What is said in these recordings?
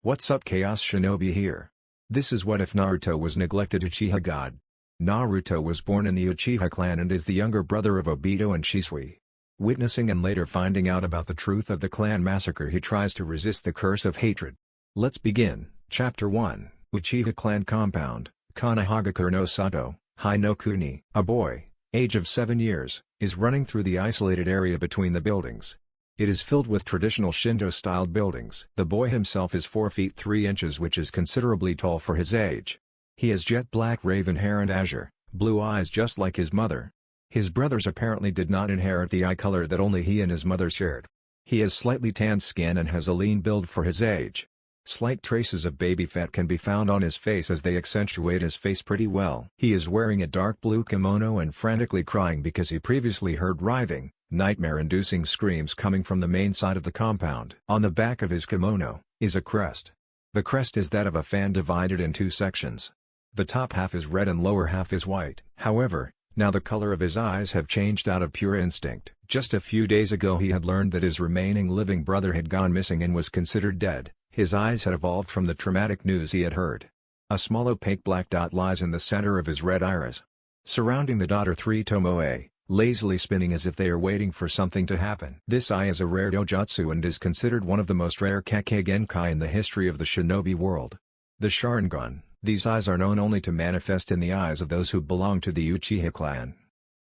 What's up, Chaos Shinobi here. This is what if Naruto was neglected Uchiha god. Naruto was born in the Uchiha Clan and is the younger brother of Obito and Shisui. Witnessing and later finding out about the truth of the Clan Massacre, he tries to resist the curse of hatred. Let's begin. Chapter 1, Uchiha Clan Compound, Kanahagakur no Sato, Hai no Kuni. A boy, age of 7 years, is running through the isolated area between the buildings. It is filled with traditional Shinto-styled buildings. The boy himself is 4 feet 3 inches, which is considerably tall for his age. He has jet black raven hair and azure, blue eyes just like his mother. His brothers apparently did not inherit the eye color that only he and his mother shared. He has slightly tanned skin and has a lean build for his age. Slight traces of baby fat can be found on his face as they accentuate his face pretty well. He is wearing a dark blue kimono and frantically crying because he previously heard writhing, nightmare-inducing screams coming from the main side of the compound. On the back of his kimono is a crest. The crest is that of a fan divided in 2 sections. The top half is red and lower half is white. However, now the color of his eyes have changed out of pure instinct. Just a few days ago he had learned that his remaining living brother had gone missing and was considered dead. His eyes had evolved from the traumatic news he had heard. A small opaque black dot lies in the center of his red iris. Surrounding the dot are 3 tomoe, lazily spinning as if they are waiting for something to happen. This eye is a rare dojutsu and is considered one of the most rare Kekkei Genkai in the history of the shinobi world. The Sharingan. These eyes are known only to manifest in the eyes of those who belong to the Uchiha clan.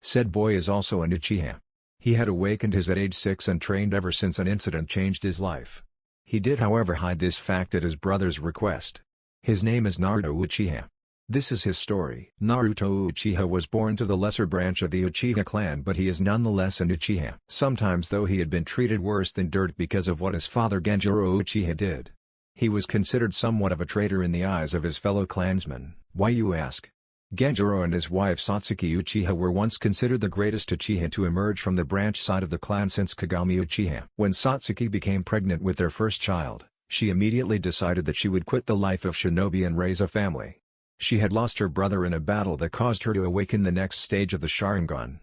Said boy is also an Uchiha. He had awakened his at age 6 and trained ever since an incident changed his life. He did however hide this fact at his brother's request. His name is Naruto Uchiha. This is his story. Naruto Uchiha was born to the lesser branch of the Uchiha clan, but he is nonetheless an Uchiha. Sometimes though he had been treated worse than dirt because of what his father Genjiro Uchiha did. He was considered somewhat of a traitor in the eyes of his fellow clansmen. Why, you ask? Genjiro and his wife Satsuki Uchiha were once considered the greatest Uchiha to emerge from the branch side of the clan since Kagami Uchiha. When Satsuki became pregnant with their first child, she immediately decided that she would quit the life of shinobi and raise a family. She had lost her brother in a battle that caused her to awaken the next stage of the Sharingan,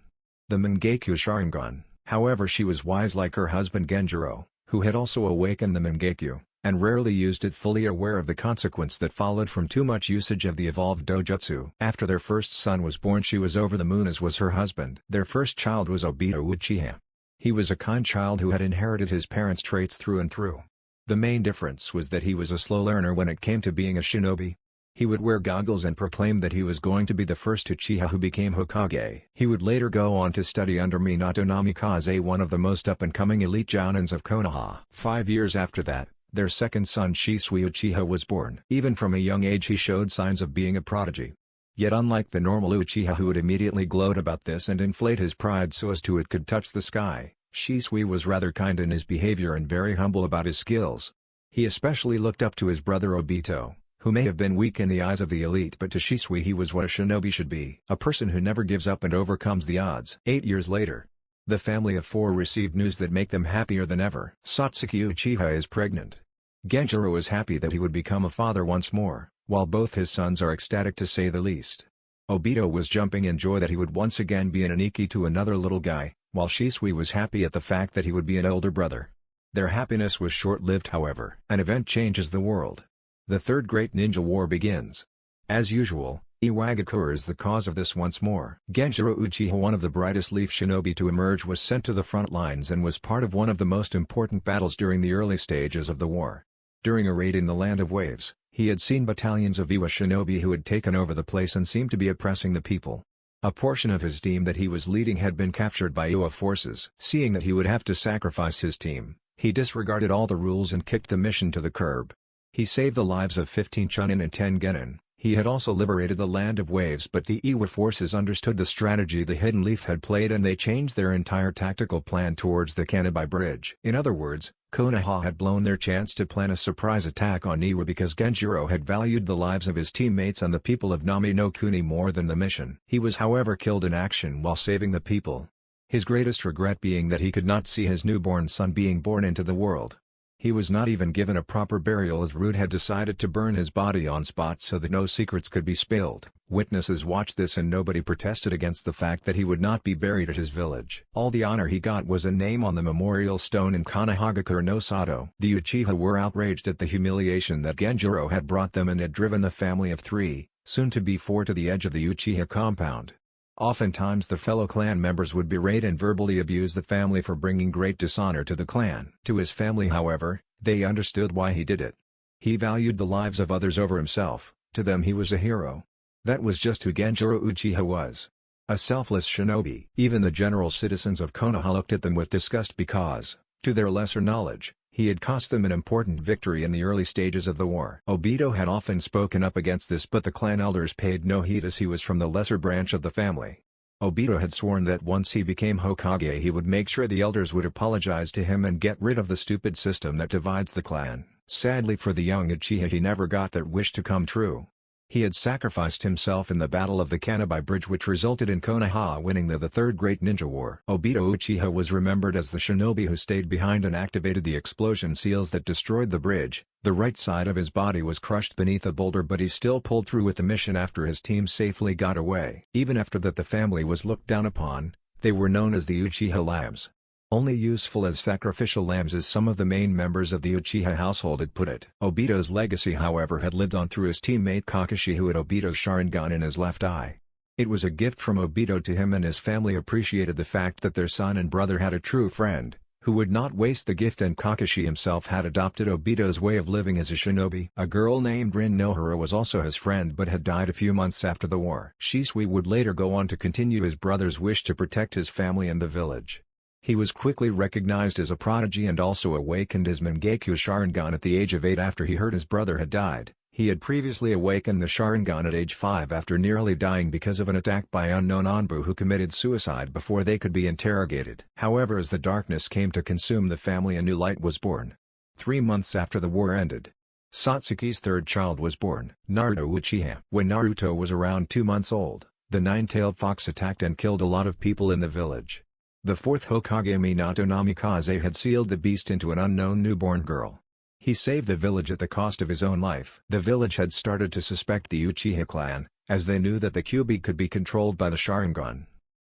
the Mangekyo Sharingan. However, she was wise like her husband Genjiro, who had also awakened the Mangekyo, and rarely used it, fully aware of the consequence that followed from too much usage of the evolved dojutsu. After their first son was born, she was over the moon, as was her husband. Their first child was Obito Uchiha. He was a kind child who had inherited his parents' traits through and through. The main difference was that he was a slow learner when it came to being a shinobi. He would wear goggles and proclaim that he was going to be the first Uchiha who became Hokage. He would later go on to study under Minato Namikaze, one of the most up-and-coming elite jounins of Konoha. 5 years after that, their second son Shisui Uchiha was born. Even from a young age he showed signs of being a prodigy. Yet unlike the normal Uchiha who would immediately gloat about this and inflate his pride so as to it could touch the sky, Shisui was rather kind in his behavior and very humble about his skills. He especially looked up to his brother Obito, who may have been weak in the eyes of the elite, but to Shisui he was what a shinobi should be, a person who never gives up and overcomes the odds. 8 years later, the family of 4 received news that make them happier than ever. Satsuki Uchiha is pregnant. Genjiro is happy that he would become a father once more, while both his sons are ecstatic to say the least. Obito was jumping in joy that he would once again be an Aniki to another little guy, while Shisui was happy at the fact that he would be an older brother. Their happiness was short-lived however. An event changes the world. The Third Great Ninja War begins. As usual, Iwagakure is the cause of this once more. Genjiro Uchiha, one of the brightest leaf shinobi to emerge, was sent to the front lines and was part of one of the most important battles during the early stages of the war. During a raid in the Land of Waves, he had seen battalions of Iwa shinobi who had taken over the place and seemed to be oppressing the people. A portion of his team that he was leading had been captured by Iwa forces. Seeing that he would have to sacrifice his team, he disregarded all the rules and kicked the mission to the curb. He saved the lives of 15 Chunin and 10 Genin. He had also liberated the Land of Waves, but the Iwa forces understood the strategy the Hidden Leaf had played and they changed their entire tactical plan towards the Kanabai Bridge. In other words, Konoha had blown their chance to plan a surprise attack on Iwa because Genjiro had valued the lives of his teammates and the people of Nami no Kuni more than the mission. He was however killed in action while saving the people. His greatest regret being that he could not see his newborn son being born into the world. He was not even given a proper burial as Rude had decided to burn his body on spot so that no secrets could be spilled. Witnesses watched this and nobody protested against the fact that he would not be buried at his village. All the honor he got was a name on the memorial stone in Konohagakure no Sato. The Uchiha were outraged at the humiliation that Genjiro had brought them and had driven the family of 3, soon to be 4, to the edge of the Uchiha compound. Oftentimes the fellow clan members would berate and verbally abuse the family for bringing great dishonor to the clan. To his family, however, they understood why he did it. He valued the lives of others over himself. To them he was a hero. That was just who Genjiro Uchiha was. A selfless shinobi. Even the general citizens of Konoha looked at them with disgust because, to their lesser knowledge, he had cost them an important victory in the early stages of the war. Obito had often spoken up against this, but the clan elders paid no heed as he was from the lesser branch of the family. Obito had sworn that once he became Hokage he would make sure the elders would apologize to him and get rid of the stupid system that divides the clan. Sadly for the young Uchiha, he never got that wish to come true. He had sacrificed himself in the Battle of the Kanabi Bridge, which resulted in Konoha winning the Third Great Ninja War. Obito Uchiha was remembered as the shinobi who stayed behind and activated the explosion seals that destroyed the bridge. The right side of his body was crushed beneath a boulder, but he still pulled through with the mission after his team safely got away. Even after that, the family was looked down upon. They were known as the Uchiha lambs. Only useful as sacrificial lambs, as some of the main members of the Uchiha household had put it. Obito's legacy, however, had lived on through his teammate Kakashi, who had Obito's Sharingan in his left eye. It was a gift from Obito to him, and his family appreciated the fact that their son and brother had a true friend, who would not waste the gift, and Kakashi himself had adopted Obito's way of living as a shinobi. A girl named Rin Nohara was also his friend but had died a few months after the war. Shisui would later go on to continue his brother's wish to protect his family and the village. He was quickly recognized as a prodigy and also awakened his Mangekyo Sharingan at the age of 8 after he heard his brother had died. He had previously awakened the Sharingan at age 5 after nearly dying because of an attack by unknown Anbu who committed suicide before they could be interrogated. However, as the darkness came to consume the family, a new light was born. 3 months after the war ended, Satsuki's third child was born, Naruto Uchiha. When Naruto was around 2 months old, the nine-tailed fox attacked and killed a lot of people in the village. The fourth Hokage Minato Namikaze had sealed the beast into an unknown newborn girl. He saved the village at the cost of his own life. The village had started to suspect the Uchiha clan, as they knew that the Kyuubi could be controlled by the Sharingan.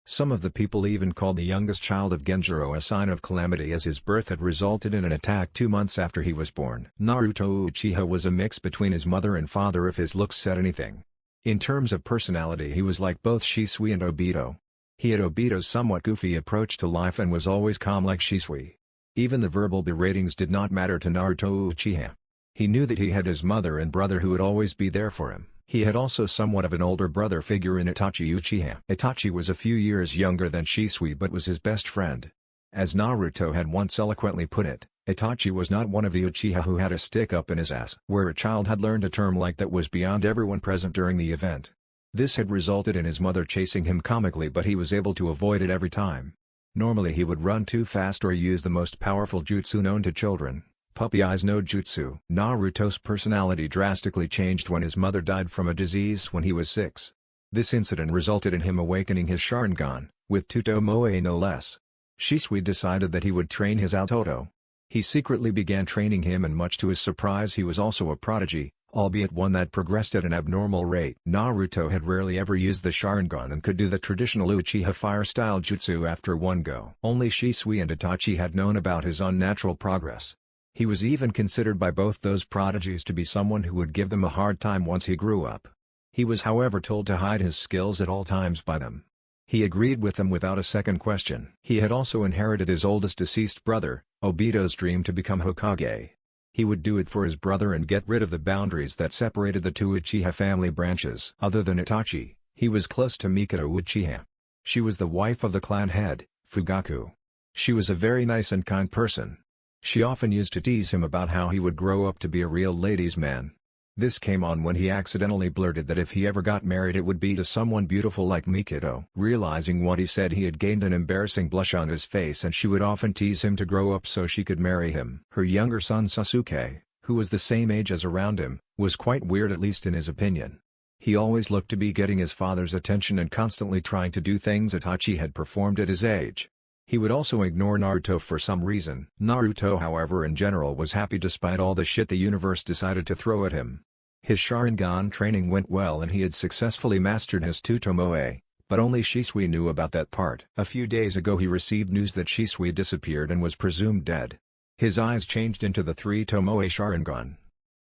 Some of the people even called the youngest child of Genjiro a sign of calamity, as his birth had resulted in an attack 2 months after he was born. Naruto Uchiha was a mix between his mother and father if his looks said anything. In terms of personality, he was like both Shisui and Obito. He had Obito's somewhat goofy approach to life and was always calm like Shisui. Even the verbal beratings did not matter to Naruto Uchiha. He knew that he had his mother and brother who would always be there for him. He had also somewhat of an older brother figure in Itachi Uchiha. Itachi was a few years younger than Shisui but was his best friend. As Naruto had once eloquently put it, Itachi was not one of the Uchiha who had a stick up in his ass. Where a child had learned a term like that was beyond everyone present during the event. This had resulted in his mother chasing him comically, but he was able to avoid it every time. Normally he would run too fast or use the most powerful jutsu known to children, puppy eyes no jutsu. Naruto's personality drastically changed when his mother died from a disease when he was 6. This incident resulted in him awakening his Sharingan, with Tuto Moe no less. Shisui decided that he would train his Altoto. He secretly began training him, and much to his surprise he was also a prodigy, albeit one that progressed at an abnormal rate. Naruto had rarely ever used the Sharingan and could do the traditional Uchiha fire-style jutsu after one go. Only Shisui and Itachi had known about his unnatural progress. He was even considered by both those prodigies to be someone who would give them a hard time once he grew up. He was however told to hide his skills at all times by them. He agreed with them without a second question. He had also inherited his oldest deceased brother, Obito's dream to become Hokage. He would do it for his brother and get rid of the boundaries that separated the two Uchiha family branches. Other than Itachi, he was close to Mikoto Uchiha. She was the wife of the clan head, Fugaku. She was a very nice and kind person. She often used to tease him about how he would grow up to be a real ladies' man. This came on when he accidentally blurted that if he ever got married it would be to someone beautiful like Mikoto. Realizing what he said, he had gained an embarrassing blush on his face, and she would often tease him to grow up so she could marry him. Her younger son Sasuke, who was the same age as around him, was quite weird, at least in his opinion. He always looked to be getting his father's attention and constantly trying to do things Itachi had performed at his age. He would also ignore Naruto for some reason. Naruto, however, in general was happy despite all the shit the universe decided to throw at him. His Sharingan training went well and he had successfully mastered his two Tomoe, but only Shisui knew about that part. A few days ago he received news that Shisui disappeared and was presumed dead. His eyes changed into the three Tomoe Sharingan.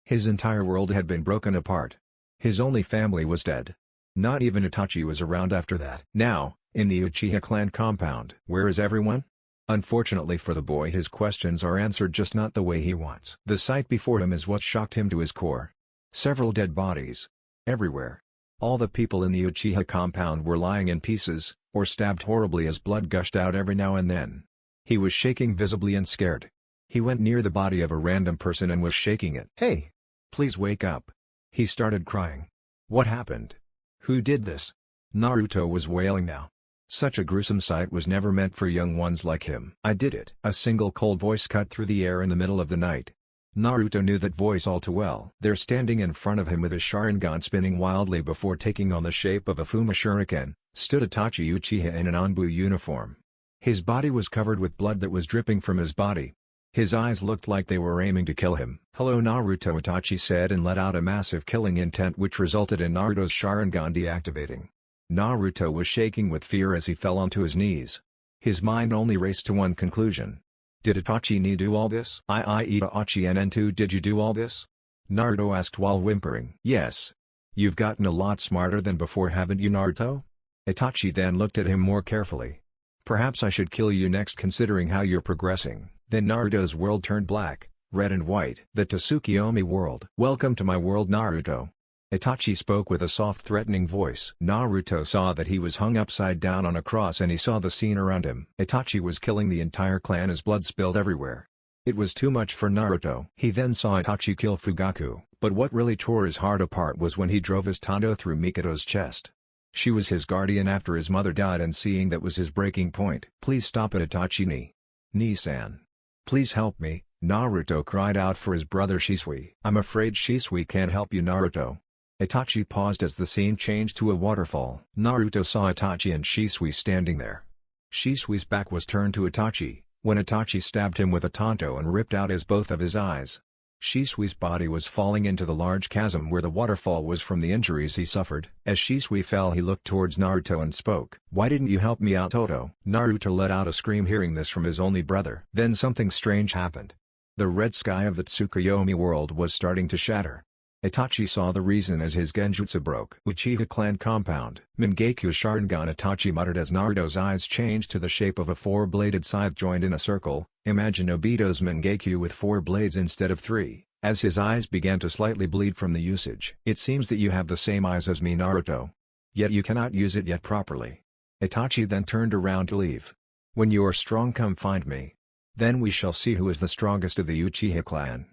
His entire world had been broken apart. His only family was dead. Not even Itachi was around after that. Now, in the Uchiha Clan compound. Where is everyone? Unfortunately for the boy, his questions are answered just not the way he wants. The sight before him is what shocked him to his core. Several dead bodies. Everywhere. All the people in the Uchiha compound were lying in pieces, or stabbed horribly as blood gushed out every now and then. He was shaking visibly and scared. He went near the body of a random person and was shaking it. "Hey! Please wake up." He started crying. What happened? Who did this? Naruto was wailing now. Such a gruesome sight was never meant for young ones like him. "I did it." A single cold voice cut through the air in the middle of the night. Naruto knew that voice all too well. There, standing in front of him with his Sharingan spinning wildly before taking on the shape of a Fuma Shuriken, stood Itachi Uchiha in an Anbu uniform. His body was covered with blood that was dripping from his body. His eyes looked like they were aiming to kill him. "Hello Naruto," Itachi said and let out a massive killing intent which resulted in Naruto's Sharingan deactivating. Naruto was shaking with fear as he fell onto his knees. His mind only raced to one conclusion. Did Itachi do all this? Itachi NN2, did you do all this? Naruto asked while whimpering. "Yes. You've gotten a lot smarter than before, haven't you, Naruto?" Itachi then looked at him more carefully. "Perhaps I should kill you next considering how you're progressing." Then Naruto's world turned black, red and white. "The Tsukuyomi world. Welcome to my world, Naruto." Itachi spoke with a soft threatening voice. Naruto saw that he was hung upside down on a cross and he saw the scene around him. Itachi was killing the entire clan as blood spilled everywhere. It was too much for Naruto. He then saw Itachi kill Fugaku, but what really tore his heart apart was when he drove his Tando through Mikoto's chest. She was his guardian after his mother died, and seeing that was his breaking point. "Please stop it, Itachi Ni-san. Please help me," Naruto cried out for his brother Shisui. "I'm afraid Shisui can't help you, Naruto." Itachi paused as the scene changed to a waterfall. Naruto saw Itachi and Shisui standing there. Shisui's back was turned to Itachi, when Itachi stabbed him with a tanto and ripped out both of his eyes. Shisui's body was falling into the large chasm where the waterfall was from the injuries he suffered. As Shisui fell, he looked towards Naruto and spoke. "Why didn't you help me out, Toto?" Naruto let out a scream hearing this from his only brother. Then something strange happened. The red sky of the Tsukuyomi world was starting to shatter. Itachi saw the reason as his genjutsu broke. "Uchiha Clan compound." "Mangekyo Sharingan," Itachi muttered as Naruto's eyes changed to the shape of a four-bladed scythe joined in a circle. "Imagine Obito's Mangekyo with 4 blades instead of 3, as his eyes began to slightly bleed from the usage. "It seems that you have the same eyes as me, Naruto. Yet you cannot use it yet properly." Itachi then turned around to leave. "When you are strong, come find me. Then we shall see who is the strongest of the Uchiha clan."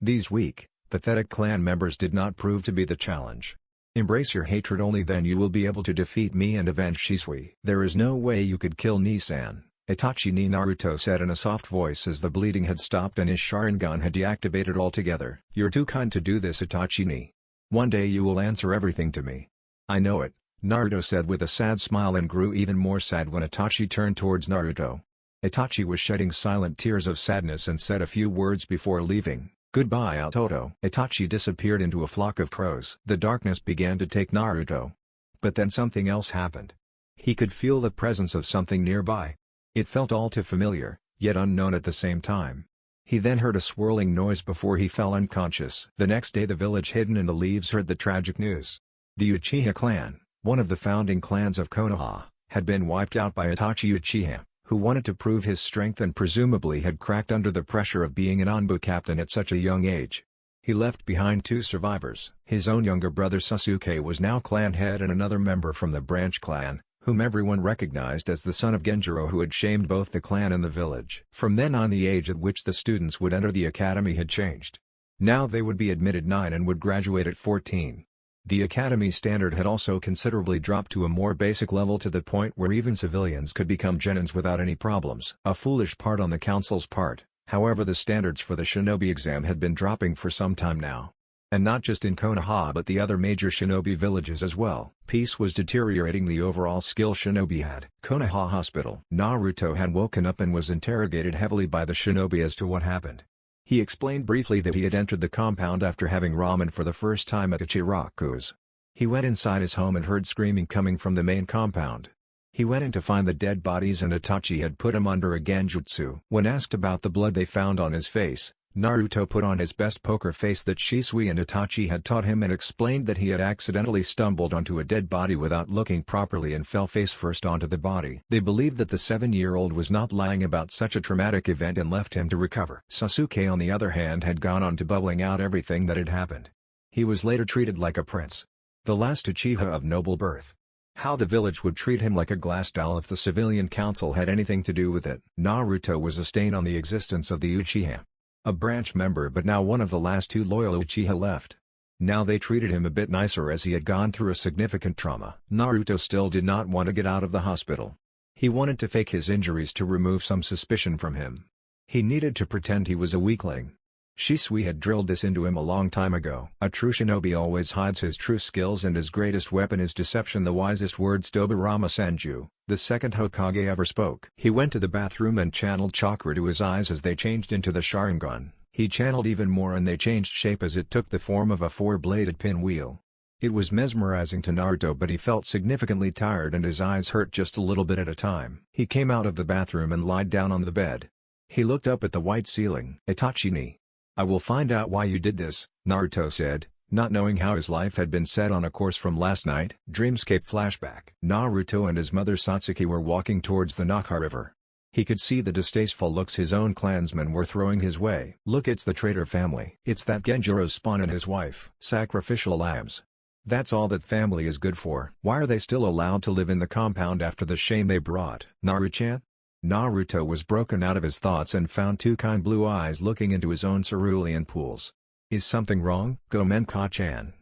These weak, pathetic clan members did not prove to be the challenge. "Embrace your hatred, only then you will be able to defeat me and avenge Shisui." "There is no way you could kill Ni-san," Itachi Naruto said in a soft voice as the bleeding had stopped and his Sharingan had deactivated altogether. "You're too kind to do this, Itachi. One day you will answer everything to me." "I know it," Naruto said with a sad smile, and grew even more sad when Itachi turned towards Naruto. Itachi was shedding silent tears of sadness and said a few words before leaving. "Goodbye, Toto." Itachi disappeared into a flock of crows. The darkness began to take Naruto. But then something else happened. He could feel the presence of something nearby. It felt all too familiar, yet unknown at the same time. He then heard a swirling noise before he fell unconscious. The next day the village hidden in the leaves heard the tragic news. The Uchiha clan, one of the founding clans of Konoha, had been wiped out by Itachi Uchiha, who wanted to prove his strength and presumably had cracked under the pressure of being an Anbu captain at such a young age. He left behind 2 survivors. His own younger brother Sasuke was now clan head, and another member from the branch clan, whom everyone recognized as the son of Genjiro, who had shamed both the clan and the village. From then on, the age at which the students would enter the academy had changed. Now they would be admitted 9 and would graduate at 14. The academy standard had also considerably dropped to a more basic level, to the point where even civilians could become genins without any problems. A foolish part on the council's part, however. The standards for the shinobi exam had been dropping for some time now. And not just in Konoha but the other major shinobi villages as well. Peace was deteriorating the overall skill shinobi had. Konoha Hospital. Naruto had woken up and was interrogated heavily by the shinobi as to what happened. He explained briefly that he had entered the compound after having ramen for the first time at Ichiraku's. He went inside his home and heard screaming coming from the main compound. He went in to find the dead bodies and Itachi had put him under a genjutsu. When asked about the blood they found on his face, Naruto put on his best poker face that Shisui and Itachi had taught him and explained that he had accidentally stumbled onto a dead body without looking properly and fell face first onto the body. They believed that the 7-year-old was not lying about such a traumatic event and left him to recover. Sasuke on the other hand had gone on to bubbling out everything that had happened. He was later treated like a prince. The last Uchiha of noble birth. How the village would treat him like a glass doll if the civilian council had anything to do with it. Naruto was a stain on the existence of the Uchiha. A branch member but now one of the last 2 loyal Uchiha left. Now they treated him a bit nicer as he had gone through a significant trauma. Naruto still did not want to get out of the hospital. He wanted to fake his injuries to remove some suspicion from him. He needed to pretend he was a weakling. Shisui had drilled this into him a long time ago. A true shinobi always hides his true skills and his greatest weapon is deception. The wisest words Tobirama Senju, the second Hokage ever spoke. He went to the bathroom and channeled chakra to his eyes as they changed into the Sharingan. He channeled even more and they changed shape as it took the form of a 4-bladed pinwheel. It was mesmerizing to Naruto but he felt significantly tired and his eyes hurt just a little bit at a time. He came out of the bathroom and lied down on the bed. He looked up at the white ceiling. Itachi-ni. I will find out why you did this, Naruto said, not knowing how his life had been set on a course from last night. Dreamscape flashback. Naruto and his mother Satsuki were walking towards the Naka River. He could see the distasteful looks his own clansmen were throwing his way. Look, it's the traitor family. It's that Genjiro's spawn and his wife. Sacrificial lambs. That's all that family is good for. Why are they still allowed to live in the compound after the shame they brought? Naruto-chan? Naruto was broken out of his thoughts and found 2 kind blue eyes looking into his own cerulean pools. Is something wrong? Gomenka-chan.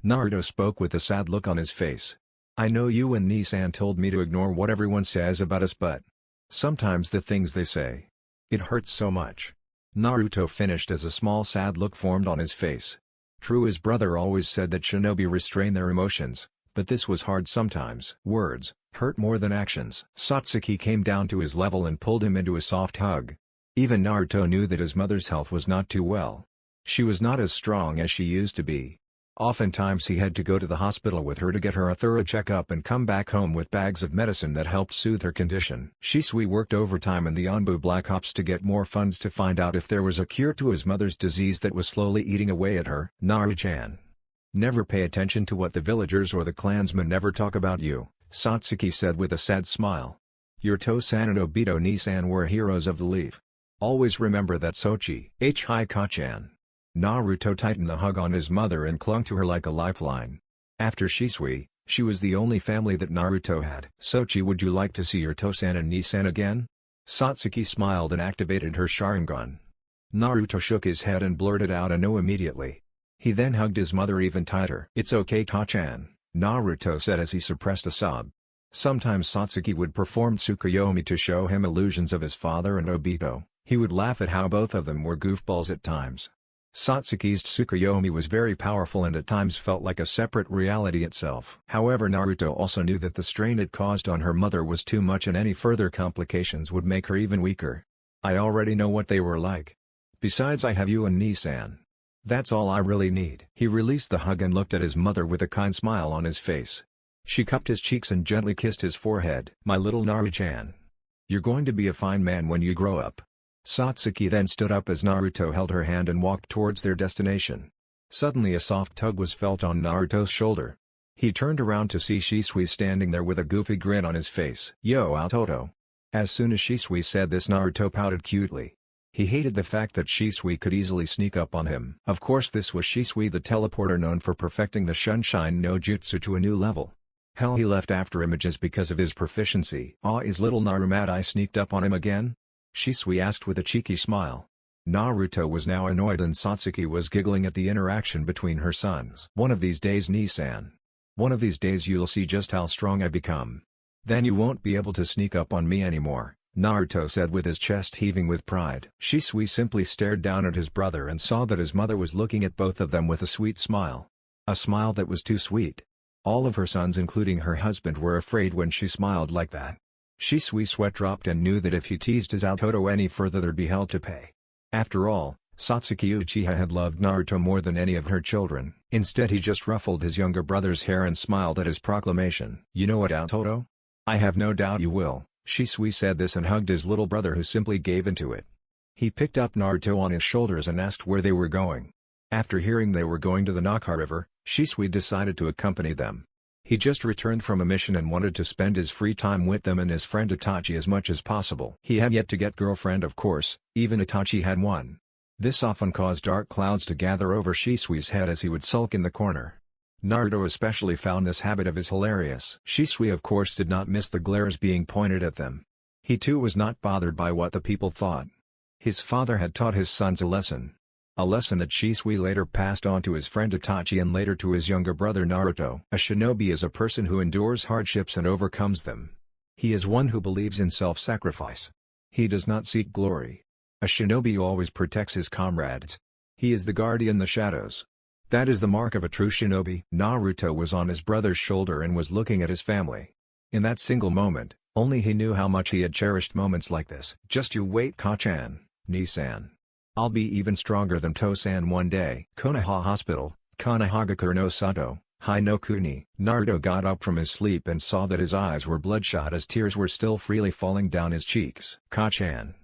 Naruto spoke with a sad look on his face. I know you and Nisan told me to ignore what everyone says about us but sometimes the things they say. It hurts so much. Naruto finished as a small sad look formed on his face. True, his brother always said that shinobi restrain their emotions, but this was hard sometimes. Words hurt more than actions. Satsuki came down to his level and pulled him into a soft hug. Even Naruto knew that his mother's health was not too well. She was not as strong as she used to be. Oftentimes he had to go to the hospital with her to get her a thorough checkup and come back home with bags of medicine that helped soothe her condition. Shisui worked overtime in the Anbu Black Ops to get more funds to find out if there was a cure to his mother's disease that was slowly eating away at her. Naruto-chan. Never pay attention to what the villagers or the clansmen never talk about you, Satsuki said with a sad smile. Your To-san and Obito-ni-san were heroes of the leaf. Always remember that. Sochi. Hika-chan. Naruto tightened the hug on his mother and clung to her like a lifeline. After Shisui, she was the only family that Naruto had. Sochi, would you like to see your To-san and Ni-san again? Satsuki smiled and activated her Sharingan. Naruto shook his head and blurted out a no immediately. He then hugged his mother even tighter. It's okay, Ka-chan, Naruto said as he suppressed a sob. Sometimes Satsuki would perform Tsukuyomi to show him illusions of his father and Obito. He would laugh at how both of them were goofballs at times. Satsuki's Tsukuyomi was very powerful and at times felt like a separate reality itself. However, Naruto also knew that the strain it caused on her mother was too much and any further complications would make her even weaker. I already know what they were like. Besides, I have you and Ni-san. That's all I really need. He released the hug and looked at his mother with a kind smile on his face. She cupped his cheeks and gently kissed his forehead. My little Naruto-chan. You're going to be a fine man when you grow up. Satsuki then stood up as Naruto held her hand and walked towards their destination. Suddenly a soft tug was felt on Naruto's shoulder. He turned around to see Shisui standing there with a goofy grin on his face. Yo, Altoto. As soon as Shisui said this, Naruto pouted cutely. He hated the fact that Shisui could easily sneak up on him. Of course, this was Shisui, the teleporter known for perfecting the Sunshine no Jutsu to a new level. Hell, he left after images because of his proficiency. Aw, is little Naru mad I sneaked up on him again? Shisui asked with a cheeky smile. Naruto was now annoyed and Satsuki was giggling at the interaction between her sons. One of these days, Ni-san. One of these days you'll see just how strong I become. Then you won't be able to sneak up on me anymore. Naruto said with his chest heaving with pride. Shisui simply stared down at his brother and saw that his mother was looking at both of them with a sweet smile. A smile that was too sweet. All of her sons including her husband were afraid when she smiled like that. Shisui's sweat dropped and knew that if he teased his Naruto any further there'd be hell to pay. After all, Satsuki Uchiha had loved Naruto more than any of her children. Instead he just ruffled his younger brother's hair and smiled at his proclamation. "You know what, Naruto? I have no doubt you will." Shisui said this and hugged his little brother who simply gave into it. He picked up Naruto on his shoulders and asked where they were going. After hearing they were going to the Naka River, Shisui decided to accompany them. He just returned from a mission and wanted to spend his free time with them and his friend Itachi as much as possible. He had yet to get girlfriend, of course, even Itachi had one. This often caused dark clouds to gather over Shisui's head as he would sulk in the corner. Naruto especially found this habit of his hilarious. Shisui of course did not miss the glares being pointed at them. He too was not bothered by what the people thought. His father had taught his sons a lesson. A lesson that Shisui later passed on to his friend Itachi and later to his younger brother Naruto. A shinobi is a person who endures hardships and overcomes them. He is one who believes in self-sacrifice. He does not seek glory. A shinobi always protects his comrades. He is the guardian in the shadows. That is the mark of a true shinobi. Naruto was on his brother's shoulder and was looking at his family. In that single moment, only he knew how much he had cherished moments like this. "Just you wait, Ka-chan, Ni-san. I'll be even stronger than To-san one day." Konoha Hospital, Kanahagakure no Sato, Hai no Kuni. Naruto got up from his sleep and saw that his eyes were bloodshot as tears were still freely falling down his cheeks. "Ka-chan.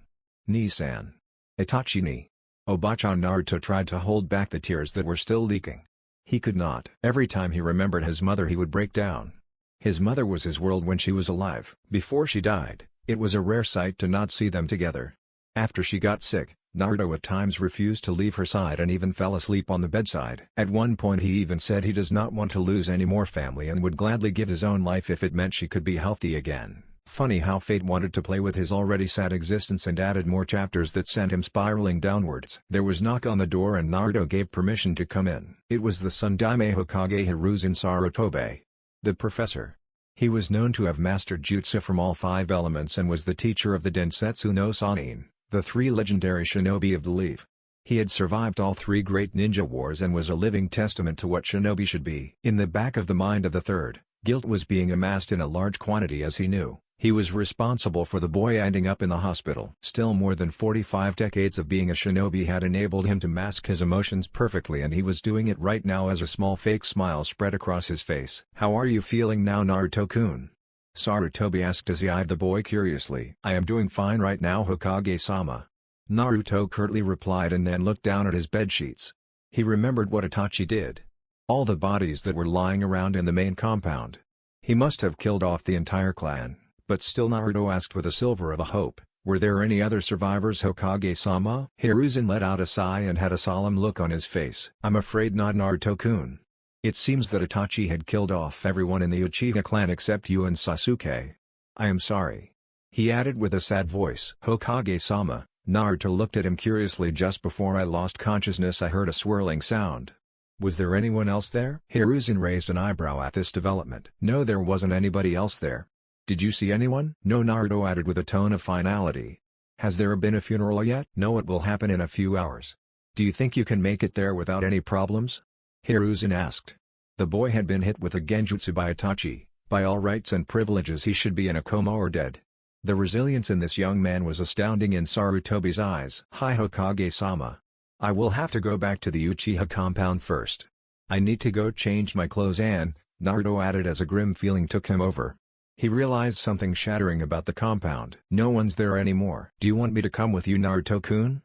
Ni-san. Itachi ni." Obachan. Naruto tried to hold back the tears that were still leaking. He could not. Every time he remembered his mother he would break down. His mother was his world when she was alive. Before she died, it was a rare sight to not see them together. After she got sick, Naruto at times refused to leave her side and even fell asleep on the bedside. At one point he even said he does not want to lose any more family and would gladly give his own life if it meant she could be healthy again. Funny how fate wanted to play with his already sad existence and added more chapters that sent him spiraling downwards. There was knock on the door and Naruto gave permission to come in. It was the Sundaime Hokage Hiruzen Sarutobe. The professor. He was known to have mastered jutsu from all 5 elements and was the teacher of the Densetsu no Sannin, the 3 legendary shinobi of the leaf. He had survived all 3 great ninja wars and was a living testament to what shinobi should be. In the back of the mind of the third, guilt was being amassed in a large quantity as he knew. He was responsible for the boy ending up in the hospital. Still, more than 45 decades of being a shinobi had enabled him to mask his emotions perfectly, and he was doing it right now as a small fake smile spread across his face. "How are you feeling now, Naruto-kun?" Sarutobi asked as he eyed the boy curiously. "I am doing fine right now, Hokage-sama." Naruto curtly replied and then looked down at his bedsheets. He remembered what Itachi did. All the bodies that were lying around in the main compound. He must have killed off the entire clan. But still, Naruto asked with a silver of a hope, "Were there any other survivors, Hokage-sama?" Hiruzen let out a sigh and had a solemn look on his face. "I'm afraid not, Naruto-kun. It seems that Itachi had killed off everyone in the Uchiha clan except you and Sasuke. I am sorry." He added with a sad voice. "Hokage-sama." Naruto looked at him curiously. "Just before I lost consciousness I heard a swirling sound. Was there anyone else there?" Hiruzen raised an eyebrow at this development. "No, there wasn't anybody else there." "Did you see anyone?" "No," Naruto added with a tone of finality. "Has there been a funeral yet?" "No, it will happen in a few hours." "Do you think you can make it there without any problems?" Hiruzen asked. The boy had been hit with a genjutsu by Itachi. By all rights and privileges he should be in a coma or dead. The resilience in this young man was astounding in Sarutobi's eyes. "Hi, Hokage-sama. I will have to go back to the Uchiha compound first. I need to go change my clothes and," Naruto added as a grim feeling took him over. He realized something shattering about the compound. "No one's there anymore." "Do you want me to come with you, Naruto-kun?"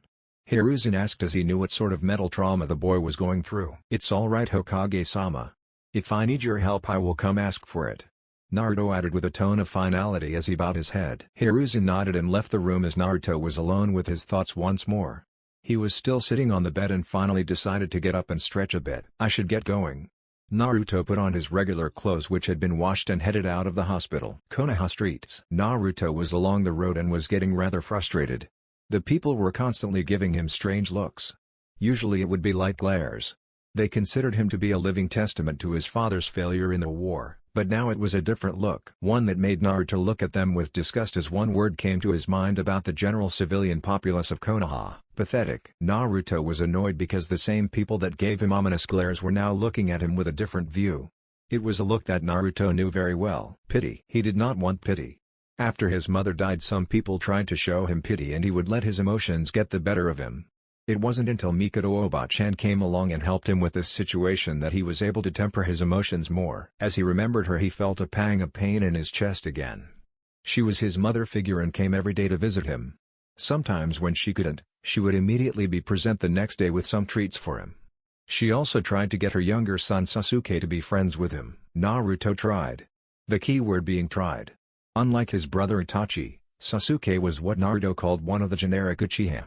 Hiruzen asked as he knew what sort of mental trauma the boy was going through. "It's alright, Hokage-sama. If I need your help I will come ask for it," Naruto added with a tone of finality as he bowed his head. Hiruzen nodded and left the room as Naruto was alone with his thoughts once more. He was still sitting on the bed and finally decided to get up and stretch a bit. "I should get going." Naruto put on his regular clothes which had been washed and headed out of the hospital. Konoha streets. Naruto was along the road and was getting rather frustrated. The people were constantly giving him strange looks. Usually it would be like glares. They considered him to be a living testament to his father's failure in the war, But now it was a different look. One that made Naruto look at them with disgust as one word came to his mind about the general civilian populace of Konoha: pathetic. Naruto was annoyed because the same people that gave him ominous glares were now looking at him with a different view. It was a look that Naruto knew very well. Pity. He did not want pity. After his mother died, some people tried to show him pity and he would let his emotions get the better of him. It wasn't until Mikado Oba-chan came along and helped him with this situation that he was able to temper his emotions more. As he remembered her, he felt a pang of pain in his chest again. She was his mother figure and came every day to visit him. Sometimes when she couldn't, she would immediately be present the next day with some treats for him. She also tried to get her younger son Sasuke to be friends with him. Naruto tried. The key word being tried. Unlike his brother Itachi, Sasuke was what Naruto called one of the generic Uchiha.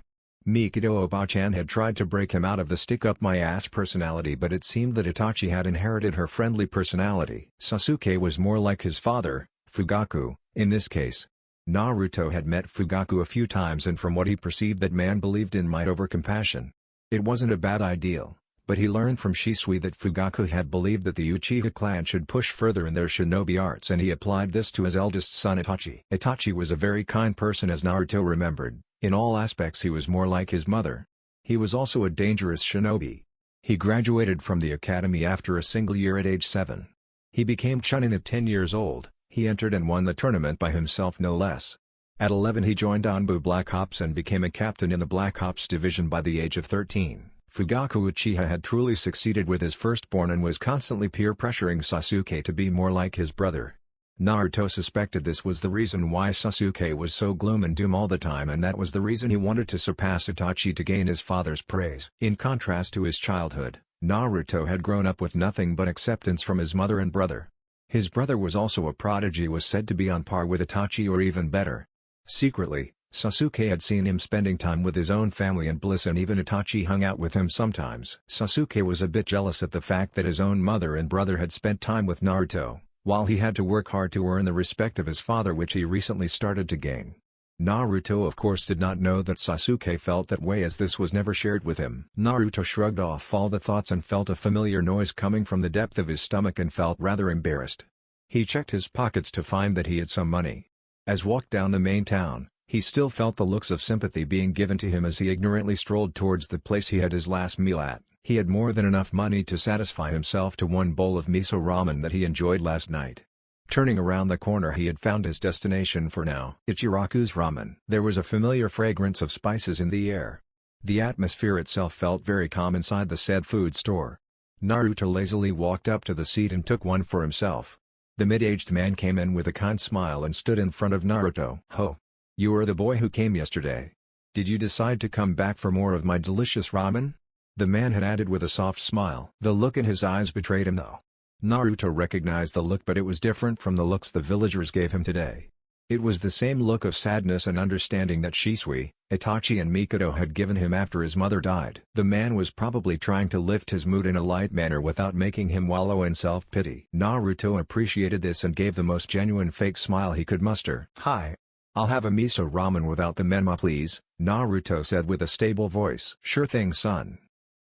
Mikado Oba-chan had tried to break him out of the stick-up-my-ass personality, but it seemed that Itachi had inherited her friendly personality. Sasuke was more like his father, Fugaku, in this case. Naruto had met Fugaku a few times and from what he perceived that man believed in might over compassion. It wasn't a bad ideal, but he learned from Shisui that Fugaku had believed that the Uchiha clan should push further in their shinobi arts and he applied this to his eldest son Itachi. Itachi was a very kind person as Naruto remembered. In all aspects he was more like his mother. He was also a dangerous shinobi. He graduated from the academy after a single year at age 7. He became Chunin at 10 years old, he entered and won the tournament by himself no less. At 11 he joined Anbu Black Ops and became a captain in the Black Ops division by the age of 13. Fugaku Uchiha had truly succeeded with his firstborn and was constantly peer pressuring Sasuke to be more like his brother. Naruto suspected this was the reason why Sasuke was so gloom and doom all the time, and that was the reason he wanted to surpass Itachi to gain his father's praise. In contrast to his childhood, Naruto had grown up with nothing but acceptance from his mother and brother. His brother was also a prodigy, was said to be on par with Itachi or even better. Secretly, Sasuke had seen him spending time with his own family and bliss, and even Itachi hung out with him sometimes. Sasuke was a bit jealous at the fact that his own mother and brother had spent time with Naruto, while he had to work hard to earn the respect of his father, which he recently started to gain. Naruto of course did not know that Sasuke felt that way, as this was never shared with him. Naruto shrugged off all the thoughts and felt a familiar noise coming from the depth of his stomach and felt rather embarrassed. He checked his pockets to find that he had some money. As walked down the main town, he still felt the looks of sympathy being given to him as he ignorantly strolled towards the place he had his last meal at. He had more than enough money to satisfy himself to one bowl of miso ramen that he enjoyed last night. Turning around the corner he had found his destination for now. Ichiraku's ramen. There was a familiar fragrance of spices in the air. The atmosphere itself felt very calm inside the said food store. Naruto lazily walked up to the seat and took one for himself. The mid-aged man came in with a kind smile and stood in front of Naruto. "Ho! You are the boy who came yesterday. Did you decide to come back for more of my delicious ramen?" The man had added with a soft smile. The look in his eyes betrayed him though. Naruto recognized the look, but it was different from the looks the villagers gave him today. It was the same look of sadness and understanding that Shisui, Itachi and Mikado had given him after his mother died. The man was probably trying to lift his mood in a light manner without making him wallow in self-pity. Naruto appreciated this and gave the most genuine fake smile he could muster. "Hi. I'll have a miso ramen without the menma please," Naruto said with a stable voice. "Sure thing son.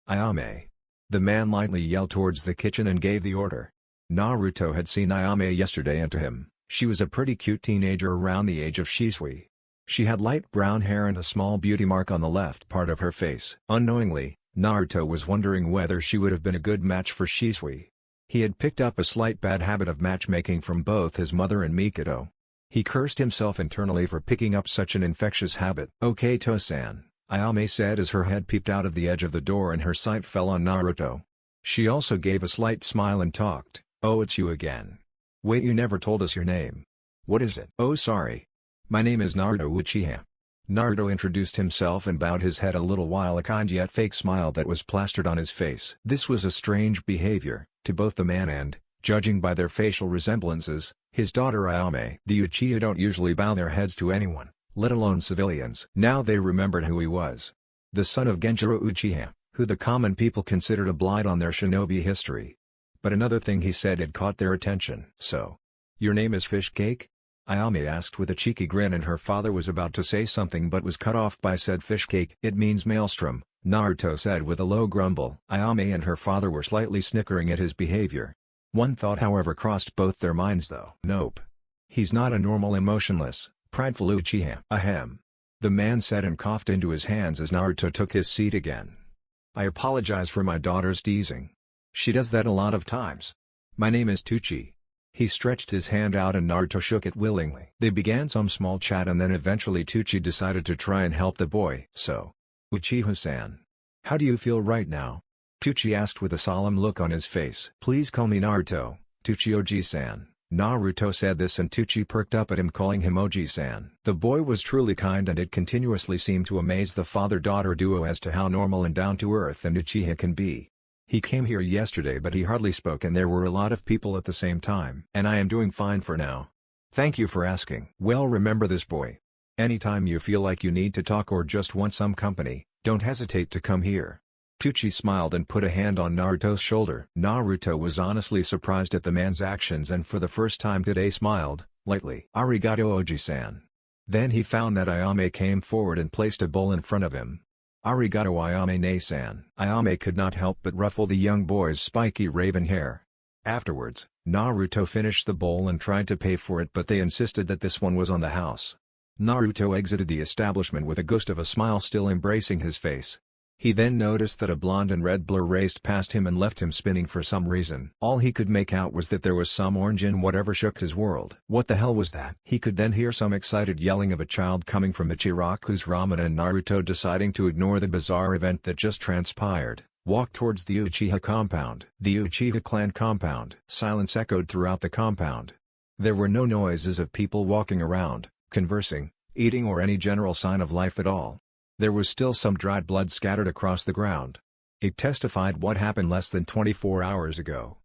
Ayame." The man lightly yelled towards the kitchen and gave the order. Naruto had seen Ayame yesterday, and to him, she was a pretty cute teenager around the age of Shisui. She had light brown hair and a small beauty mark on the left part of her face. Unknowingly, Naruto was wondering whether she would have been a good match for Shisui. He had picked up a slight bad habit of matchmaking from both his mother and Mikado. He cursed himself internally for picking up such an infectious habit. "Okay To-san," Ayame said as her head peeped out of the edge of the door and her sight fell on Naruto. She also gave a slight smile and talked. "Oh, it's you again. Wait, you never told us your name. What is it?" "Oh sorry. My name is Naruto Uchiha." Naruto introduced himself and bowed his head a little while a kind yet fake smile that was plastered on his face. This was a strange behavior, to both the man and, judging by their facial resemblances, his daughter Ayame. The Uchiha don't usually bow their heads to anyone, let alone civilians. Now they remembered who he was. The son of Genjiro Uchiha, who the common people considered a blight on their shinobi history. But another thing he said had caught their attention. "So, your name is Fish Cake?" Ayame asked with a cheeky grin, and her father was about to say something but was cut off by said Fish Cake. "It means maelstrom," Naruto said with a low grumble. Ayame and her father were slightly snickering at his behavior. One thought however crossed both their minds though. Nope. He's not a normal emotionless, prideful Uchiha. Ahem. The man said and coughed into his hands as Naruto took his seat again. I apologize for my daughter's teasing. She does that a lot of times. My name is Tucci. He stretched his hand out and Naruto shook it willingly. They began some small chat and then eventually Tucci decided to try and help the boy. So, Uchiha-san, how do you feel right now? Tucci asked with a solemn look on his face. Please call me Naruto, Tucci Oji-san. Naruto said this and Tucci perked up at him calling him Oji-san. The boy was truly kind and it continuously seemed to amaze the father-daughter duo as to how normal and down-to-earth an Uchiha can be. He came here yesterday but he hardly spoke and there were a lot of people at the same time. And I am doing fine for now. Thank you for asking. Well, remember this, boy. Anytime you feel like you need to talk or just want some company, don't hesitate to come here. Tucci smiled and put a hand on Naruto's shoulder. Naruto was honestly surprised at the man's actions and for the first time today smiled, lightly. Arigato Oji-san. Then he found that Ayame came forward and placed a bowl in front of him. Arigato Ayame-ne-san. Ayame could not help but ruffle the young boy's spiky raven hair. Afterwards, Naruto finished the bowl and tried to pay for it but they insisted that this one was on the house. Naruto exited the establishment with a ghost of a smile still embracing his face. He then noticed that a blonde and red blur raced past him and left him spinning for some reason. All he could make out was that there was some orange in whatever shook his world. What the hell was that? He could then hear some excited yelling of a child coming from Ichiraku's ramen and Naruto, deciding to ignore the bizarre event that just transpired, walked towards the Uchiha compound. The Uchiha Clan compound. Silence echoed throughout the compound. There were no noises of people walking around, conversing, eating or any general sign of life at all. There was still some dried blood scattered across the ground. It testified what happened less than 24 hours ago.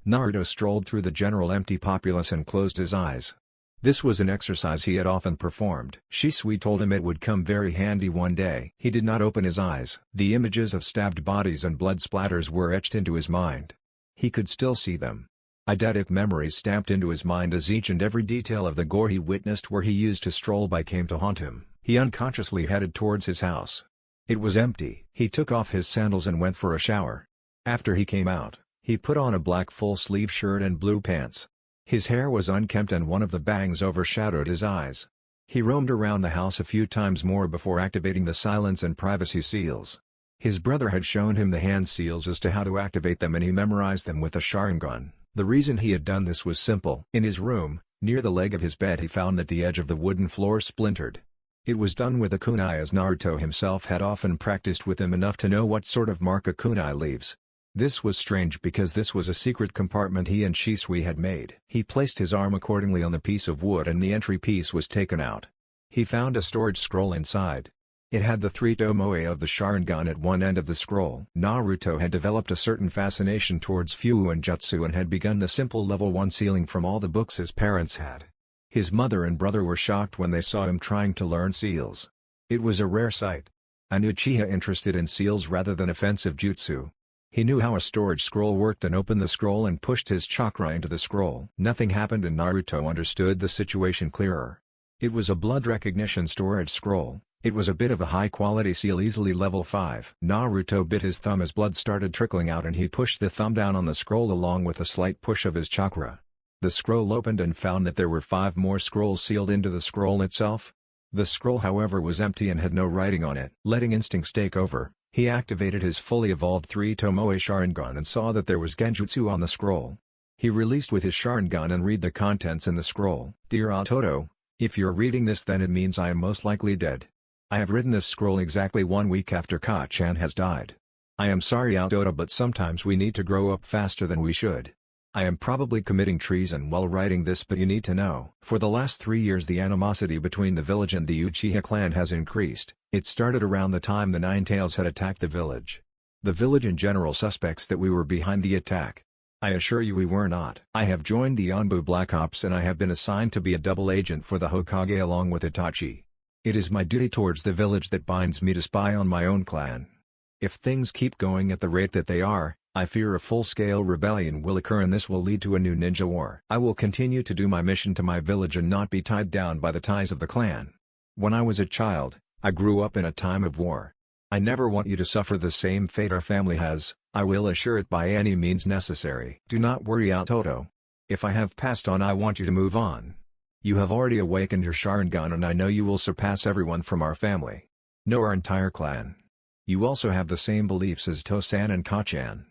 Naruto strolled through the general empty populace and closed his eyes. This was an exercise he had often performed. Shisui told him it would come very handy one day. He did not open his eyes. The images of stabbed bodies and blood splatters were etched into his mind. He could still see them. Eidetic memories stamped into his mind as each and every detail of the gore he witnessed where he used to stroll by came to haunt him. He unconsciously headed towards his house. It was empty. He took off his sandals and went for a shower. After he came out, he put on a black full-sleeve shirt and blue pants. His hair was unkempt and one of the bangs overshadowed his eyes. He roamed around the house a few times more before activating the silence and privacy seals. His brother had shown him the hand seals as to how to activate them and he memorized them with a Sharingan. The reason he had done this was simple. In his room, near the leg of his bed, he found that the edge of the wooden floor splintered. It was done with a kunai, as Naruto himself had often practiced with him enough to know what sort of mark a kunai leaves. This was strange because this was a secret compartment he and Shisui had made. He placed his arm accordingly on the piece of wood and the entry piece was taken out. He found a storage scroll inside. It had the 3 tomoe of the Sharingan at one end of the scroll. Naruto had developed a certain fascination towards Fuuin Jutsu and had begun the simple level 1 sealing from all the books his parents had. His mother and brother were shocked when they saw him trying to learn seals. It was a rare sight. An Uchiha interested in seals rather than offensive jutsu. He knew how a storage scroll worked and opened the scroll and pushed his chakra into the scroll. Nothing happened and Naruto understood the situation clearer. It was a blood recognition storage scroll. It was a bit of a high-quality seal, easily level 5. Naruto bit his thumb as blood started trickling out and he pushed the thumb down on the scroll along with a slight push of his chakra. The scroll opened and found that there were 5 more scrolls sealed into the scroll itself. The scroll however was empty and had no writing on it. Letting instincts take over, he activated his fully evolved 3 tomoe Sharingan and saw that there was genjutsu on the scroll. He released with his Sharingan and read the contents in the scroll. Dear Atoto, if you're reading this then it means I am most likely dead. I have written this scroll exactly 1 week after Ka-chan has died. I am sorry Atoto, but sometimes we need to grow up faster than we should. I am probably committing treason while writing this, but you need to know. For the last 3 years the animosity between the village and the Uchiha clan has increased. It started around the time the Nine Tails had attacked the village. The village in general suspects that we were behind the attack. I assure you we were not. I have joined the Anbu Black Ops and I have been assigned to be a double agent for the Hokage along with Itachi. It is my duty towards the village that binds me to spy on my own clan. If things keep going at the rate that they are, I fear a full-scale rebellion will occur and this will lead to a new ninja war. I will continue to do my mission to my village and not be tied down by the ties of the clan. When I was a child, I grew up in a time of war. I never want you to suffer the same fate our family has, I will assure it by any means necessary. Do not worry, Autoto. If I have passed on, I want you to move on. You have already awakened your Sharingan and I know you will surpass everyone from our family. No, our entire clan. You also have the same beliefs as Tosan and Kachan.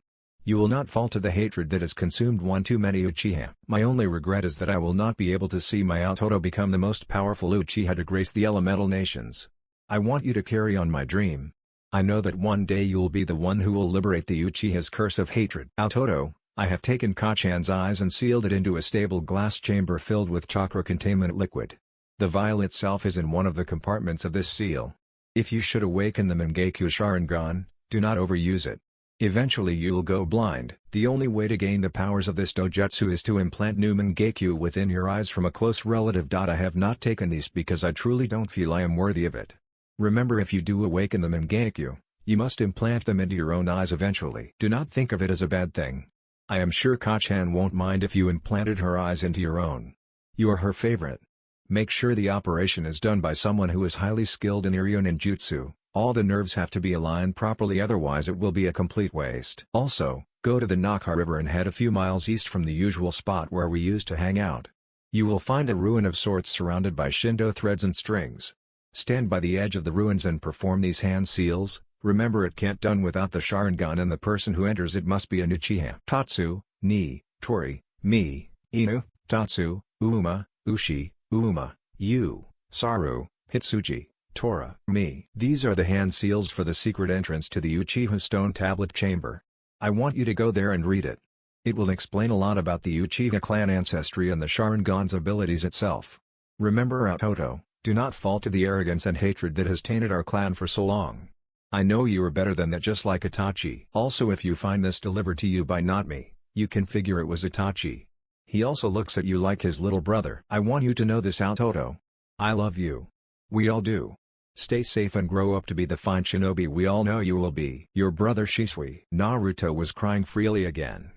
You will not fall to the hatred that has consumed one too many Uchiha. My only regret is that I will not be able to see my Autoto become the most powerful Uchiha to grace the elemental nations. I want you to carry on my dream. I know that one day you will be the one who will liberate the Uchiha's curse of hatred. Autoto, I have taken Kachan's eyes and sealed it into a stable glass chamber filled with chakra containment liquid. The vial itself is in one of the compartments of this seal. If you should awaken the Mangekyo Sharingan, do not overuse it. Eventually you will go blind. The only way to gain the powers of this dojutsu is to implant new Mangekyo within your eyes from a close relative. I have not taken these because I truly don't feel I am worthy of it. Remember, if you do awaken the Mangekyo, you must implant them into your own eyes eventually. Do not think of it as a bad thing. I am sure Kachan won't mind if you implanted her eyes into your own. You are her favorite. Make sure the operation is done by someone who is highly skilled in Iryo Ninjutsu. All the nerves have to be aligned properly, otherwise it will be a complete waste. Also, go to the Naka River and head a few miles east from the usual spot where we used to hang out. You will find a ruin of sorts surrounded by Shindo threads and strings. Stand by the edge of the ruins and perform these hand seals. Remember, it can't done without the Sharingan, and the person who enters it must be an Uchiha. Tatsu, Ni, Tori, Mi, Inu, Tatsu, Uma, Ushi, Uma, Yu, Saru, Hitsuji, Tora, Mi. These are the hand seals for the secret entrance to the Uchiha Stone Tablet Chamber. I want you to go there and read it. It will explain a lot about the Uchiha clan ancestry and the Sharingan's abilities itself. Remember, Autoto, do not fall to the arrogance and hatred that has tainted our clan for so long. I know you are better than that, just like Itachi. Also, if you find this delivered to you by not me, you can figure it was Itachi. He also looks at you like his little brother. I want you to know this, Autoto. I love you. We all do. Stay safe and grow up to be the fine shinobi we all know you will be. Your brother Shisui. Naruto was crying freely again.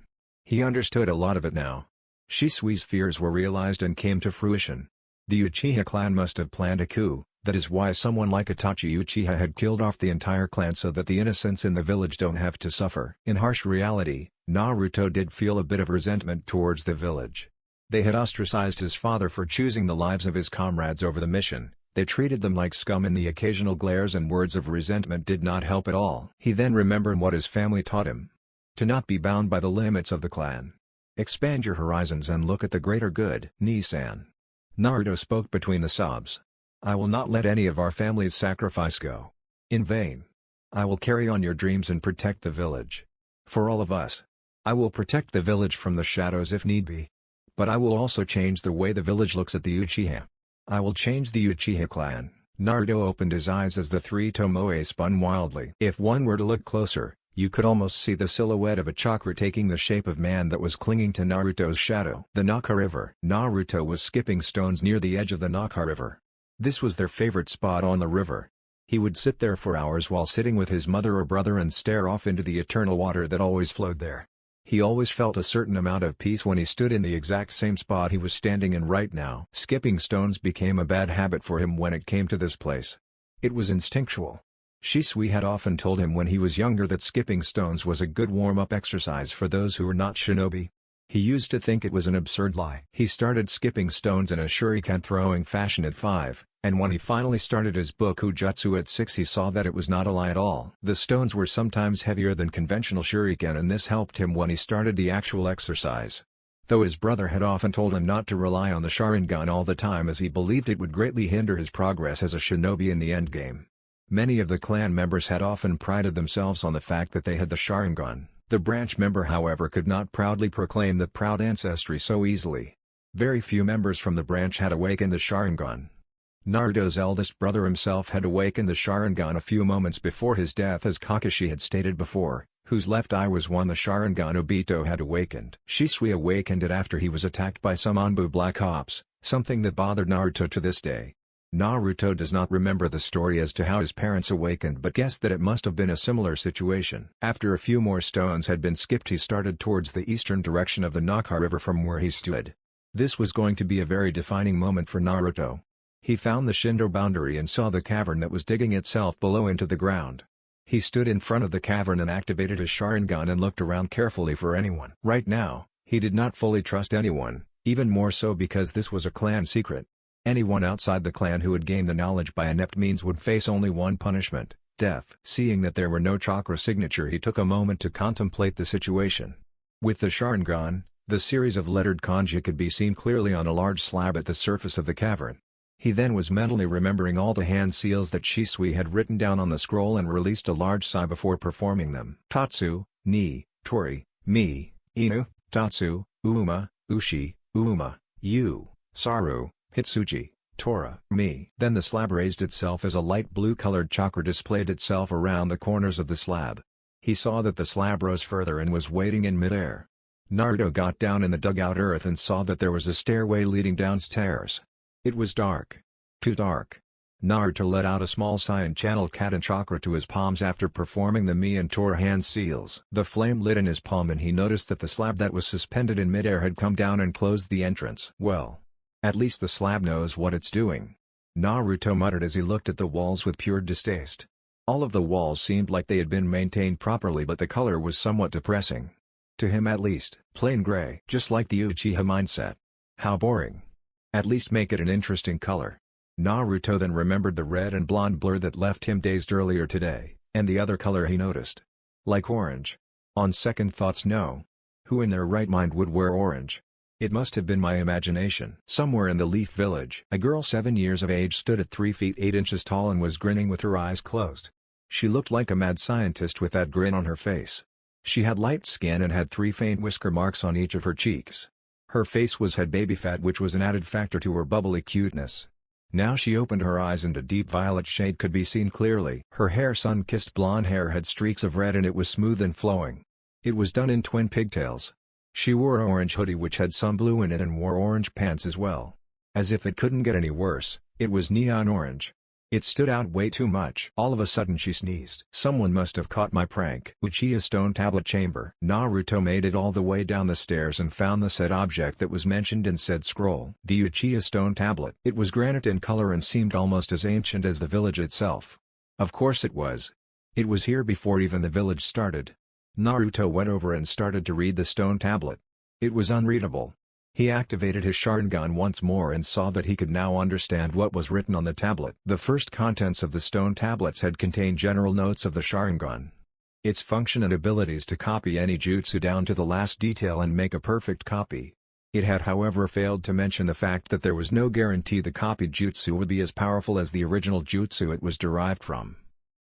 He understood a lot of it now. Shisui's fears were realized and came to fruition. The Uchiha clan must have planned a coup. That is why someone like Itachi Uchiha had killed off the entire clan so that the innocents in the village don't have to suffer. In harsh reality, Naruto did feel a bit of resentment towards the village. They had ostracized his father for choosing the lives of his comrades over the mission. They treated them like scum, and the occasional glares and words of resentment did not help at all. He then remembered what his family taught him. To not be bound by the limits of the clan. Expand your horizons and look at the greater good. Ni-san. Naruto spoke between the sobs. I will not let any of our family's sacrifice go in vain. I will carry on your dreams and protect the village. For all of us. I will protect the village from the shadows if need be. But I will also change the way the village looks at the Uchiha. I will change the Uchiha clan. Naruto opened his eyes as the three tomoe spun wildly. If one were to look closer, you could almost see the silhouette of a chakra taking the shape of man that was clinging to Naruto's shadow. The Naka River. Naruto was skipping stones near the edge of the Naka River. This was their favorite spot on the river. He would sit there for hours while sitting with his mother or brother and stare off into the eternal water that always flowed there. He always felt a certain amount of peace when he stood in the exact same spot he was standing in right now. Skipping stones became a bad habit for him when it came to this place. It was instinctual. Shisui had often told him when he was younger that skipping stones was a good warm-up exercise for those who were not shinobi. He used to think it was an absurd lie. He started skipping stones in a shuriken-throwing fashion at 5, and when he finally started his Boku Jutsu at 6 he saw that it was not a lie at all. The stones were sometimes heavier than conventional shuriken, and this helped him when he started the actual exercise. Though his brother had often told him not to rely on the Sharingan all the time as he believed it would greatly hinder his progress as a shinobi in the endgame. Many of the clan members had often prided themselves on the fact that they had the Sharingan. The branch member, however, could not proudly proclaim that proud ancestry so easily. Very few members from the branch had awakened the Sharingan. Naruto's eldest brother himself had awakened the Sharingan a few moments before his death, as Kakashi had stated before, whose left eye was one the Sharingan Obito had awakened. Shisui awakened it after he was attacked by some Anbu Black Ops, something that bothered Naruto to this day. Naruto does not remember the story as to how his parents awakened, but guessed that it must have been a similar situation. After a few more stones had been skipped, he started towards the eastern direction of the Naka River from where he stood. This was going to be a very defining moment for Naruto. He found the Shindo boundary and saw the cavern that was digging itself below into the ground. He stood in front of the cavern and activated his Sharingan and looked around carefully for anyone. Right now, he did not fully trust anyone, even more so because this was a clan secret. Anyone outside the clan who had gained the knowledge by inept means would face only one punishment, death. Seeing that there were no chakra signature, he took a moment to contemplate the situation. With the Sharingan, the series of lettered kanji could be seen clearly on a large slab at the surface of the cavern. He then was mentally remembering all the hand seals that Shisui had written down on the scroll and released a large sigh before performing them. Tatsu, Ni, Tori, Mi, Inu, Tatsu, Uma, Ushi, Uma, Yu, Saru, Hitsuji, Tora, Mi. Then the slab raised itself as a light blue-colored chakra displayed itself around the corners of the slab. He saw that the slab rose further and was waiting in midair. Naruto got down in the dugout earth and saw that there was a stairway leading downstairs. It was dark. Too dark. Naruto let out a small sigh and channeled Katan chakra to his palms after performing the Mi and Tora hand seals. The flame lit in his palm and he noticed that the slab that was suspended in midair had come down and closed the entrance. Well, at least the slab knows what it's doing, Naruto muttered as he looked at the walls with pure distaste. All of the walls seemed like they had been maintained properly, but the color was somewhat depressing. To him at least. Plain gray. Just like the Uchiha mindset. How boring. At least make it an interesting color. Naruto then remembered the red and blonde blur that left him dazed earlier today, and the other color he noticed. Like orange. On second thoughts, no. Who in their right mind would wear orange? It must have been my imagination. Somewhere in the Leaf Village, a girl 7 years of age stood at 3 feet 8 inches tall and was grinning with her eyes closed. She looked like a mad scientist with that grin on her face. She had light skin and had 3 faint whisker marks on each of her cheeks. Her face had baby fat, which was an added factor to her bubbly cuteness. Now she opened her eyes and a deep violet shade could be seen clearly. Her hair, sun-kissed blonde hair, had streaks of red and it was smooth and flowing. It was done in twin pigtails. She wore an orange hoodie which had some blue in it and wore orange pants as well. As if it couldn't get any worse, it was neon orange. It stood out way too much. All of a sudden she sneezed. Someone must have caught my prank. Uchiha Stone Tablet Chamber. Naruto made it all the way down the stairs and found the said object that was mentioned in said scroll. The Uchiha Stone Tablet. It was granite in color and seemed almost as ancient as the village itself. Of course it was. It was here before even the village started. Naruto went over and started to read the stone tablet. It was unreadable. He activated his Sharingan once more and saw that he could now understand what was written on the tablet. The first contents of the stone tablets had contained general notes of the Sharingan. Its function and abilities to copy any jutsu down to the last detail and make a perfect copy. It had however failed to mention the fact that there was no guarantee the copied jutsu would be as powerful as the original jutsu it was derived from.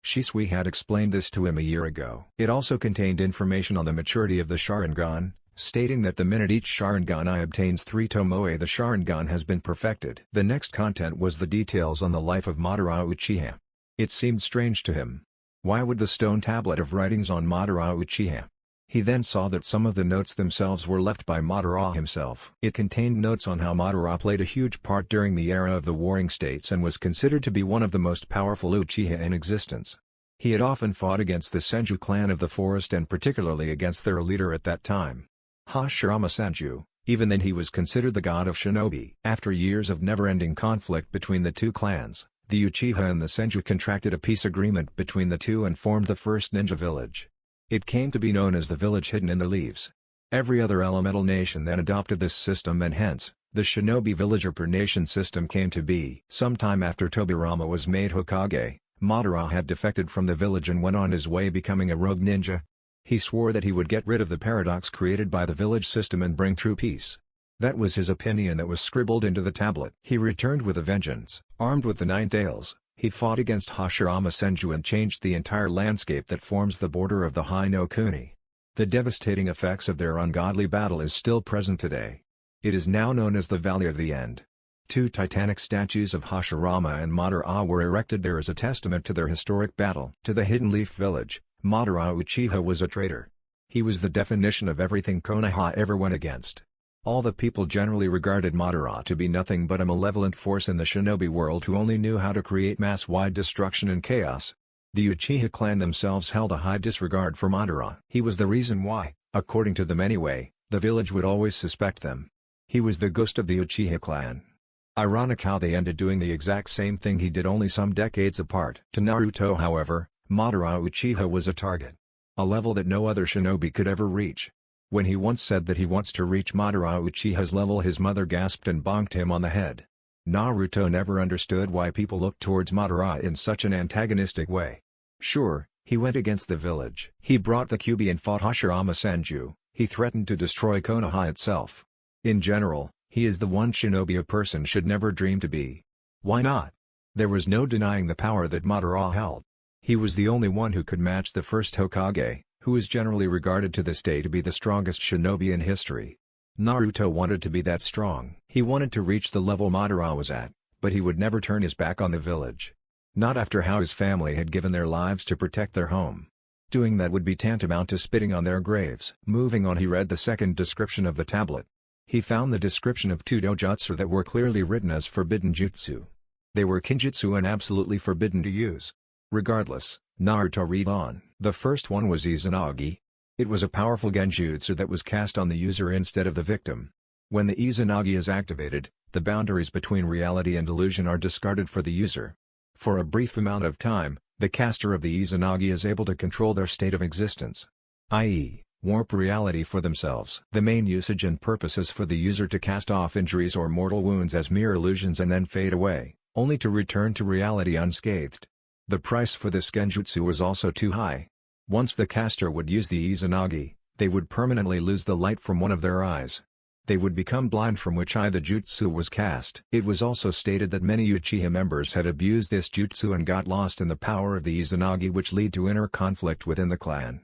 Shisui had explained this to him a year ago. It also contained information on the maturity of the Sharingan, stating that the minute each Sharingan obtains 3 Tomoe the Sharingan has been perfected. The next content was the details on the life of Madara Uchiha. It seemed strange to him. Why would the stone tablet have writings on Madara Uchiha? He then saw that some of the notes themselves were left by Madara himself. It contained notes on how Madara played a huge part during the era of the Warring States and was considered to be one of the most powerful Uchiha in existence. He had often fought against the Senju clan of the forest and particularly against their leader at that time, Hashirama Senju. Even then he was considered the god of shinobi. After years of never-ending conflict between the two clans, the Uchiha and the Senju contracted a peace agreement between the two and formed the first ninja village. It came to be known as the village hidden in the leaves. Every other elemental nation then adopted this system and hence, the shinobi villager per nation system came to be. Sometime after Tobirama was made Hokage, Madara had defected from the village and went on his way becoming a rogue ninja. He swore that he would get rid of the paradox created by the village system and bring true peace. That was his opinion that was scribbled into the tablet. He returned with a vengeance. Armed with the 9 tails, he fought against Hashirama Senju and changed the entire landscape that forms the border of the Hai no Kuni. The devastating effects of their ungodly battle is still present today. It is now known as the Valley of the End. 2 titanic statues of Hashirama and Madara were erected there as a testament to their historic battle. To the Hidden Leaf Village, Madara Uchiha was a traitor. He was the definition of everything Konoha ever went against. All the people generally regarded Madara to be nothing but a malevolent force in the shinobi world who only knew how to create mass-wide destruction and chaos. The Uchiha clan themselves held a high disregard for Madara. He was the reason why, according to them anyway, the village would always suspect them. He was the ghost of the Uchiha clan. Ironic how they ended doing the exact same thing he did only some decades apart. To Naruto however, Madara Uchiha was a target. A level that no other shinobi could ever reach. When he once said that he wants to reach Madara Uchiha's level, his mother gasped and bonked him on the head. Naruto never understood why people looked towards Madara in such an antagonistic way. Sure, he went against the village. He brought the Kyuubi and fought Hashirama Senju. He threatened to destroy Konoha itself. In general, he is the one shinobi a person should never dream to be. Why not? There was no denying the power that Madara held. He was the only one who could match the first Hokage, who is generally regarded to this day to be the strongest shinobi in history. Naruto wanted to be that strong. He wanted to reach the level Madara was at, but he would never turn his back on the village. Not after how his family had given their lives to protect their home. Doing that would be tantamount to spitting on their graves. Moving on, he read the second description of the tablet. He found the description of two dojutsu that were clearly written as forbidden jutsu. They were kinjutsu and absolutely forbidden to use. Regardless, Naruto read on. The first one was Izanagi. It was a powerful genjutsu that was cast on the user instead of the victim. When the Izanagi is activated, the boundaries between reality and illusion are discarded for the user. For a brief amount of time, the caster of the Izanagi is able to control their state of existence. I.e., warp reality for themselves. The main usage and purpose is for the user to cast off injuries or mortal wounds as mere illusions and then fade away, only to return to reality unscathed. The price for this genjutsu was also too high. Once the caster would use the Izanagi, they would permanently lose the light from one of their eyes. They would become blind from which eye the jutsu was cast. It was also stated that many Uchiha members had abused this jutsu and got lost in the power of the Izanagi, which led to inner conflict within the clan.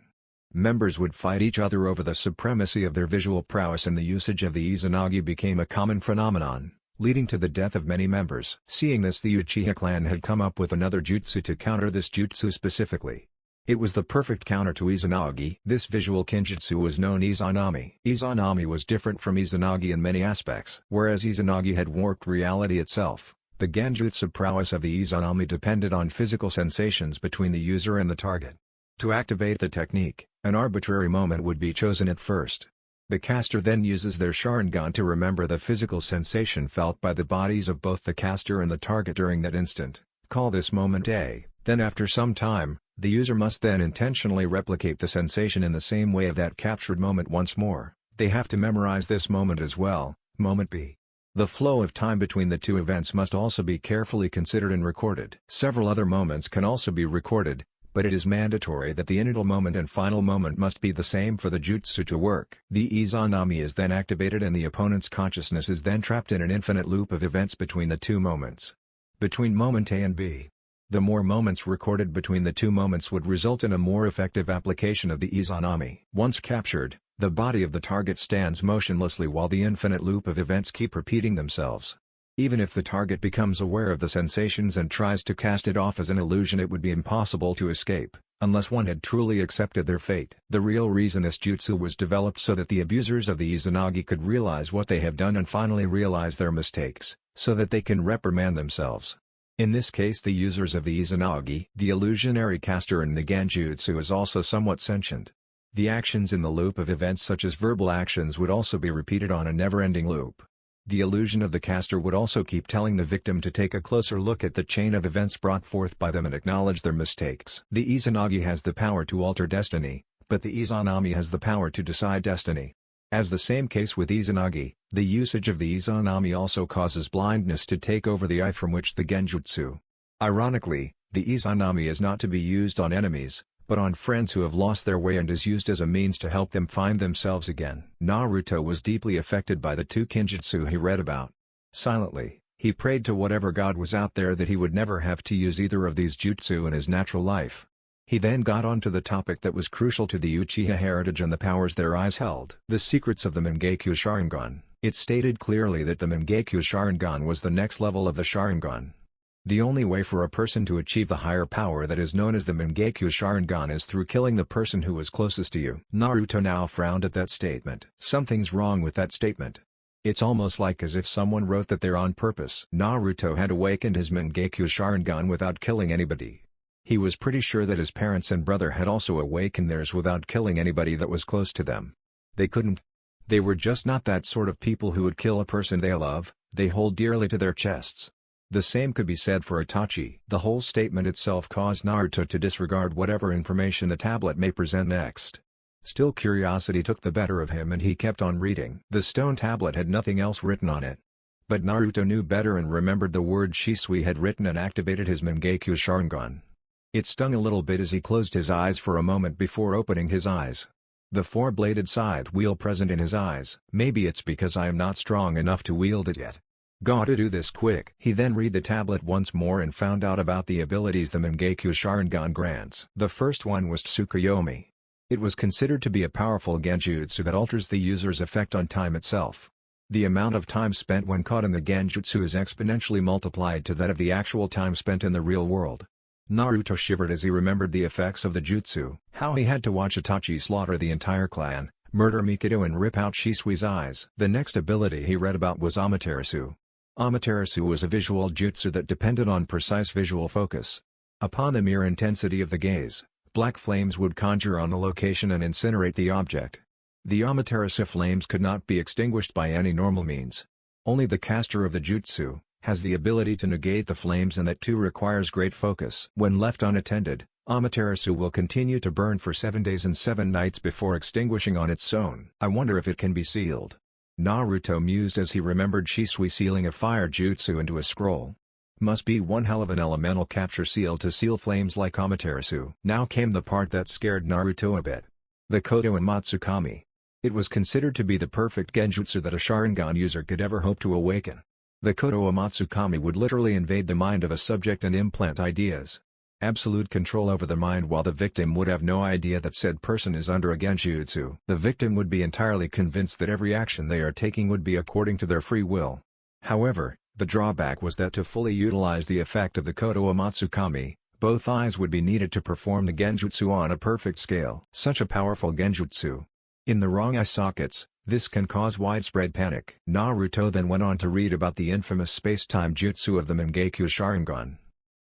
Members would fight each other over the supremacy of their visual prowess, and the usage of the Izanagi became a common phenomenon, leading to the death of many members. Seeing this, the Uchiha clan had come up with another jutsu to counter this jutsu specifically. It was the perfect counter to Izanagi. This visual kinjutsu was known Izanami. Izanami was different from Izanagi in many aspects. Whereas Izanagi had warped reality itself, the genjutsu prowess of the Izanami depended on physical sensations between the user and the target. To activate the technique, an arbitrary moment would be chosen at first. The caster then uses their Sharingan to remember the physical sensation felt by the bodies of both the caster and the target during that instant. Call this moment A. Then after some time, the user must then intentionally replicate the sensation in the same way of that captured moment once more. They have to memorize this moment as well, moment B. The flow of time between the two events must also be carefully considered and recorded. Several other moments can also be recorded, but it is mandatory that the initial moment and final moment must be the same for the jutsu to work. The Izanami is then activated and the opponent's consciousness is then trapped in an infinite loop of events between the two moments. Between moment A and B. The more moments recorded between the two moments would result in a more effective application of the Izanami. Once captured, the body of the target stands motionlessly while the infinite loop of events keep repeating themselves. Even if the target becomes aware of the sensations and tries to cast it off as an illusion, it would be impossible to escape, unless one had truly accepted their fate. The real reason this jutsu was developed so that the abusers of the Izanagi could realize what they have done and finally realize their mistakes, so that they can reprimand themselves. In this case, the users of the Izanagi, the illusionary caster in the genjutsu, is also somewhat sentient. The actions in the loop of events such as verbal actions would also be repeated on a never-ending loop. The illusion of the caster would also keep telling the victim to take a closer look at the chain of events brought forth by them and acknowledge their mistakes. The Izanagi has the power to alter destiny, but the Izanami has the power to decide destiny. As the same case with Izanagi, the usage of the Izanami also causes blindness to take over the eye from which the genjutsu. Ironically, the Izanami is not to be used on enemies, but on friends who have lost their way, and is used as a means to help them find themselves again. Naruto was deeply affected by the two kinjutsu he read about. Silently, he prayed to whatever god was out there that he would never have to use either of these jutsu in his natural life. He then got on to the topic that was crucial to the Uchiha heritage and the powers their eyes held. The secrets of the Mangekyo Sharingan. It stated clearly that the Mangekyo Sharingan was the next level of the Sharingan. The only way for a person to achieve the higher power that is known as the Mangekyo Sharingan is through killing the person who was closest to you. Naruto now frowned at that statement. Something's wrong with that statement. It's almost like as if someone wrote that there on purpose. Naruto had awakened his Mangekyo Sharingan without killing anybody. He was pretty sure that his parents and brother had also awakened theirs without killing anybody that was close to them. They couldn't. They were just not that sort of people who would kill a person they love, they hold dearly to their chests. The same could be said for Itachi. The whole statement itself caused Naruto to disregard whatever information the tablet may present next. Still, curiosity took the better of him and he kept on reading. The stone tablet had nothing else written on it. But Naruto knew better and remembered the word Shisui had written and activated his Mangekyo Sharingan. It stung a little bit as he closed his eyes for a moment before opening his eyes. The four-bladed scythe wheel present in his eyes. Maybe it's because I am not strong enough to wield it yet. Gotta do this quick. He then read the tablet once more and found out about the abilities the Mangekyo Sharingan grants. The first one was Tsukuyomi. It was considered to be a powerful genjutsu that alters the user's effect on time itself. The amount of time spent when caught in the genjutsu is exponentially multiplied to that of the actual time spent in the real world. Naruto shivered as he remembered the effects of the jutsu, how he had to watch Itachi slaughter the entire clan, murder Mikado and rip out Shisui's eyes. The next ability he read about was Amaterasu. Amaterasu was a visual jutsu that depended on precise visual focus. Upon the mere intensity of the gaze, black flames would conjure on the location and incinerate the object. The Amaterasu flames could not be extinguished by any normal means. Only the caster of the jutsu has the ability to negate the flames, and that too requires great focus. When left unattended, Amaterasu will continue to burn for 7 days and 7 nights before extinguishing on its own. I wonder if it can be sealed. Naruto mused as he remembered Shisui sealing a fire jutsu into a scroll. Must be one hell of an elemental capture seal to seal flames like Amaterasu. Now came the part that scared Naruto a bit. The Koto and Matsukami. It was considered to be the perfect genjutsu that a Sharingan user could ever hope to awaken. The Koto Matsukami would literally invade the mind of a subject and implant ideas. Absolute control over the mind, while the victim would have no idea that said person is under a genjutsu. The victim would be entirely convinced that every action they are taking would be according to their free will. However, the drawback was that to fully utilize the effect of the Koto Matsukami, both eyes would be needed to perform the genjutsu on a perfect scale. Such a powerful genjutsu. In the wrong eye sockets, this can cause widespread panic. Naruto then went on to read about the infamous space-time jutsu of the Mangekyo Sharingan.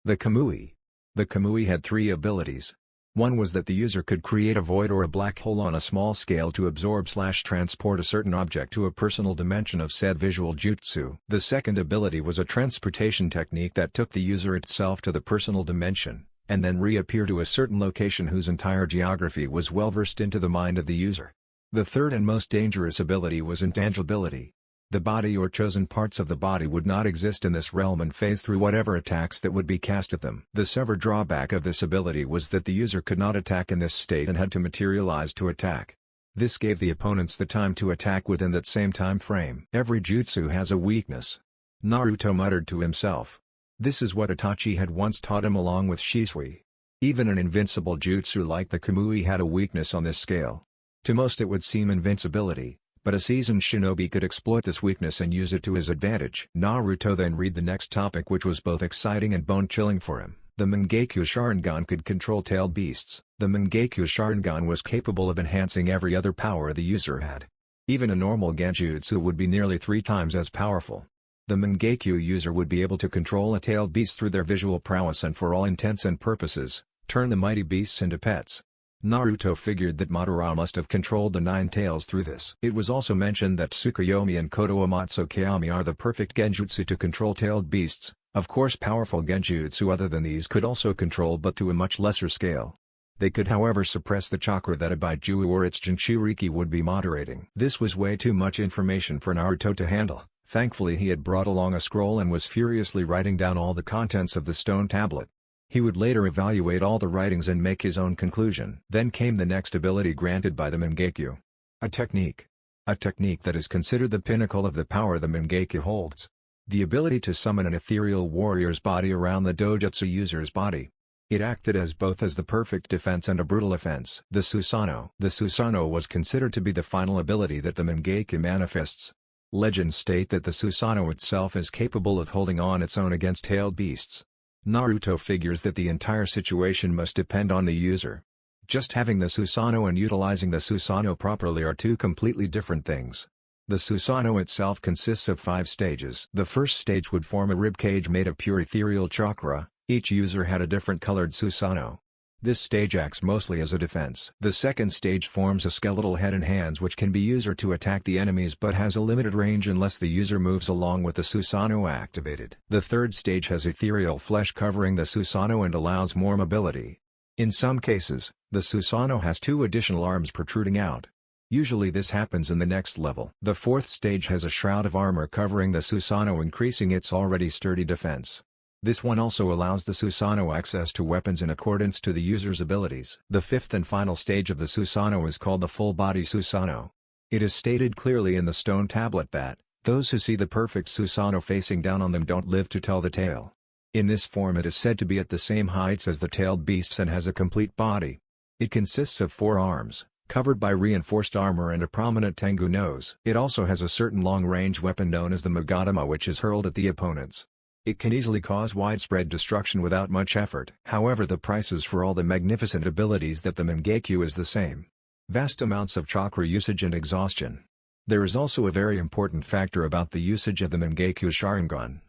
The Kamui. The Kamui had 3 abilities. One was that the user could create a void or a black hole on a small scale to absorb/transport a certain object to a personal dimension of said visual jutsu. The second ability was a transportation technique that took the user itself to the personal dimension, and then reappear to a certain location whose entire geography was well versed into the mind of the user. The third and most dangerous ability was intangibility. The body or chosen parts of the body would not exist in this realm and phase through whatever attacks that would be cast at them. The severe drawback of this ability was that the user could not attack in this state and had to materialize to attack. This gave the opponents the time to attack within that same time frame. Every jutsu has a weakness. Naruto muttered to himself. This is what Itachi had once taught him along with Shisui. Even an invincible jutsu like the Kamui had a weakness on this scale. To most it would seem invincibility, but a seasoned shinobi could exploit this weakness and use it to his advantage. Naruto then read the next topic, which was both exciting and bone-chilling for him. The Mangekyo Sharingan could control tailed beasts. The Mangekyo Sharingan was capable of enhancing every other power the user had. Even a normal genjutsu would be nearly 3 times as powerful. The Mangekyo user would be able to control a tailed beast through their visual prowess and, for all intents and purposes, turn the mighty beasts into pets. Naruto figured that Madara must have controlled the 9 tails through this. It was also mentioned that Tsukuyomi and Koto Matsukami are the perfect genjutsu to control tailed beasts. Of course, powerful genjutsu other than these could also control, but to a much lesser scale. They could however suppress the chakra that a Baiju or its Jinchuriki would be moderating. This was way too much information for Naruto to handle. Thankfully he had brought along a scroll and was furiously writing down all the contents of the stone tablet. He would later evaluate all the writings and make his own conclusion. Then came the next ability granted by the Mangekyo. A technique. A technique that is considered the pinnacle of the power the Mangekyo holds. The ability to summon an ethereal warrior's body around the dojutsu user's body. It acted as both as the perfect defense and a brutal offense. The Susanoo. The Susanoo was considered to be the final ability that the Mangekyo manifests. Legends state that the Susanoo itself is capable of holding on its own against tailed beasts. Naruto figures that the entire situation must depend on the user. Just having the Susanoo and utilizing the Susanoo properly are 2 completely different things. The Susanoo itself consists of 5 stages. The first stage would form a rib cage made of pure ethereal chakra. Each user had a different colored Susanoo. This stage acts mostly as a defense. The second stage forms a skeletal head and hands which can be used to attack the enemies but has a limited range unless the user moves along with the Susanoo activated. The third stage has ethereal flesh covering the Susanoo and allows more mobility. In some cases, the Susanoo has 2 additional arms protruding out. Usually this happens in the next level. The fourth stage has a shroud of armor covering the Susanoo, increasing its already sturdy defense. This one also allows the Susanoo access to weapons in accordance to the user's abilities. The fifth and final stage of the Susanoo is called the full-body Susanoo. It is stated clearly in the stone tablet that, those who see the perfect Susanoo facing down on them don't live to tell the tale. In this form it is said to be at the same heights as the tailed beasts and has a complete body. It consists of 4 arms, covered by reinforced armor and a prominent Tengu nose. It also has a certain long-range weapon known as the Magatama which is hurled at the opponents. It can easily cause widespread destruction without much effort. However, the prices for all the magnificent abilities that the Mangekyo is the same. Vast amounts of chakra usage and exhaustion. There is also a very important factor about the usage of the Mangekyo Sharingan.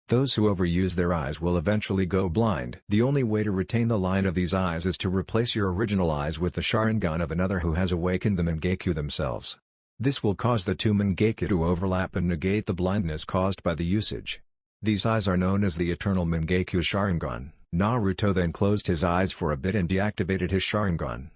Those who overuse their eyes will eventually go blind. The only way to retain the line of these eyes is to replace your original eyes with the Sharingan of another who has awakened the Mangekyo themselves. This will cause the 2 Mangekyo to overlap and negate the blindness caused by the usage. These eyes are known as the Eternal Mangekyo Sharingan. Naruto then closed his eyes for a bit and deactivated his Sharingan.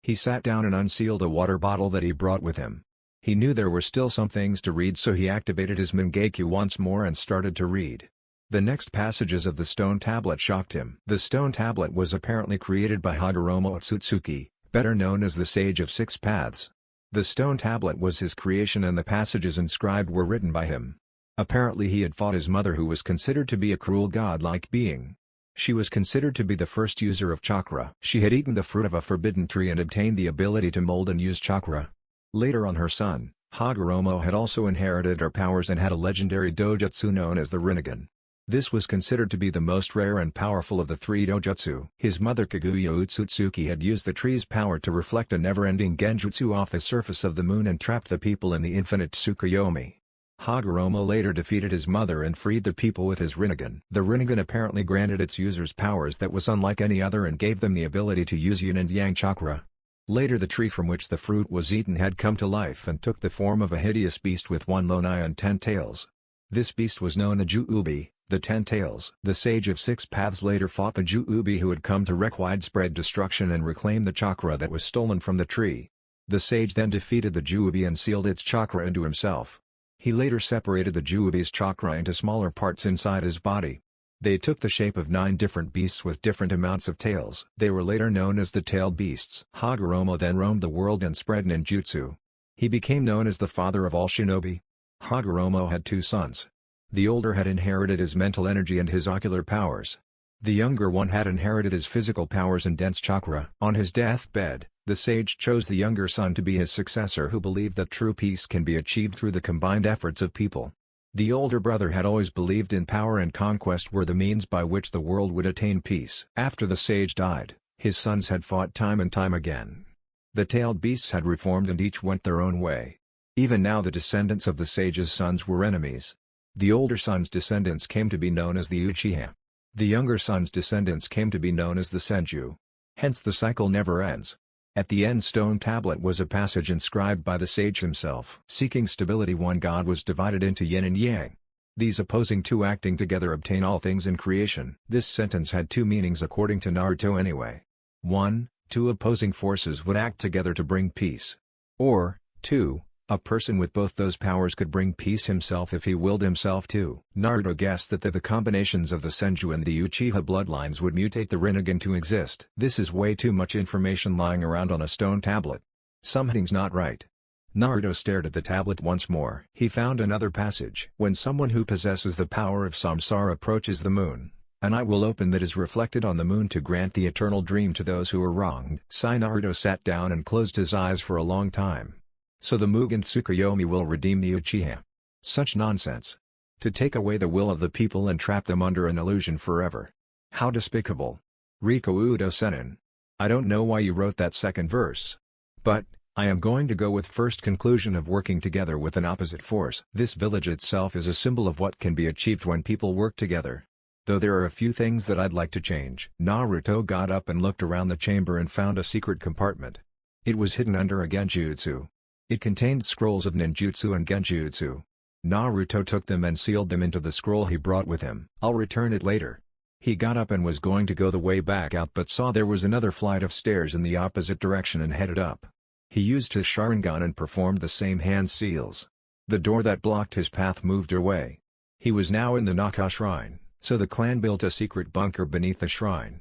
He sat down and unsealed a water bottle that he brought with him. He knew there were still some things to read, so he activated his Mangekyo once more and started to read. The next passages of the stone tablet shocked him. The stone tablet was apparently created by Hagoromo Otsutsuki, better known as the Sage of 6 Paths. The stone tablet was his creation and the passages inscribed were written by him. Apparently he had fought his mother, who was considered to be a cruel godlike being. She was considered to be the first user of chakra. She had eaten the fruit of a forbidden tree and obtained the ability to mold and use chakra. Later on, her son, Hagoromo, had also inherited her powers and had a legendary dojutsu known as the Rinnegan. This was considered to be the most rare and powerful of the 3 dojutsu. His mother Kaguya Otsutsuki had used the tree's power to reflect a never-ending genjutsu off the surface of the moon and trapped the people in the infinite Tsukuyomi. Hagoromo later defeated his mother and freed the people with his Rinnegan. The Rinnegan apparently granted its users powers that was unlike any other and gave them the ability to use yin and yang chakra. Later the tree from which the fruit was eaten had come to life and took the form of a hideous beast with 1 lone eye and 10 tails. This beast was known as Juubi, the 10 tails. The Sage of 6 Paths later fought the Juubi, who had come to wreak widespread destruction and reclaim the chakra that was stolen from the tree. The sage then defeated the Juubi and sealed its chakra into himself. He later separated the Juubi's chakra into smaller parts inside his body. They took the shape of 9 different beasts with different amounts of tails. They were later known as the tailed beasts. Hagoromo then roamed the world and spread ninjutsu. He became known as the father of all shinobi. Hagoromo had 2 sons. The older had inherited his mental energy and his ocular powers. The younger one had inherited his physical powers and dense chakra. On his deathbed, the sage chose the younger son to be his successor, who believed that true peace can be achieved through the combined efforts of people. The older brother had always believed in power and conquest were the means by which the world would attain peace. After the sage died, his sons had fought time and time again. The tailed beasts had reformed and each went their own way. Even now the descendants of the sage's sons were enemies. The older son's descendants came to be known as the Uchiha. The younger son's descendants came to be known as the Senju. Hence the cycle never ends. At the end stone tablet was a passage inscribed by the sage himself. Seeking stability, one god was divided into yin and yang. These opposing 2 acting together obtain all things in creation. This sentence had 2 meanings according to Naruto anyway. 1. 2 opposing forces would act together to bring peace. Or, 2. A person with both those powers could bring peace himself if he willed himself to. Naruto guessed that the combinations of the Senju and the Uchiha bloodlines would mutate the Rinnegan to exist. This is way too much information lying around on a stone tablet. Something's not right. Naruto stared at the tablet once more. He found another passage. When someone who possesses the power of samsara approaches the moon, an eye will open that is reflected on the moon to grant the eternal dream to those who are wronged. Naruto sat down and closed his eyes for a long time. So the Mugen Tsukuyomi will redeem the Uchiha. Such nonsense. To take away the will of the people and trap them under an illusion forever. How despicable. Riko Udo Senin. I don't know why you wrote that second verse. But, I am going to go with first conclusion of working together with an opposite force. This village itself is a symbol of what can be achieved when people work together. Though there are a few things that I'd like to change. Naruto got up and looked around the chamber and found a secret compartment. It was hidden under a genjutsu. It contained scrolls of ninjutsu and genjutsu. Naruto took them and sealed them into the scroll he brought with him. I'll return it later. He got up and was going to go the way back out but saw there was another flight of stairs in the opposite direction and headed up. He used his Sharingan and performed the same hand seals. The door that blocked his path moved away. He was now in the Naka Shrine, so the clan built a secret bunker beneath the shrine.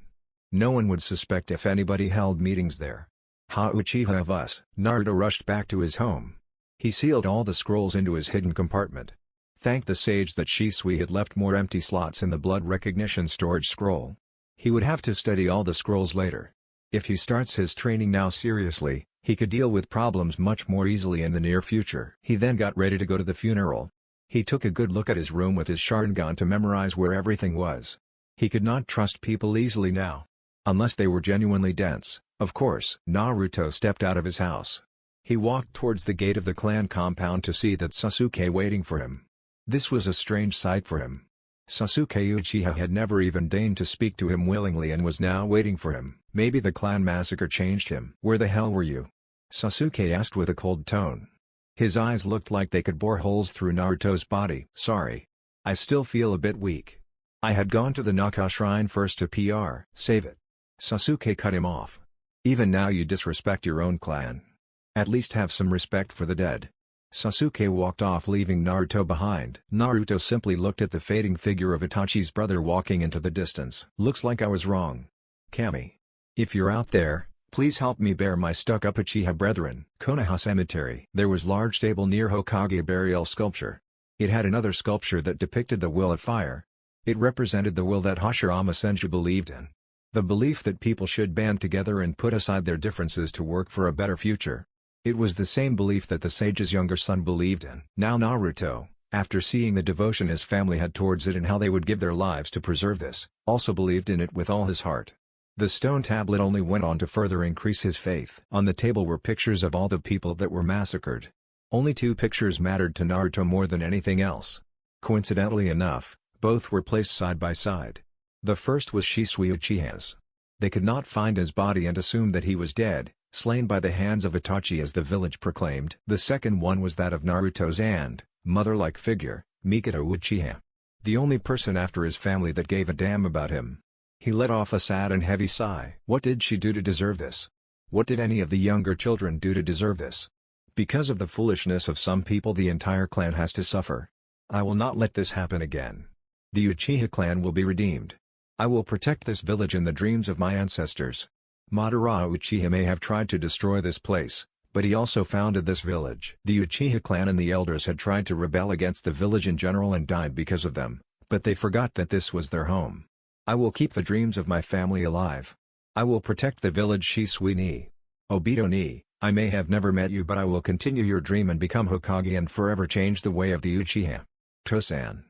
No one would suspect if anybody held meetings there. Ha Uchiha of us! Naruto rushed back to his home. He sealed all the scrolls into his hidden compartment. Thanked the sage that Shisui had left more empty slots in the blood recognition storage scroll. He would have to study all the scrolls later. If he starts his training now seriously, he could deal with problems much more easily in the near future. He then got ready to go to the funeral. He took a good look at his room with his Sharingan to memorize where everything was. He could not trust people easily now. Unless they were genuinely dense, of course. Naruto stepped out of his house. He walked towards the gate of the clan compound to see that Sasuke waiting for him. This was a strange sight for him. Sasuke Uchiha had never even deigned to speak to him willingly and was now waiting for him. Maybe the clan massacre changed him. Where the hell were you? Sasuke asked with a cold tone. His eyes looked like they could bore holes through Naruto's body. Sorry. I still feel a bit weak. I had gone to the Naka Shrine first to save it. Sasuke cut him off. Even now you disrespect your own clan. At least have some respect for the dead. Sasuke walked off leaving Naruto behind. Naruto simply looked at the fading figure of Itachi's brother walking into the distance. Looks like I was wrong. Kami. If you're out there, please help me bear my stuck-up Uchiha brethren. Konoha Cemetery. There was large table near Hokage burial sculpture. It had another sculpture that depicted the will of fire. It represented the will that Hashirama Senju believed in. The belief that people should band together and put aside their differences to work for a better future. It was the same belief that the sage's younger son believed in. Now Naruto, after seeing the devotion his family had towards it and how they would give their lives to preserve this, also believed in it with all his heart. The stone tablet only went on to further increase his faith. On the table were pictures of all the people that were massacred. Only 2 pictures mattered to Naruto more than anything else. Coincidentally enough, both were placed side by side. The first was Shisui Uchiha's. They could not find his body and assumed that he was dead, slain by the hands of Itachi as the village proclaimed. The second one was that of Naruto's aunt, mother-like figure, Mikoto Uchiha. The only person after his family that gave a damn about him. He let off a sad and heavy sigh. What did she do to deserve this? What did any of the younger children do to deserve this? Because of the foolishness of some people the entire clan has to suffer. I will not let this happen again. The Uchiha clan will be redeemed. I will protect this village in the dreams of my ancestors. Madara Uchiha may have tried to destroy this place, but he also founded this village. The Uchiha clan and the elders had tried to rebel against the village in general and died because of them, but they forgot that this was their home. I will keep the dreams of my family alive. I will protect the village Shisui ni. Obito ni, I may have never met you but I will continue your dream and become Hokage and forever change the way of the Uchiha. Tosan.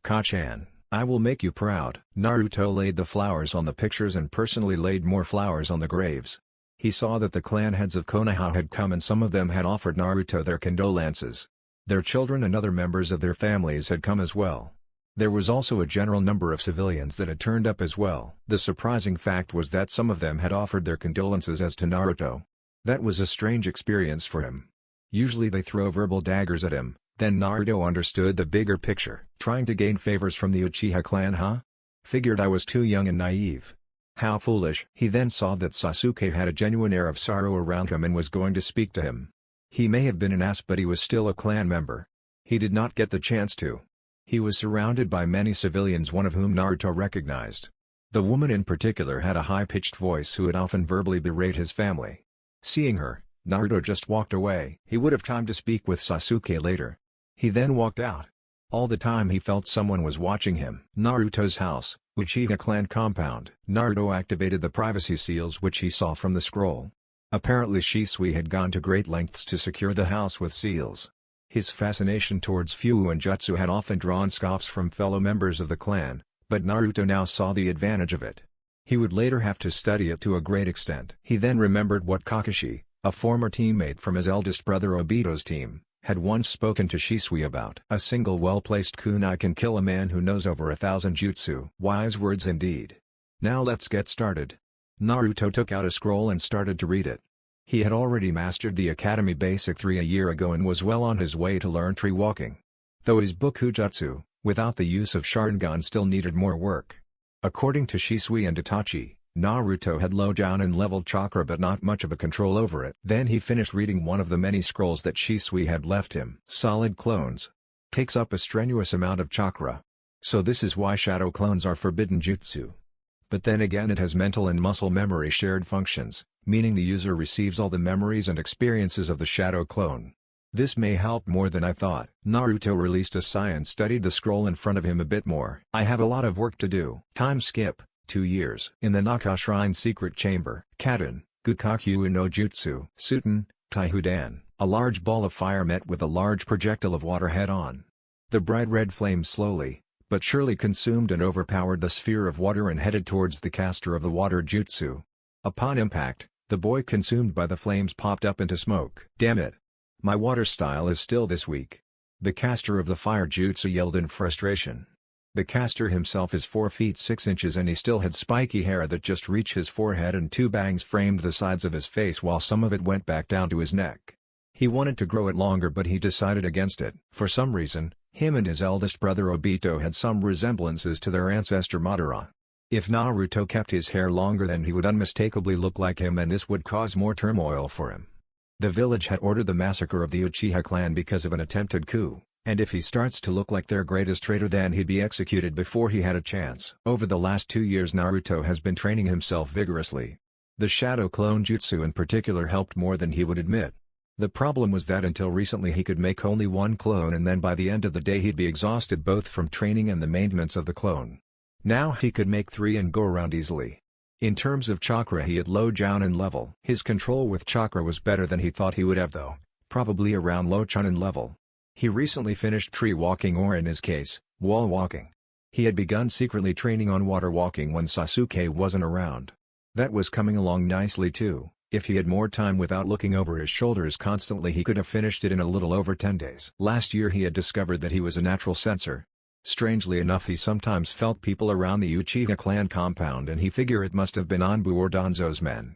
Kachan. I will make you proud. Naruto laid the flowers on the pictures and personally laid more flowers on the graves. He saw that the clan heads of Konoha had come and some of them had offered Naruto their condolences. Their children and other members of their families had come as well. There was also a general number of civilians that had turned up as well. The surprising fact was that some of them had offered their condolences as to Naruto. That was a strange experience for him. Usually they throw verbal daggers at him. Then Naruto understood the bigger picture. Trying to gain favors from the Uchiha clan, huh? Figured I was too young and naive. How foolish. He then saw that Sasuke had a genuine air of sorrow around him and was going to speak to him. He may have been an ass but he was still a clan member. He did not get the chance to. He was surrounded by many civilians, one of whom Naruto recognized. The woman in particular had a high-pitched voice who would often verbally berate his family. Seeing her, Naruto just walked away. He would have time to speak with Sasuke later. He then walked out. All the time he felt someone was watching him. Naruto's house, Uchiha Clan compound. Naruto activated the privacy seals which he saw from the scroll. Apparently Shisui had gone to great lengths to secure the house with seals. His fascination towards Fuwu and Jutsu had often drawn scoffs from fellow members of the clan, but Naruto now saw the advantage of it. He would later have to study it to a great extent. He then remembered what Kakashi, a former teammate from his eldest brother Obito's team, had once spoken to Shisui about. A single well-placed kunai can kill a man who knows over 1,000 jutsu. Wise words indeed. Now let's get started. Naruto took out a scroll and started to read it. He had already mastered the Academy Basic 3 a year ago and was well on his way to learn tree walking. Though his Bokujutsu, without the use of Sharingan, still needed more work. According to Shisui and Itachi, Naruto had low Jounin level chakra but not much of a control over it. Then he finished reading one of the many scrolls that Shisui had left him. Solid clones. Takes up a strenuous amount of chakra. So this is why shadow clones are forbidden jutsu. But then again it has mental and muscle memory shared functions, meaning the user receives all the memories and experiences of the shadow clone. This may help more than I thought. Naruto released a sigh and studied the scroll in front of him a bit more. I have a lot of work to do. Time skip. 2 years. In the Naka Shrine Secret Chamber, Kaden, Gukakyu no Jutsu, Suten, Taihudan, a large ball of fire met with a large projectile of water head-on. The bright red flame slowly, but surely consumed and overpowered the sphere of water and headed towards the caster of the water jutsu. Upon impact, the boy consumed by the flames popped up into smoke. Damn it! My water style is still this weak. The caster of the fire jutsu yelled in frustration. The caster himself is 4 feet 6 inches and he still had spiky hair that just reached his forehead and 2 bangs framed the sides of his face while some of it went back down to his neck. He wanted to grow it longer but he decided against it. For some reason, him and his eldest brother Obito had some resemblances to their ancestor Madara. If Naruto kept his hair longer then he would unmistakably look like him and this would cause more turmoil for him. The village had ordered the massacre of the Uchiha clan because of an attempted coup. And if he starts to look like their greatest traitor then he'd be executed before he had a chance. Over the last 2 years Naruto has been training himself vigorously. The shadow clone jutsu in particular helped more than he would admit. The problem was that until recently he could make only 1 clone and then by the end of the day he'd be exhausted both from training and the maintenance of the clone. Now he could make 3 and go around easily. In terms of chakra he had low Jounin level. His control with chakra was better than he thought he would have though, probably around low Chunin level. He recently finished tree walking or in his case, wall walking. He had begun secretly training on water walking when Sasuke wasn't around. That was coming along nicely too. If he had more time without looking over his shoulders constantly he could have finished it in a little over 10 days. Last year he had discovered that he was a natural sensor. Strangely enough he sometimes felt people around the Uchiha clan compound and he figured it must have been Anbu or Danzo's men.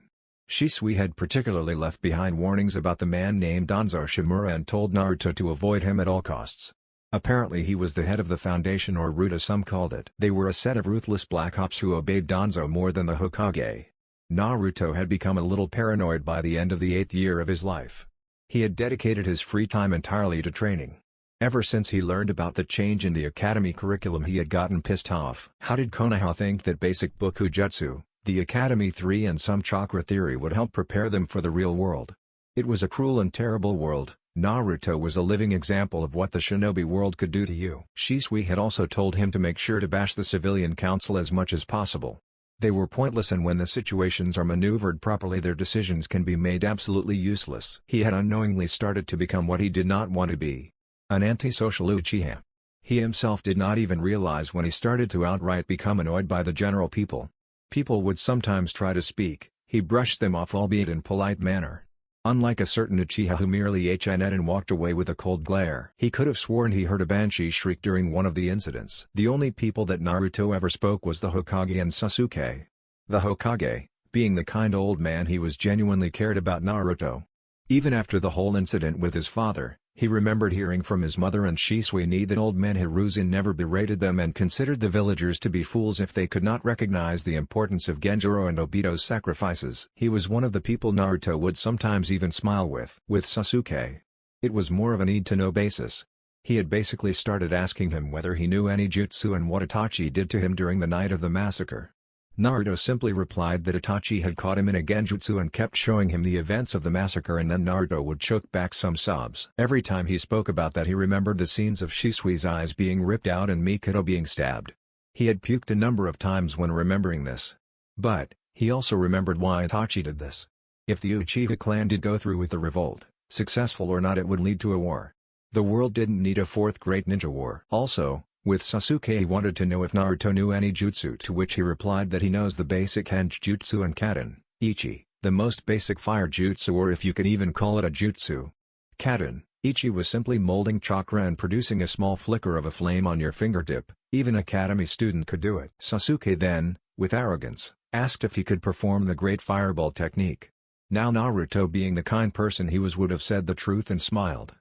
Shisui had particularly left behind warnings about the man named Danzo Shimura and told Naruto to avoid him at all costs. Apparently he was the head of the foundation or root as some called it. They were a set of ruthless black ops who obeyed Danzo more than the Hokage. Naruto had become a little paranoid by the end of the 8th year of his life. He had dedicated his free time entirely to training. Ever since he learned about the change in the academy curriculum he had gotten pissed off. How did Konoha think that basic Bokujutsu, the Academy 3 and some chakra theory would help prepare them for the real world? It was a cruel and terrible world. Naruto was a living example of what the shinobi world could do to you. Shisui had also told him to make sure to bash the civilian council as much as possible. They were pointless and when the situations are maneuvered properly their decisions can be made absolutely useless. He had unknowingly started to become what he did not want to be. An antisocial Uchiha. He himself did not even realize when he started to outright become annoyed by the general people. People would sometimes try to speak, he brushed them off albeit in polite manner. Unlike a certain Uchiha who merely HN'd and walked away with a cold glare. He could have sworn he heard a banshee shriek during one of the incidents. The only people that Naruto ever spoke was the Hokage and Sasuke. The Hokage, being the kind old man he was genuinely cared about Naruto. Even after the whole incident with his father, he remembered hearing from his mother and Shisui that old man Hiruzen never berated them and considered the villagers to be fools if they could not recognize the importance of Genjuro and Obito's sacrifices. He was one of the people Naruto would sometimes even smile with. With Sasuke, it was more of a need-to-know basis. He had basically started asking him whether he knew any jutsu and what Itachi did to him during the night of the massacre. Naruto simply replied that Itachi had caught him in a genjutsu and kept showing him the events of the massacre and then Naruto would choke back some sobs. Every time he spoke about that he remembered the scenes of Shisui's eyes being ripped out and Mikado being stabbed. He had puked a number of times when remembering this. But, he also remembered why Itachi did this. If the Uchiha clan did go through with the revolt, successful or not it would lead to a war. The world didn't need a fourth great ninja war. Also, with Sasuke he wanted to know if Naruto knew any jutsu to which he replied that he knows the basic henjutsu and Kaden, Ichi, the most basic fire jutsu or if you can even call it a jutsu. Kaden, Ichi was simply molding chakra and producing a small flicker of a flame on your fingertip. Even an academy student could do it. Sasuke then, with arrogance, asked if he could perform the great fireball technique. Now Naruto, being the kind person he was, would have said the truth and smiled.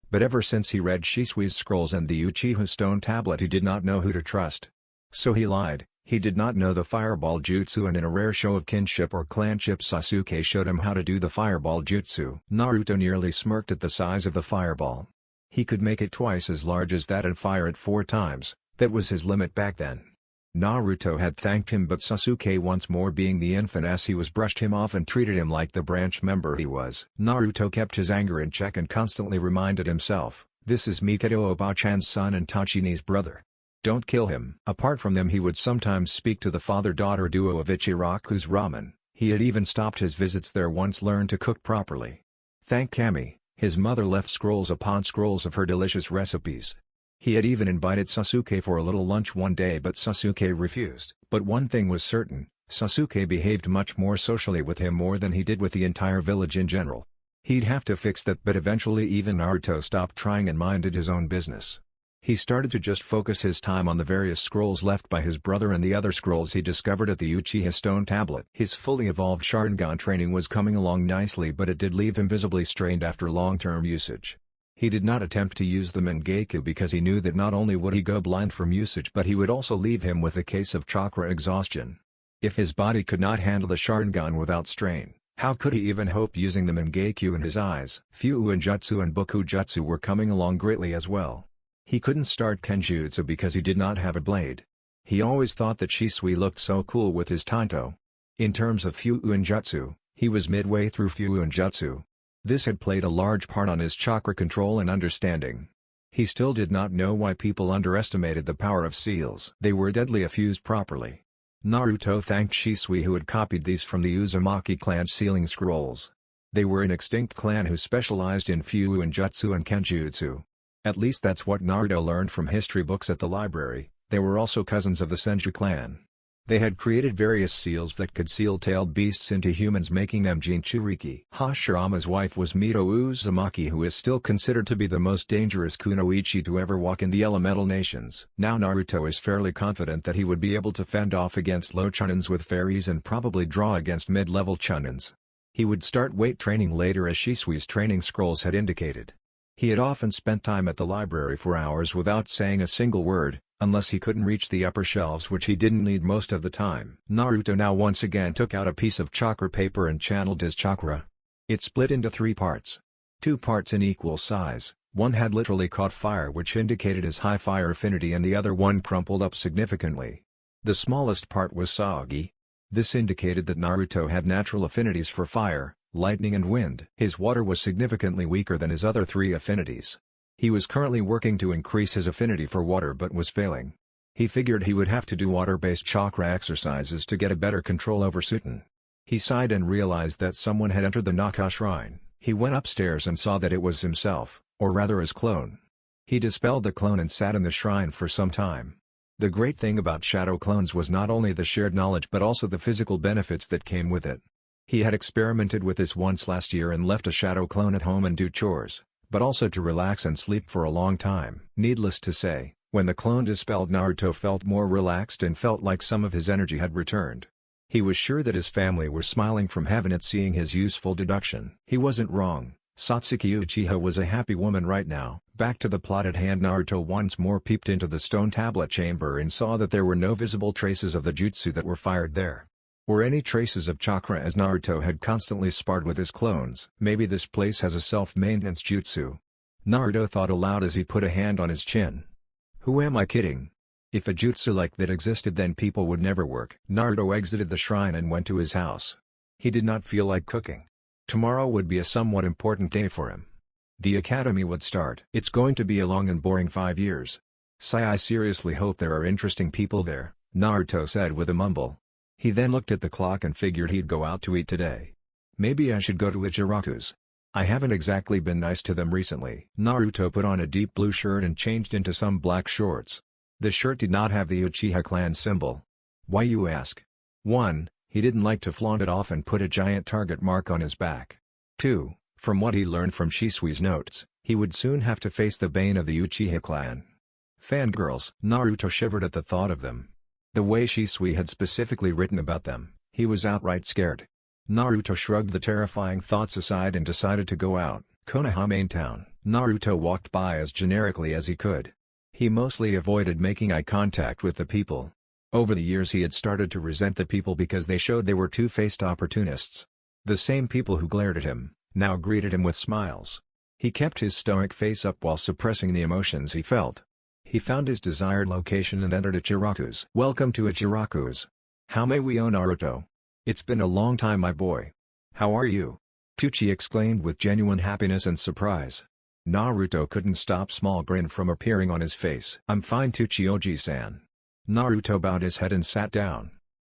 But ever since he read Shisui's scrolls and the Uchiha stone tablet, he did not know who to trust. So he lied. He did not know the fireball jutsu, and in a rare show of kinship or clanship, Sasuke showed him how to do the fireball jutsu. Naruto nearly smirked at the size of the fireball. He could make it twice as large as that and fire it 4 times, that was his limit back then. Naruto had thanked him, but Sasuke, once more being the infant ass he was, brushed him off and treated him like the branch member he was. Naruto kept his anger in check and constantly reminded himself, "This is Mikoto Oba-chan's son and Tachini's brother. Don't kill him." Apart from them, he would sometimes speak to the father-daughter duo of Ichiraku's ramen. He had even stopped his visits there once, learned to cook properly. Thank Kami, his mother left scrolls upon scrolls of her delicious recipes. He had even invited Sasuke for a little lunch one day, but Sasuke refused. But one thing was certain, Sasuke behaved much more socially with him more than he did with the entire village in general. He'd have to fix that, but eventually even Naruto stopped trying and minded his own business. He started to just focus his time on the various scrolls left by his brother and the other scrolls he discovered at the Uchiha stone tablet. His fully evolved Sharingan training was coming along nicely, but it did leave him visibly strained after long-term usage. He did not attempt to use the Mangekyou because he knew that not only would he go blind from usage, but he would also leave him with a case of chakra exhaustion. If his body could not handle the Sharingan without strain, how could he even hope using the Mangekyou in his eyes? Fuuinjutsu and Bokujutsu were coming along greatly as well. He couldn't start Kenjutsu because he did not have a blade. He always thought that Shisui looked so cool with his Tanto. In terms of Fuuinjutsu, he was midway through Fuuinjutsu. This had played a large part on his chakra control and understanding. He still did not know why people underestimated the power of seals. They were deadly if used properly. Naruto thanked Shisui, who had copied these from the Uzumaki clan sealing scrolls. They were an extinct clan who specialized in Fuuinjutsu and Kenjutsu. At least that's what Naruto learned from history books at the library. They were also cousins of the Senju clan. They had created various seals that could seal tailed beasts into humans, making them Jinchuriki. Hashirama's wife was Mito Uzumaki, who is still considered to be the most dangerous kunoichi to ever walk in the elemental nations. Now Naruto is fairly confident that he would be able to fend off against low chunins with fairies and probably draw against mid-level chunins. He would start weight training later, as Shisui's training scrolls had indicated. He had often spent time at the library for hours without saying a single word, unless he couldn't reach the upper shelves, which he didn't need most of the time. Naruto now once again took out a piece of chakra paper and channeled his chakra. It split into 3 parts. 2 parts in equal size, one had literally caught fire, which indicated his high fire affinity, and the other one crumpled up significantly. The smallest part was soggy. This indicated that Naruto had natural affinities for fire, lightning and wind. His water was significantly weaker than his other 3 affinities. He was currently working to increase his affinity for water but was failing. He figured he would have to do water-based chakra exercises to get a better control over Suiten. He sighed and realized that someone had entered the Naka shrine. He went upstairs and saw that it was himself, or rather his clone. He dispelled the clone and sat in the shrine for some time. The great thing about shadow clones was not only the shared knowledge but also the physical benefits that came with it. He had experimented with this once last year and left a shadow clone at home and do chores, but also to relax and sleep for a long time. Needless to say, when the clone dispelled, Naruto felt more relaxed and felt like some of his energy had returned. He was sure that his family were smiling from heaven at seeing his useful deduction. He wasn't wrong. Satsuki Uchiha was a happy woman right now. Back to the plot at hand, Naruto once more peeped into the stone tablet chamber and saw that there were no visible traces of the jutsu that were fired there. Or any traces of chakra, as Naruto had constantly sparred with his clones. Maybe this place has a self-maintenance jutsu. Naruto thought aloud as he put a hand on his chin. Who am I kidding? If a jutsu like that existed, then people would never work. Naruto exited the shrine and went to his house. He did not feel like cooking. Tomorrow would be a somewhat important day for him. The academy would start. It's going to be a long and boring 5 years. I seriously hope there are interesting people there, Naruto said with a mumble. He then looked at the clock and figured he'd go out to eat today. Maybe I should go to Ichiraku's. I haven't exactly been nice to them recently. Naruto put on a deep blue shirt and changed into some black shorts. The shirt did not have the Uchiha Clan symbol. Why, you ask? 1. He didn't like to flaunt it off and put a giant target mark on his back. 2. From what he learned from Shisui's notes, he would soon have to face the bane of the Uchiha clan. Fangirls. Naruto shivered at the thought of them. The way Shisui had specifically written about them, he was outright scared. Naruto shrugged the terrifying thoughts aside and decided to go out. Konoha main town. Naruto walked by as generically as he could. He mostly avoided making eye contact with the people. Over the years he had started to resent the people because they showed they were two-faced opportunists. The same people who glared at him, now greeted him with smiles. He kept his stoic face up while suppressing the emotions he felt. He found his desired location and entered Ichiraku's. Welcome to Ichiraku's. How may we owe Naruto? It's been a long time, my boy. How are you? Tucci exclaimed with genuine happiness and surprise. Naruto couldn't stop small grin from appearing on his face. I'm fine, Tucci Oji-san. Naruto bowed his head and sat down.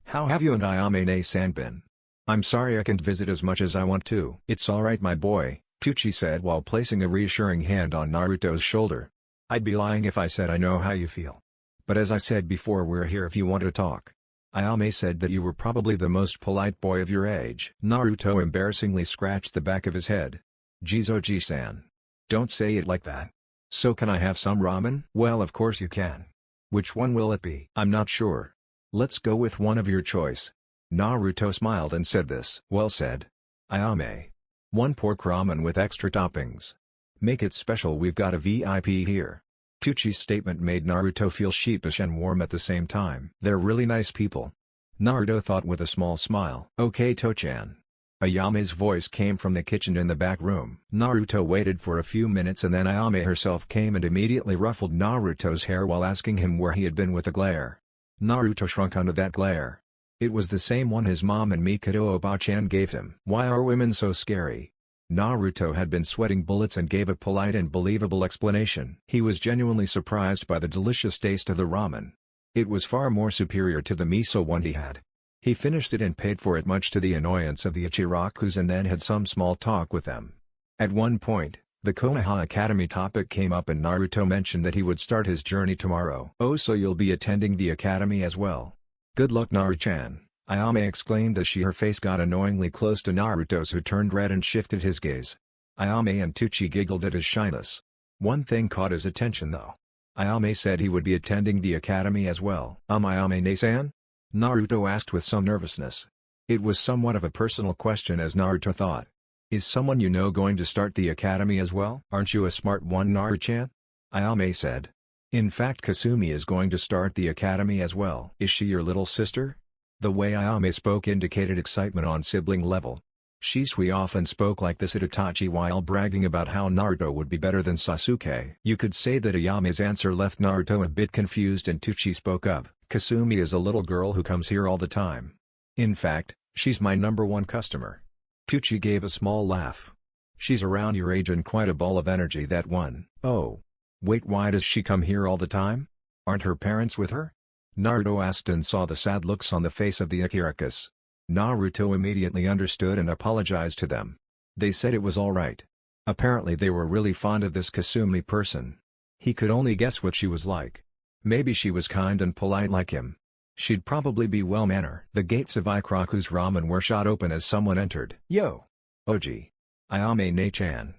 How have you and Ayame-ne-san been? I'm sorry I can't visit as much as I want to. It's alright, my boy, Tucci said while placing a reassuring hand on Naruto's shoulder. I'd be lying if I said I know how you feel. But as I said before, we're here if you want to talk. Ayame said that you were probably the most polite boy of your age. Naruto embarrassingly scratched the back of his head. Geez, Oji-san. Don't say it like that. So can I have some ramen? Well, of course you can. Which one will it be? I'm not sure. Let's go with one of your choice. Naruto smiled and said this. Well said. Ayame. One pork ramen with extra toppings. Make it special, we've got a VIP here. Tucci's statement made Naruto feel sheepish and warm at the same time. They're really nice people. Naruto thought with a small smile. Okay, Tochan. Ayame's voice came from the kitchen in the back room. Naruto waited for a few minutes and then Ayame herself came and immediately ruffled Naruto's hair while asking him where he had been with the glare. Naruto shrunk under that glare. It was the same one his mom and Mikado Oba-chan gave him. Why are women so scary? Naruto had been sweating bullets and gave a polite and believable explanation. He was genuinely surprised by the delicious taste of the ramen. It was far more superior to the miso one he had. He finished it and paid for it much to the annoyance of the Ichirakus and then had some small talk with them. At one point, the Konoha Academy topic came up and Naruto mentioned that he would start his journey tomorrow. Oh, so you'll be attending the academy as well? Good luck, Naru-chan, Ayame exclaimed as her face got annoyingly close to Naruto's, who turned red and shifted his gaze. Ayame and Tucci giggled at his shyness. One thing caught his attention though. Ayame said he would be attending the academy as well. Ayame-ne-san? Naruto asked with some nervousness. It was somewhat of a personal question, as Naruto thought. Is someone you know going to start the academy as well? Aren't you a smart one, Naru-chan? Ayame said. In fact, Kasumi is going to start the academy as well. Is she your little sister? The way Ayame spoke indicated excitement on sibling level. Shisui often spoke like this at Itachi while bragging about how Naruto would be better than Sasuke. You could say that Ayame's answer left Naruto a bit confused and Tucci spoke up. Kasumi is a little girl who comes here all the time. In fact, she's my #1 customer. Tucci gave a small laugh. She's around your age and quite a ball of energy, that one. Oh. Wait, why does she come here all the time? Aren't her parents with her? Naruto asked and saw the sad looks on the face of the Ichirakus. Naruto immediately understood and apologized to them. They said it was alright. Apparently they were really fond of this Kasumi person. He could only guess what she was like. Maybe she was kind and polite like him. She'd probably be well-mannered. The gates of Ichiraku's ramen were shot open as someone entered. Yo! Oji. Ayame-ne-chan.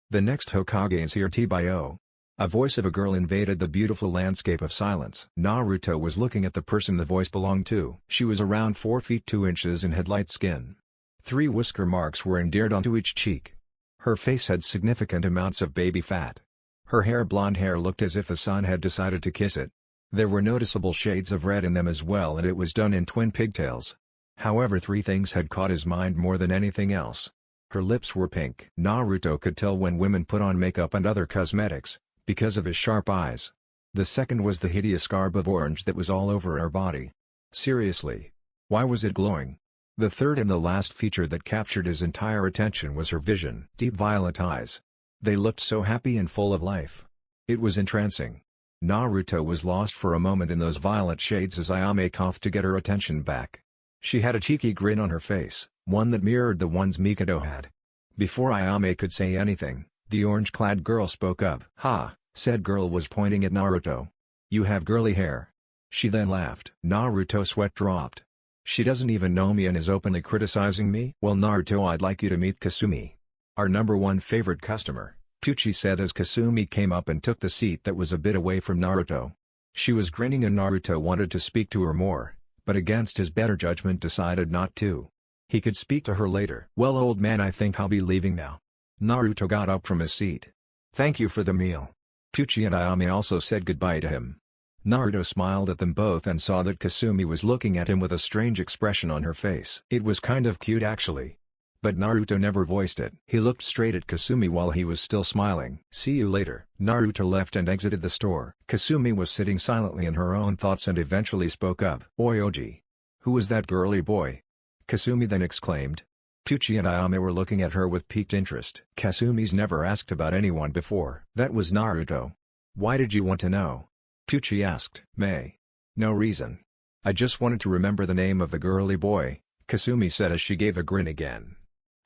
The next Hokage is here, T-bio. A voice of a girl invaded the beautiful landscape of silence. Naruto was looking at the person the voice belonged to. She was around 4 feet 2 inches and had light skin. 3 whisker marks were endeared onto each cheek. Her face had significant amounts of baby fat. Her blonde hair looked as if the sun had decided to kiss it. There were noticeable shades of red in them as well, and it was done in twin pigtails. However, 3 things had caught his mind more than anything else. Her lips were pink. Naruto could tell when women put on makeup and other cosmetics, because of his sharp eyes. The second was the hideous garb of orange that was all over her body. Seriously. Why was it glowing? The third and the last feature that captured his entire attention was her vision. Deep violet eyes. They looked so happy and full of life. It was entrancing. Naruto was lost for a moment in those violet shades as Ayame coughed to get her attention back. She had a cheeky grin on her face, one that mirrored the ones Mikado had. Before Ayame could say anything, the orange-clad girl spoke up. Ha, said girl was pointing at Naruto. You have girly hair. She then laughed. Naruto's sweat dropped. She doesn't even know me and is openly criticizing me? Well, Naruto, I'd like you to meet Kasumi. Our #1 favorite customer, Pucci said as Kasumi came up and took the seat that was a bit away from Naruto. She was grinning and Naruto wanted to speak to her more, but against his better judgment decided not to. He could speak to her later. "Well, old man, I think I'll be leaving now." Naruto got up from his seat. "Thank you for the meal." Pucci and Ayame also said goodbye to him. Naruto smiled at them both and saw that Kasumi was looking at him with a strange expression on her face. It was kind of cute actually. But Naruto never voiced it. He looked straight at Kasumi while he was still smiling. "See you later." Naruto left and exited the store. Kasumi was sitting silently in her own thoughts and eventually spoke up. "Oi Oji. Who was that girly boy?" Kasumi then exclaimed. Pucci and Ayame were looking at her with piqued interest. Kasumi's never asked about anyone before. "That was Naruto." "Why did you want to know?" Pucci asked. "May. No reason. I just wanted to remember the name of the girly boy," Kasumi said as she gave a grin again.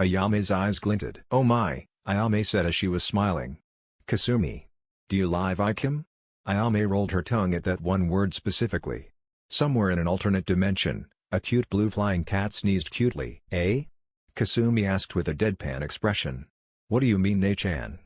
Ayame's eyes glinted. "Oh my," Ayame said as she was smiling. "Kasumi. Do you like him?" Ayame rolled her tongue at that one word specifically. Somewhere in an alternate dimension, a cute blue flying cat sneezed cutely. "Eh?" Kasumi asked with a deadpan expression. "What do you mean, Ne-chan?"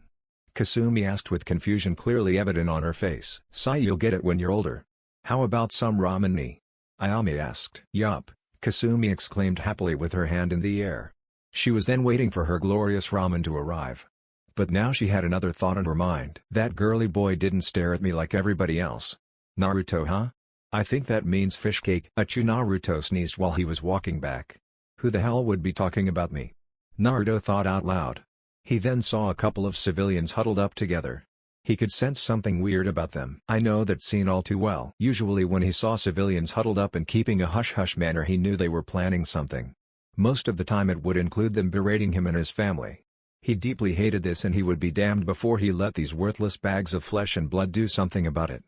Kasumi asked with confusion clearly evident on her face. "Sigh, you'll get it when you're older." "How about some ramen ni?" Ayame asked. "Yup," Kasumi exclaimed happily with her hand in the air. She was then waiting for her glorious ramen to arrive. But now she had another thought in her mind. "That girly boy didn't stare at me like everybody else." "Naruto, huh? I think that means fish cake." Achoo, Naruto sneezed while he was walking back. "Who the hell would be talking about me?" Naruto thought out loud. He then saw a couple of civilians huddled up together. He could sense something weird about them. I know that scene all too well. Usually when he saw civilians huddled up and keeping a hush-hush manner, he knew they were planning something. Most of the time it would include them berating him and his family. He deeply hated this and he would be damned before he let these worthless bags of flesh and blood do something about it.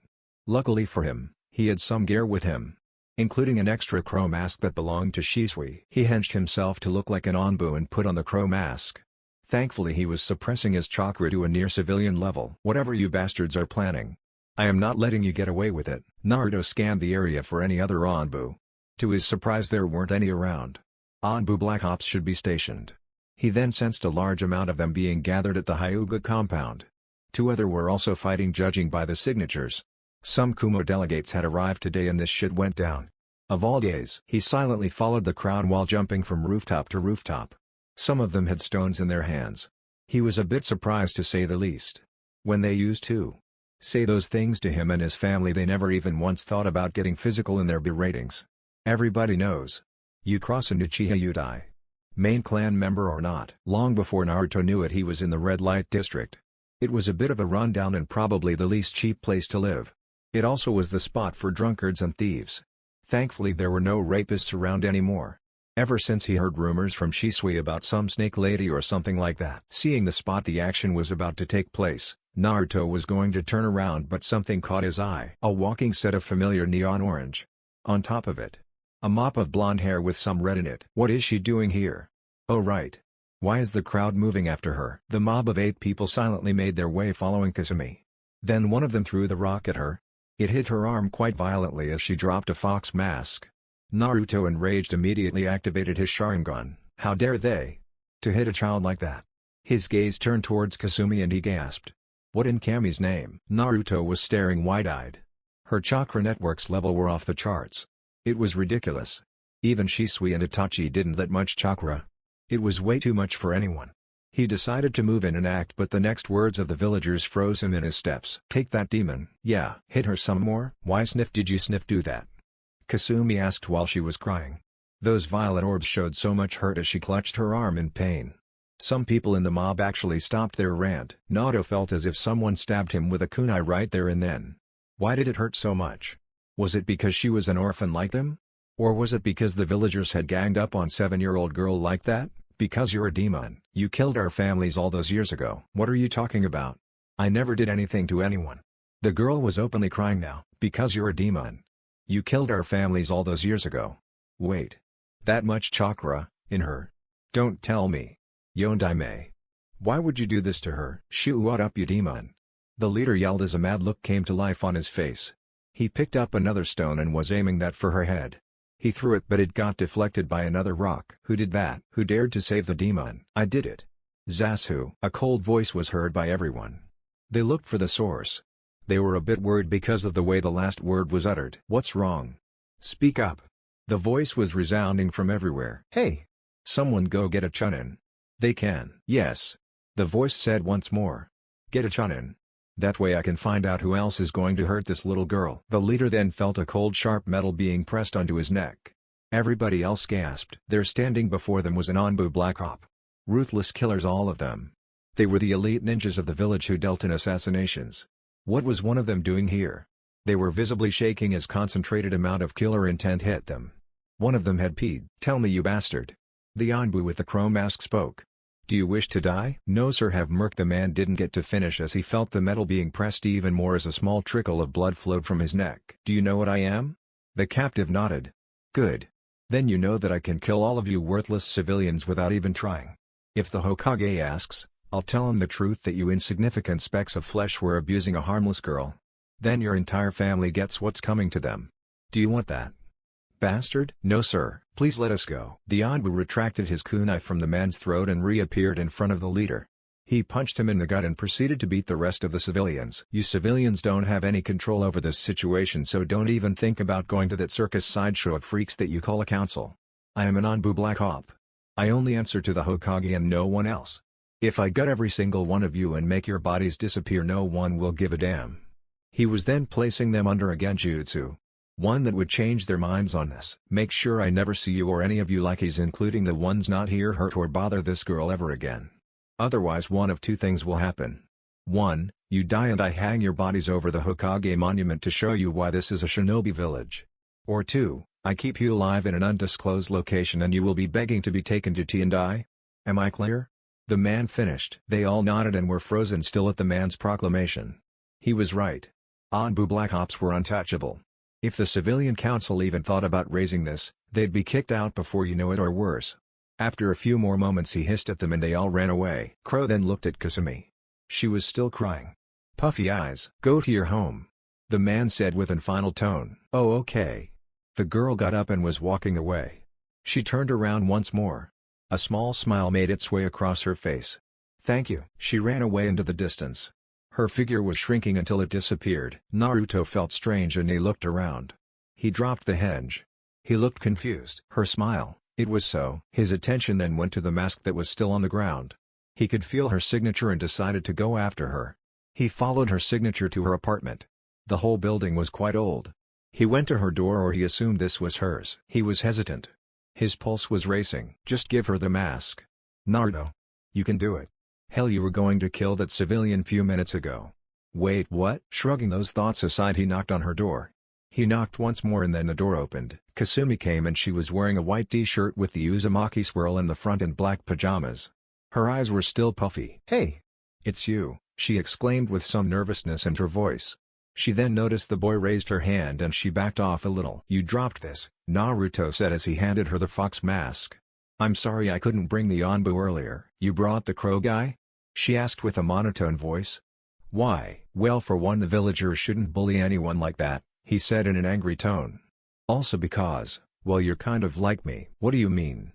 Luckily for him, he had some gear with him, including an extra crow mask that belonged to Shisui. He hinged himself to look like an Anbu and put on the crow mask. Thankfully he was suppressing his chakra to a near civilian level. "Whatever you bastards are planning, I am not letting you get away with it." Naruto scanned the area for any other Anbu. To his surprise there weren't any around. Anbu Black Ops should be stationed. He then sensed a large amount of them being gathered at the Hyuga compound. 2 other were also fighting judging by the signatures. Some Kumo delegates had arrived today and this shit went down. Of all days. He silently followed the crowd while jumping from rooftop to rooftop. Some of them had stones in their hands. He was a bit surprised to say the least. When they used to say those things to him and his family, they never even once thought about getting physical in their beratings. Everybody knows. You cross an Uchiha, you die. Main clan member or not. Long before Naruto knew it, he was in the red light district. It was a bit of a rundown and probably the least cheap place to live. It also was the spot for drunkards and thieves. Thankfully there were no rapists around anymore. Ever since he heard rumors from Shisui about some snake lady or something like that. Seeing the spot the action was about to take place, Naruto was going to turn around but something caught his eye. A walking set of familiar neon orange. On top of it, a mop of blonde hair with some red in it. What is she doing here? Oh right. Why is the crowd moving after her? The mob of 8 people silently made their way following Kasumi. Then one of them threw the rock at her. It hit her arm quite violently as she dropped a fox mask. Naruto, enraged, immediately activated his Sharingan. How dare they? To hit a child like that? His gaze turned towards Kasumi and he gasped. What in Kami's name? Naruto was staring wide-eyed. Her chakra networks level were off the charts. It was ridiculous. Even Shisui and Itachi didn't let much chakra. It was way too much for anyone. He decided to move in and act, but the next words of the villagers froze him in his steps. Take that, demon. Yeah. Hit her some more? Why did you do that? Kasumi asked while she was crying. Those violet orbs showed so much hurt as she clutched her arm in pain. Some people in the mob actually stopped their rant. Naruto felt as if someone stabbed him with a kunai right there and then. Why did it hurt so much? Was it because she was an orphan like him? Or was it because the villagers had ganged up on 7-year-old girl like that? Because you're a demon. You killed our families all those years ago. What are you talking about? I never did anything to anyone. The girl was openly crying now. Because you're a demon. You killed our families all those years ago. Wait. That much chakra in her? Don't tell me. Yondaime. Why would you do this to her? Shoo, what up, you demon? The leader yelled as a mad look came to life on his face. He picked up another stone and was aiming that for her head. He threw it but it got deflected by another rock. Who did that? Who dared to save the demon? I did it. Zasu. A cold voice was heard by everyone. They looked for the source. They were a bit worried because of the way the last word was uttered. What's wrong? Speak up. The voice was resounding from everywhere. Hey! Someone go get a Chunin. They can. Yes. The voice said once more. Get a Chunin. That way I can find out who else is going to hurt this little girl. The leader then felt a cold sharp metal being pressed onto his neck. Everybody else gasped. There standing before them was an Anbu Black Op. Ruthless killers all of them. They were the elite ninjas of the village who dealt in assassinations. What was one of them doing here? They were visibly shaking as concentrated amount of killer intent hit them. One of them had peed. Tell me you bastard. The Anbu with the chrome mask spoke. Do you wish to die? No sir have merc. The man didn't get to finish as he felt the metal being pressed even more as a small trickle of blood flowed from his neck. Do you know what I am? The captive nodded. Good. Then you know that I can kill all of you worthless civilians without even trying. If the Hokage asks, I'll tell him the truth that you insignificant specks of flesh were abusing a harmless girl. Then your entire family gets what's coming to them. Do you want that? Bastard? No sir, please let us go. The Anbu retracted his kunai from the man's throat and reappeared in front of the leader. He punched him in the gut and proceeded to beat the rest of the civilians. You civilians don't have any control over this situation, so don't even think about going to that circus sideshow of freaks that you call a council. I am an Anbu Black Op. I only answer to the Hokage and no one else. If I gut every single one of you and make your bodies disappear, no one will give a damn. He was then placing them under a genjutsu. One that would change their minds on this. Make sure I never see you or any of you lackeys, including the ones not here, hurt or bother this girl ever again. Otherwise one of two things will happen. 1. You die and I hang your bodies over the Hokage monument to show you why this is a shinobi village. Or 2. I keep you alive in an undisclosed location and you will be begging to be taken to T&I? Am I clear? The man finished. They all nodded and were frozen still at the man's proclamation. He was right. Anbu Black Ops were untouchable. If the civilian council even thought about raising this, they'd be kicked out before you know it or worse. After a few more moments he hissed at them and they all ran away. Crow then looked at Kasumi. She was still crying. Puffy eyes. Go to your home. The man said with a final tone. Oh okay. The girl got up and was walking away. She turned around once more. A small smile made its way across her face. Thank you. She ran away into the distance. Her figure was shrinking until it disappeared. Naruto felt strange and he looked around. He dropped the henge. He looked confused. Her smile, it was so. His attention then went to the mask that was still on the ground. He could feel her signature and decided to go after her. He followed her signature to her apartment. The whole building was quite old. He went to her door, or he assumed this was hers. He was hesitant. His pulse was racing. Just give her the mask. Naruto. You can do it. Hell, you were going to kill that civilian few minutes ago. Wait, what? Shrugging those thoughts aside, he knocked on her door. He knocked once more and then the door opened. Kasumi came and she was wearing a white t-shirt with the Uzumaki swirl in the front and black pajamas. Her eyes were still puffy. Hey! It's you, she exclaimed with some nervousness in her voice. She then noticed the boy raised her hand and she backed off a little. You dropped this, Naruto said as he handed her the fox mask. I'm sorry I couldn't bring the Anbu earlier. You brought the crow guy? She asked with a monotone voice. Why? Well, for one, the villagers shouldn't bully anyone like that, he said in an angry tone. Also because, well, you're kind of like me. What do you mean?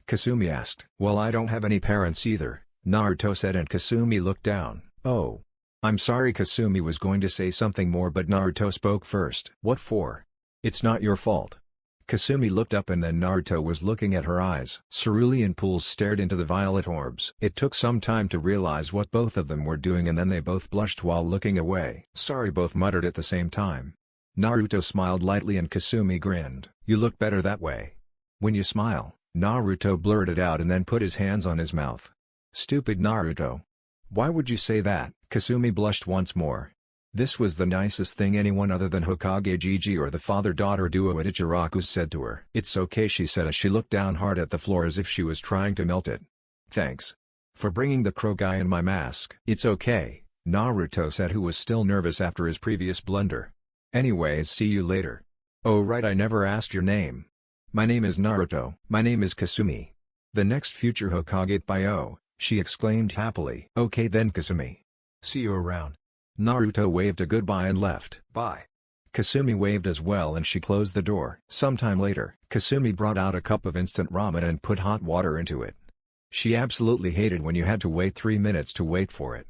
Kasumi asked. Well, I don't have any parents either, Naruto said, and Kasumi looked down. Oh. I'm sorry. Kasumi was going to say something more but Naruto spoke first. What for? It's not your fault. Kasumi looked up and then Naruto was looking at her eyes. Cerulean pools stared into the violet orbs. It took some time to realize what both of them were doing and then they both blushed while looking away. Sorry, both muttered at the same time. Naruto smiled lightly and Kasumi grinned. You look better that way. When you smile, Naruto blurted out and then put his hands on his mouth. Stupid Naruto. Why would you say that? Kasumi blushed once more. This was the nicest thing anyone other than Hokage Gigi or the father-daughter duo at Ichiraku said to her. It's okay, she said as she looked down hard at the floor as if she was trying to melt it. Thanks. For bringing the crow guy in my mask. It's okay, Naruto said, who was still nervous after his previous blunder. Anyways, see you later. Oh right, I never asked your name. My name is Naruto. My name is Kasumi. The next future Hokage Bio, she exclaimed happily. Okay then Kasumi. See you around. Naruto waved a goodbye and left. Bye. Kasumi waved as well and she closed the door. Sometime later, Kasumi brought out a cup of instant ramen and put hot water into it. She absolutely hated when you had to wait 3 minutes to wait for it.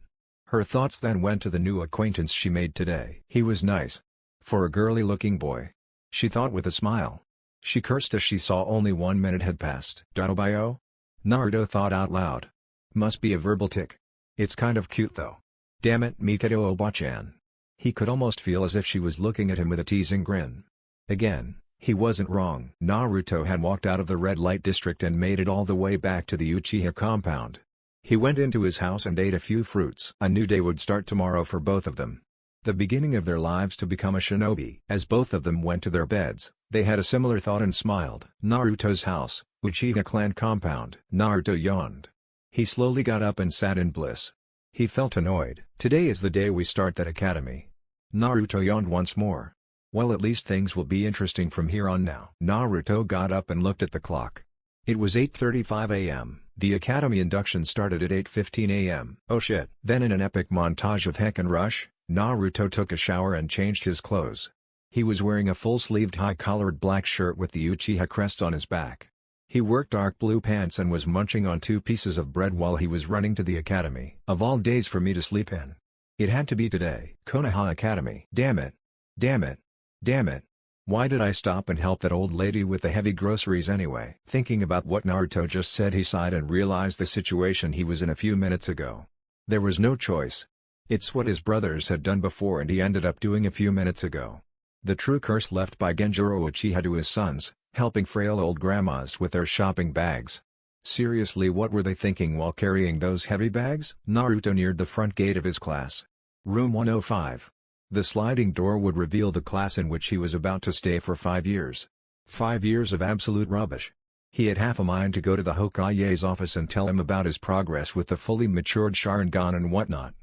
Her thoughts then went to the new acquaintance she made today. He was nice. For a girly-looking boy. She thought with a smile. She cursed as she saw only 1 minute had passed. Daobayo? Naruto thought out loud. Must be a verbal tic. It's kind of cute though. Damn it, Mikado Oba-chan. He could almost feel as if she was looking at him with a teasing grin. Again, he wasn't wrong. Naruto had walked out of the red light district and made it all the way back to the Uchiha compound. He went into his house and ate a few fruits. A new day would start tomorrow for both of them. The beginning of their lives to become a shinobi. As both of them went to their beds, they had a similar thought and smiled. Naruto's house, Uchiha Clan compound. Naruto yawned. He slowly got up and sat in bliss. He felt annoyed. Today is the day we start that academy. Naruto yawned once more. Well, at least things will be interesting from here on now. Naruto got up and looked at the clock. It was 8:35 a.m. The academy induction started at 8:15 a.m. Oh shit. Then in an epic montage of heck and rush, Naruto took a shower and changed his clothes. He was wearing a full-sleeved high-collared black shirt with the Uchiha crest on his back. He wore dark blue pants and was munching on 2 pieces of bread while he was running to the academy. Of all days for me to sleep in. It had to be today. Konoha Academy. Damn it. Damn it. Damn it. Why did I stop and help that old lady with the heavy groceries anyway? Thinking about what Naruto just said, he sighed and realized the situation he was in a few minutes ago. There was no choice. It's what his brothers had done before and he ended up doing a few minutes ago. The true curse left by Genjiro Uchiha to his sons, helping frail old grandmas with their shopping bags. Seriously, what were they thinking while carrying those heavy bags? Naruto neared the front gate of his class. Room 105. The sliding door would reveal the class in which he was about to stay for 5 years. 5 years of absolute rubbish. He had half a mind to go to the Hokage's office and tell him about his progress with the fully matured Sharingan and whatnot.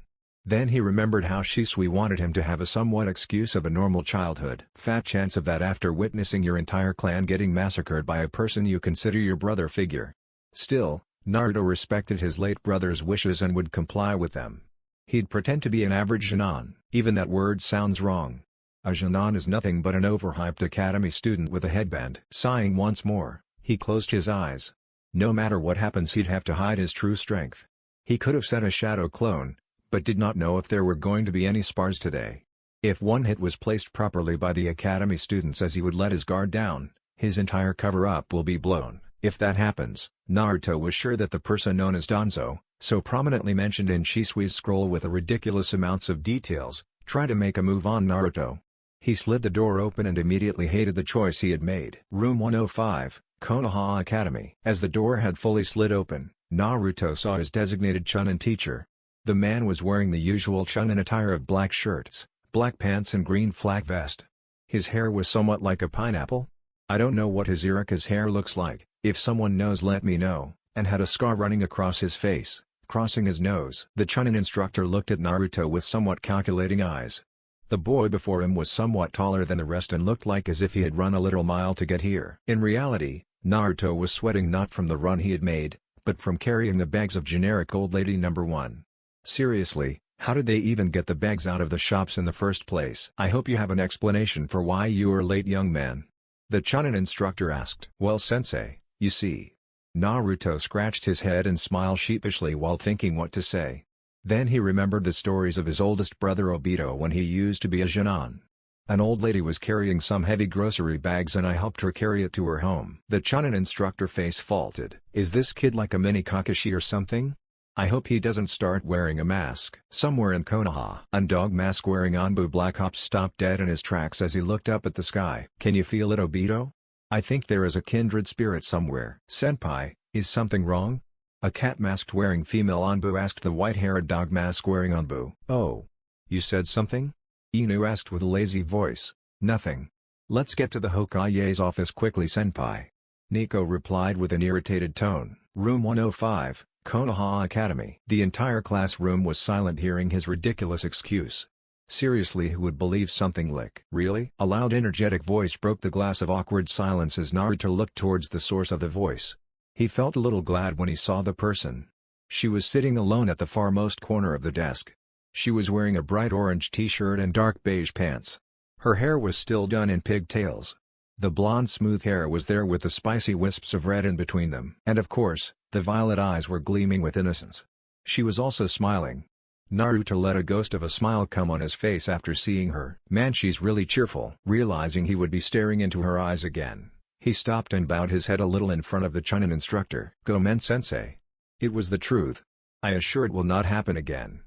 Then he remembered how Shisui wanted him to have a somewhat excuse of a normal childhood. Fat chance of that after witnessing your entire clan getting massacred by a person you consider your brother figure. Still, Naruto respected his late brother's wishes and would comply with them. He'd pretend to be an average genin. Even that word sounds wrong. A genin is nothing but an overhyped academy student with a headband. Sighing once more, he closed his eyes. No matter what happens, he'd have to hide his true strength. He could have set a shadow clone, but did not know if there were going to be any spars today. If one hit was placed properly by the academy students as he would let his guard down, his entire cover-up will be blown. If that happens, Naruto was sure that the person known as Danzo, so prominently mentioned in Shisui's scroll with the ridiculous amounts of details, try to make a move on Naruto. He slid the door open and immediately hated the choice he had made. Room 105, Konoha Academy. As the door had fully slid open, Naruto saw his designated Chunin teacher. The man was wearing the usual Chunin attire of black shirts, black pants and green flak vest. His hair was somewhat like a pineapple. I don't know what his Irika's hair looks like, if someone knows let me know, and had a scar running across his face, crossing his nose. The Chunin instructor looked at Naruto with somewhat calculating eyes. The boy before him was somewhat taller than the rest and looked like as if he had run a literal mile to get here. In reality, Naruto was sweating not from the run he had made, but from carrying the bags of generic old lady number 1. Seriously, how did they even get the bags out of the shops in the first place? I hope you have an explanation for why you are late, young man. The Chunin instructor asked. Well, sensei, you see. Naruto scratched his head and smiled sheepishly while thinking what to say. Then he remembered the stories of his oldest brother Obito when he used to be a genin. An old lady was carrying some heavy grocery bags and I helped her carry it to her home. The Chunin instructor face faulted. Is this kid like a mini Kakashi or something? I hope he doesn't start wearing a mask. Somewhere in Konoha, a dog mask wearing Anbu Black Ops stopped dead in his tracks as he looked up at the sky. Can you feel it, Obito? I think there is a kindred spirit somewhere. Senpai, is something wrong? A cat masked wearing female Anbu asked the white-haired dog mask wearing Anbu. Oh. You said something? Inu asked with a lazy voice. Nothing. Let's get to the Hokage's office quickly, senpai. Nico replied with an irritated tone. Room 105. Konoha Academy. The entire classroom was silent hearing his ridiculous excuse. Seriously, who would believe something like really? A loud energetic voice broke the glass of awkward silence as Naruto looked towards the source of the voice. He felt a little glad when he saw the person. She was sitting alone at the farmost corner of the desk. She was wearing a bright orange t-shirt and dark beige pants. Her hair was still done in pigtails. The blonde smooth hair was there with the spicy wisps of red in between them. And of course, The violet eyes were gleaming with innocence. She was also smiling. Naruto let a ghost of a smile come on his face after seeing her. Man, she's really cheerful. Realizing he would be staring into her eyes again, he stopped and bowed his head a little in front of the Chunin instructor. Gomen-sensei. It was the truth. I assure it will not happen again.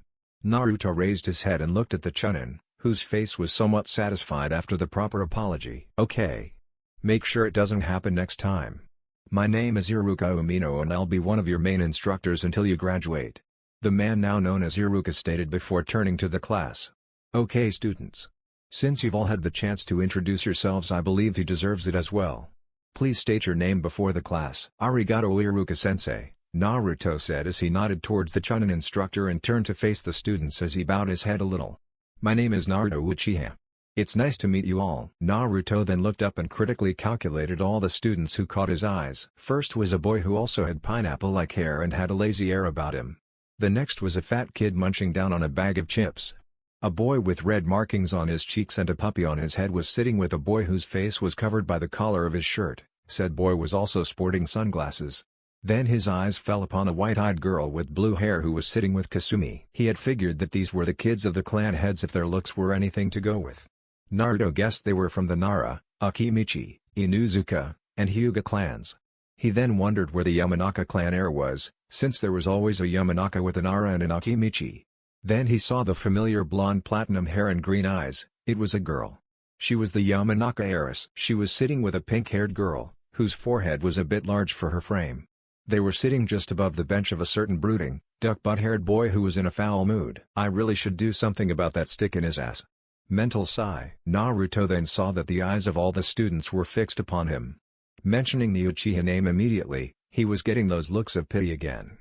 Naruto raised his head and looked at the Chunin, whose face was somewhat satisfied after the proper apology. Okay. Make sure it doesn't happen next time. My name is Iruka Umino and I'll be one of your main instructors until you graduate. The man now known as Iruka stated before turning to the class. Okay students. Since you've all had the chance to introduce yourselves, I believe he deserves it as well. Please state your name before the class. Arigato Iruka-sensei, Naruto said as he nodded towards the Chunin instructor and turned to face the students as he bowed his head a little. My name is Naruto Uchiha. It's nice to meet you all. Naruto then looked up and critically calculated all the students who caught his eyes. First was a boy who also had pineapple-like hair and had a lazy air about him. The next was a fat kid munching down on a bag of chips. A boy with red markings on his cheeks and a puppy on his head was sitting with a boy whose face was covered by the collar of his shirt. Said boy was also sporting sunglasses. Then his eyes fell upon a white-eyed girl with blue hair who was sitting with Kasumi. He had figured that these were the kids of the clan heads if their looks were anything to go with. Naruto guessed they were from the Nara, Akimichi, Inuzuka, and Hyuga clans. He then wondered where the Yamanaka clan heir was, since there was always a Yamanaka with an Nara and an Akimichi. Then he saw the familiar blonde platinum hair and green eyes. It was a girl. She was the Yamanaka heiress. She was sitting with a pink-haired girl, whose forehead was a bit large for her frame. They were sitting just above the bench of a certain brooding, duck-butt-haired boy who was in a foul mood. I really should do something about that stick in his ass. Mental sigh. Naruto then saw that the eyes of all the students were fixed upon him. Mentioning the Uchiha name immediately, he was getting those looks of pity again.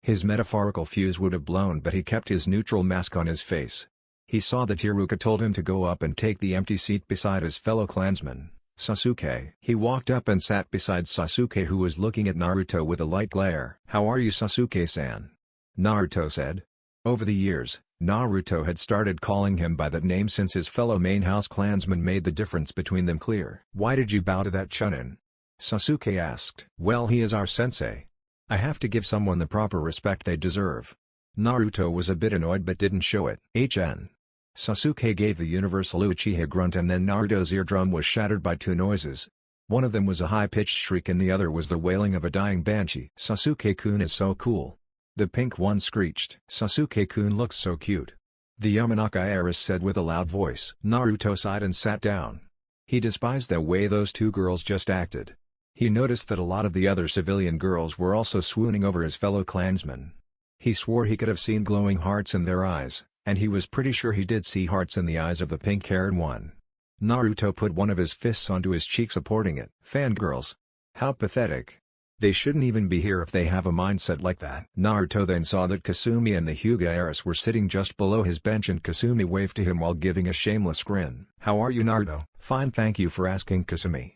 His metaphorical fuse would have blown, but he kept his neutral mask on his face. He saw that Iruka told him to go up and take the empty seat beside his fellow clansman, Sasuke. He walked up and sat beside Sasuke, who was looking at Naruto with a light glare. How are you, Sasuke-san? Naruto said. Over the years, Naruto had started calling him by that name since his fellow main house clansmen made the difference between them clear. Why did you bow to that Chunin? Sasuke asked. Well, he is our sensei. I have to give someone the proper respect they deserve. Naruto was a bit annoyed but didn't show it. HN. Sasuke gave the universal Uchiha grunt and then Naruto's eardrum was shattered by two noises. One of them was a high-pitched shriek and the other was the wailing of a dying banshee. Sasuke-kun is so cool. The pink one screeched. Sasuke-kun looks so cute. The Yamanaka heiress said with a loud voice. Naruto sighed and sat down. He despised the way those two girls just acted. He noticed that a lot of the other civilian girls were also swooning over his fellow clansmen. He swore he could have seen glowing hearts in their eyes, and he was pretty sure he did see hearts in the eyes of the pink-haired one. Naruto put one of his fists onto his cheek supporting it. Fangirls. How pathetic. They shouldn't even be here if they have a mindset like that. Naruto then saw that Kasumi and the Hyuga heiress were sitting just below his bench and Kasumi waved to him while giving a shameless grin. How are you, Naruto? Fine, thank you for asking, Kasumi.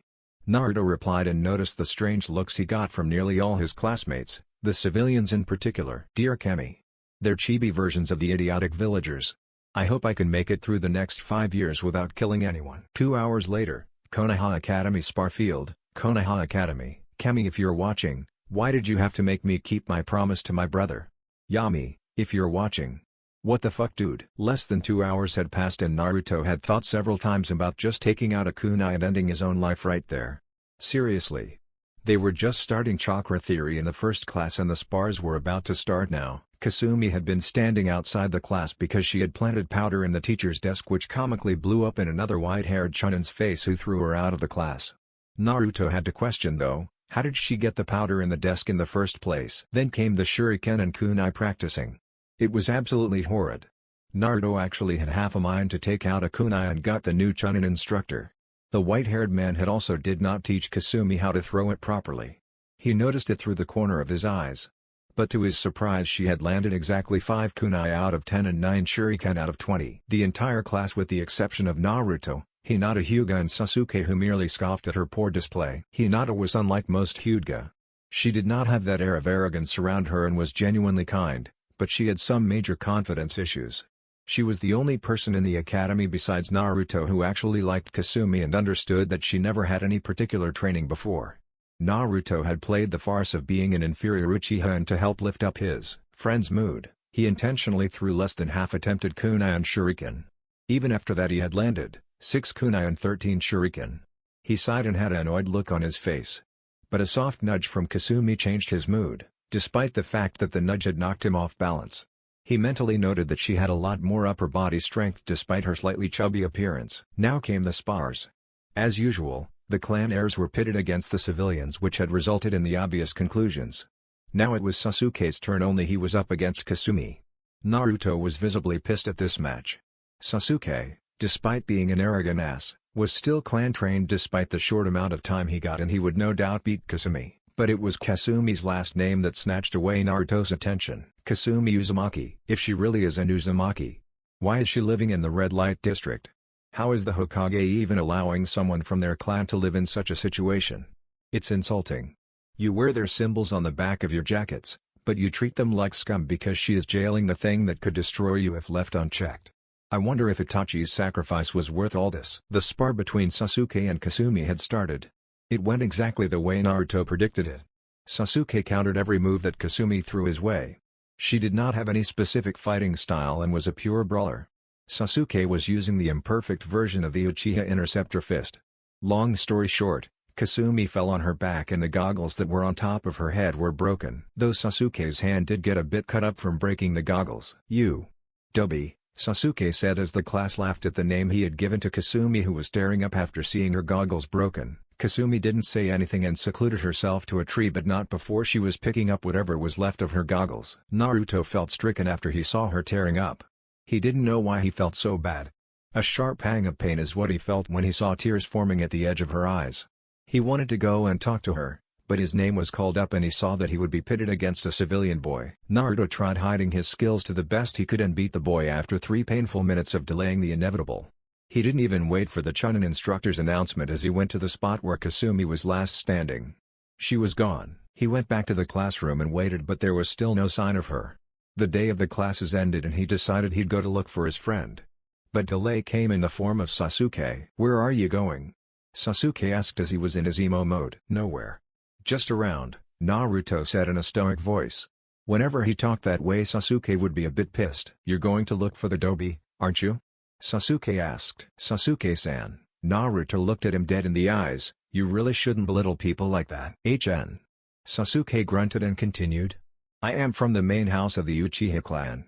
Naruto replied and noticed the strange looks he got from nearly all his classmates, the civilians in particular. Dear Kemi. They're chibi versions of the idiotic villagers. I hope I can make it through the next 5 years without killing anyone. 2 hours later, Konoha Academy Sparfield, Konoha Academy. Kemi, if you're watching, why did you have to make me keep my promise to my brother? Yami, if you're watching. What the fuck, dude? Less than 2 hours had passed and Naruto had thought several times about just taking out a kunai and ending his own life right there. Seriously. They were just starting chakra theory in the first class and the spars were about to start now. Kasumi had been standing outside the class because she had planted powder in the teacher's desk, which comically blew up in another white-haired Chunin's face who threw her out of the class. Naruto had to question though, how did she get the powder in the desk in the first place? Then came the shuriken and kunai practicing. It was absolutely horrid. Naruto actually had half a mind to take out a kunai and got the new Chunin instructor. The white-haired man had also did not teach Kasumi how to throw it properly. He noticed it through the corner of his eyes. But to his surprise she had landed exactly 5 kunai out of 10 and 9 shuriken out of 20. The entire class with the exception of Naruto, Hinata, Hyuga and Sasuke, who merely scoffed at her poor display. Hinata was unlike most Hyuga. She did not have that air of arrogance around her and was genuinely kind, but she had some major confidence issues. She was the only person in the academy besides Naruto who actually liked Kasumi and understood that she never had any particular training before. Naruto had played the farce of being an inferior Uchiha, and to help lift up his friend's mood, he intentionally threw less than half attempted kunai and shuriken. Even after that he had landed 6 kunai and 13 shuriken. He sighed and had an annoyed look on his face. But a soft nudge from Kasumi changed his mood, despite the fact that the nudge had knocked him off balance. He mentally noted that she had a lot more upper body strength despite her slightly chubby appearance. Now came the spars. As usual, the clan heirs were pitted against the civilians, which had resulted in the obvious conclusions. Now it was Sasuke's turn, only he was up against Kasumi. Naruto was visibly pissed at this match. Sasuke, despite being an arrogant ass, was still clan trained despite the short amount of time he got, and he would no doubt beat Kasumi. But it was Kasumi's last name that snatched away Naruto's attention. Kasumi Uzumaki. If she really is an Uzumaki, why is she living in the red light district? How is the Hokage even allowing someone from their clan to live in such a situation? It's insulting. You wear their symbols on the back of your jackets, but you treat them like scum because she is jailing the thing that could destroy you if left unchecked. I wonder if Itachi's sacrifice was worth all this. The spar between Sasuke and Kasumi had started. It went exactly the way Naruto predicted it. Sasuke countered every move that Kasumi threw his way. She did not have any specific fighting style and was a pure brawler. Sasuke was using the imperfect version of the Uchiha Interceptor Fist. Long story short, Kasumi fell on her back and the goggles that were on top of her head were broken. Though Sasuke's hand did get a bit cut up from breaking the goggles. You Dobi, Sasuke said as the class laughed at the name he had given to Kasumi, who was staring up after seeing her goggles broken. Kasumi didn't say anything and secluded herself to a tree, but not before she was picking up whatever was left of her goggles. Naruto felt stricken after he saw her tearing up. He didn't know why he felt so bad. A sharp pang of pain is what he felt when he saw tears forming at the edge of her eyes. He wanted to go and talk to her, but his name was called up and he saw that he would be pitted against a civilian boy. Naruto tried hiding his skills to the best he could and beat the boy after 3 painful minutes of delaying the inevitable. He didn't even wait for the Chunin instructor's announcement as he went to the spot where Kasumi was last standing. She was gone. He went back to the classroom and waited, but there was still no sign of her. The day of the classes ended and he decided he'd go to look for his friend. But delay came in the form of Sasuke. "Where are you going?" Sasuke asked as he was in his emo mode. "Nowhere. Just around," Naruto said in a stoic voice. Whenever he talked that way, Sasuke would be a bit pissed. "You're going to look for the Dobi, aren't you?" Sasuke asked. "Sasuke-san." Naruto looked at him dead in the eyes. "You really shouldn't belittle people like that." "HN." Sasuke grunted and continued. "I am from the main house of the Uchiha clan.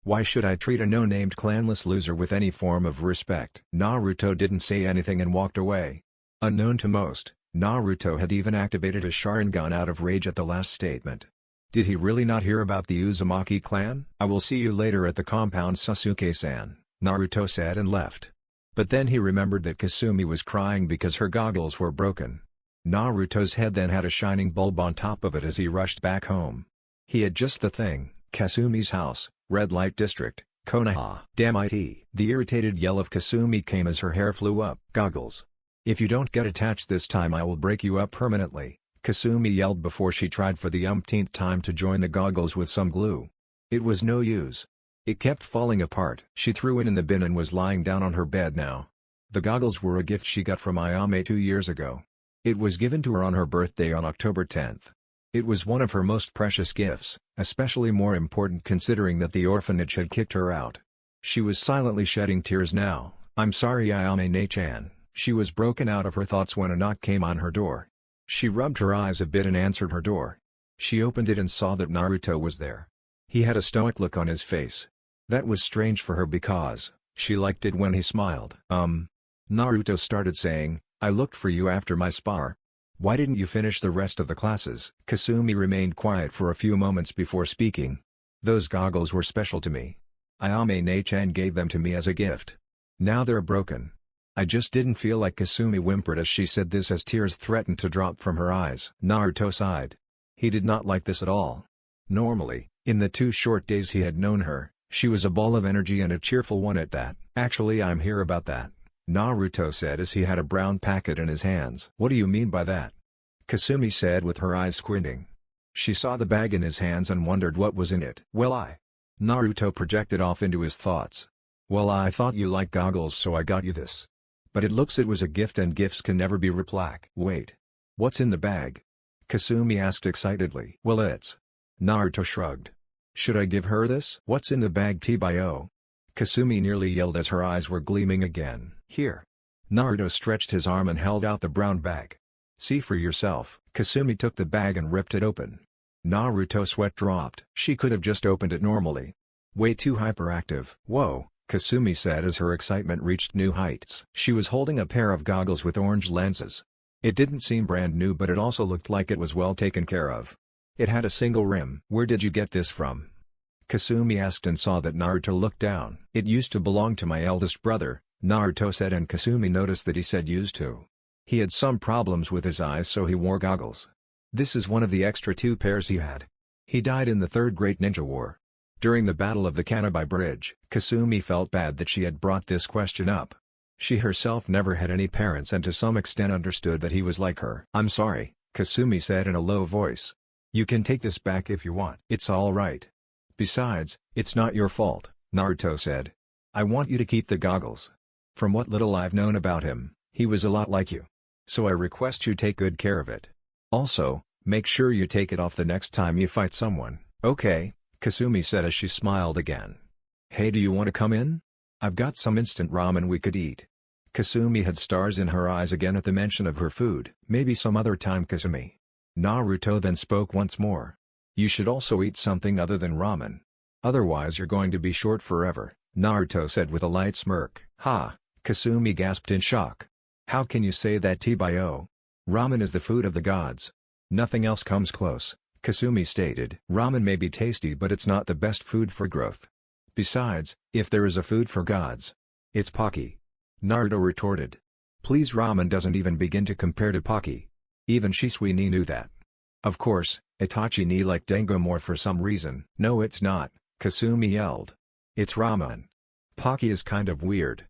Why should I treat a no-named clanless loser with any form of respect?" Naruto didn't say anything and walked away. Unknown to most, Naruto had even activated his Sharingan out of rage at the last statement. Did he really not hear about the Uzumaki clan? "I will see you later at the compound, Sasuke-san," Naruto said and left. But then he remembered that Kasumi was crying because her goggles were broken. Naruto's head then had a shining bulb on top of it as he rushed back home. He had just the thing. Kasumi's house, red light district, Konoha. "Damn it." The irritated yell of Kasumi came as her hair flew up. "Goggles. If you don't get attached this time I will break you up permanently," Kasumi yelled before she tried for the umpteenth time to join the goggles with some glue. It was no use. It kept falling apart. She threw it in the bin and was lying down on her bed now. The goggles were a gift she got from Ayame 2 years ago. It was given to her on her birthday on October 10th. It was one of her most precious gifts, especially more important considering that the orphanage had kicked her out. She was silently shedding tears now. "I'm sorry, Ayame-chan." She was broken out of her thoughts when a knock came on her door. She rubbed her eyes a bit and answered her door. She opened it and saw that Naruto was there. He had a stoic look on his face. That was strange for her because she liked it when he smiled. Naruto started saying, "I looked for you after my spar. Why didn't you finish the rest of the classes?" Kasumi remained quiet for a few moments before speaking. "Those goggles were special to me. Ayame-chan gave them to me as a gift. Now they're broken. I just didn't feel like." Kasumi whimpered as she said this as tears threatened to drop from her eyes. Naruto sighed. He did not like this at all. Normally, in the 2 short days he had known her, she was a ball of energy and a cheerful one at that. "Actually, I'm here about that," Naruto said as he had a brown packet in his hands. "What do you mean by that?" Kasumi said with her eyes squinting. She saw the bag in his hands and wondered what was in it. Naruto projected off into his thoughts. "Well, I thought you liked goggles so I got you this. But it was a gift and gifts can never be replaced." "Wait. What's in the bag?" Kasumi asked excitedly. Well, it's... Naruto shrugged. Should I give her this? What's in the bag, Tbio? Kasumi nearly yelled as her eyes were gleaming again. Here. Naruto stretched his arm and held out the brown bag. See for yourself. Kasumi took the bag and ripped it open. Naruto's sweat dropped. She could have just opened it normally. Way too hyperactive. Whoa, Kasumi said as her excitement reached new heights. She was holding a pair of goggles with orange lenses. It didn't seem brand new, but it also looked like it was well taken care of. It had a single rim. Where did you get this from? Kasumi asked and saw that Naruto looked down. It used to belong to my eldest brother, Naruto said, and Kasumi noticed that he said used to. He had some problems with his eyes, so he wore goggles. This is one of the extra 2 pairs he had. He died in the Third Great Ninja War. During the Battle of the Kanabai Bridge. Kasumi felt bad that she had brought this question up. She herself never had any parents and to some extent understood that he was like her. I'm sorry, Kasumi said in a low voice. You can take this back if you want. It's all right. Besides, it's not your fault, Naruto said. I want you to keep the goggles. From what little I've known about him, he was a lot like you. So I request you take good care of it. Also, make sure you take it off the next time you fight someone. Okay, Kasumi said as she smiled again. Hey, do you want to come in? I've got some instant ramen we could eat. Kasumi had stars in her eyes again at the mention of her food. Maybe some other time, Kasumi. Naruto then spoke once more. You should also eat something other than ramen. Otherwise you're going to be short forever, Naruto said with a light smirk. Ha, Kasumi gasped in shock. How can you say that, Tbio? Ramen is the food of the gods. Nothing else comes close, Kasumi stated. Ramen may be tasty, but it's not the best food for growth. Besides, if there is a food for gods, it's Pocky. Naruto retorted. Please, ramen doesn't even begin to compare to Pocky. Even Shisui knew that. Of course, Itachi liked Dengo more for some reason. No, it's not, Kasumi yelled. It's ramen. Pocky is kind of weird.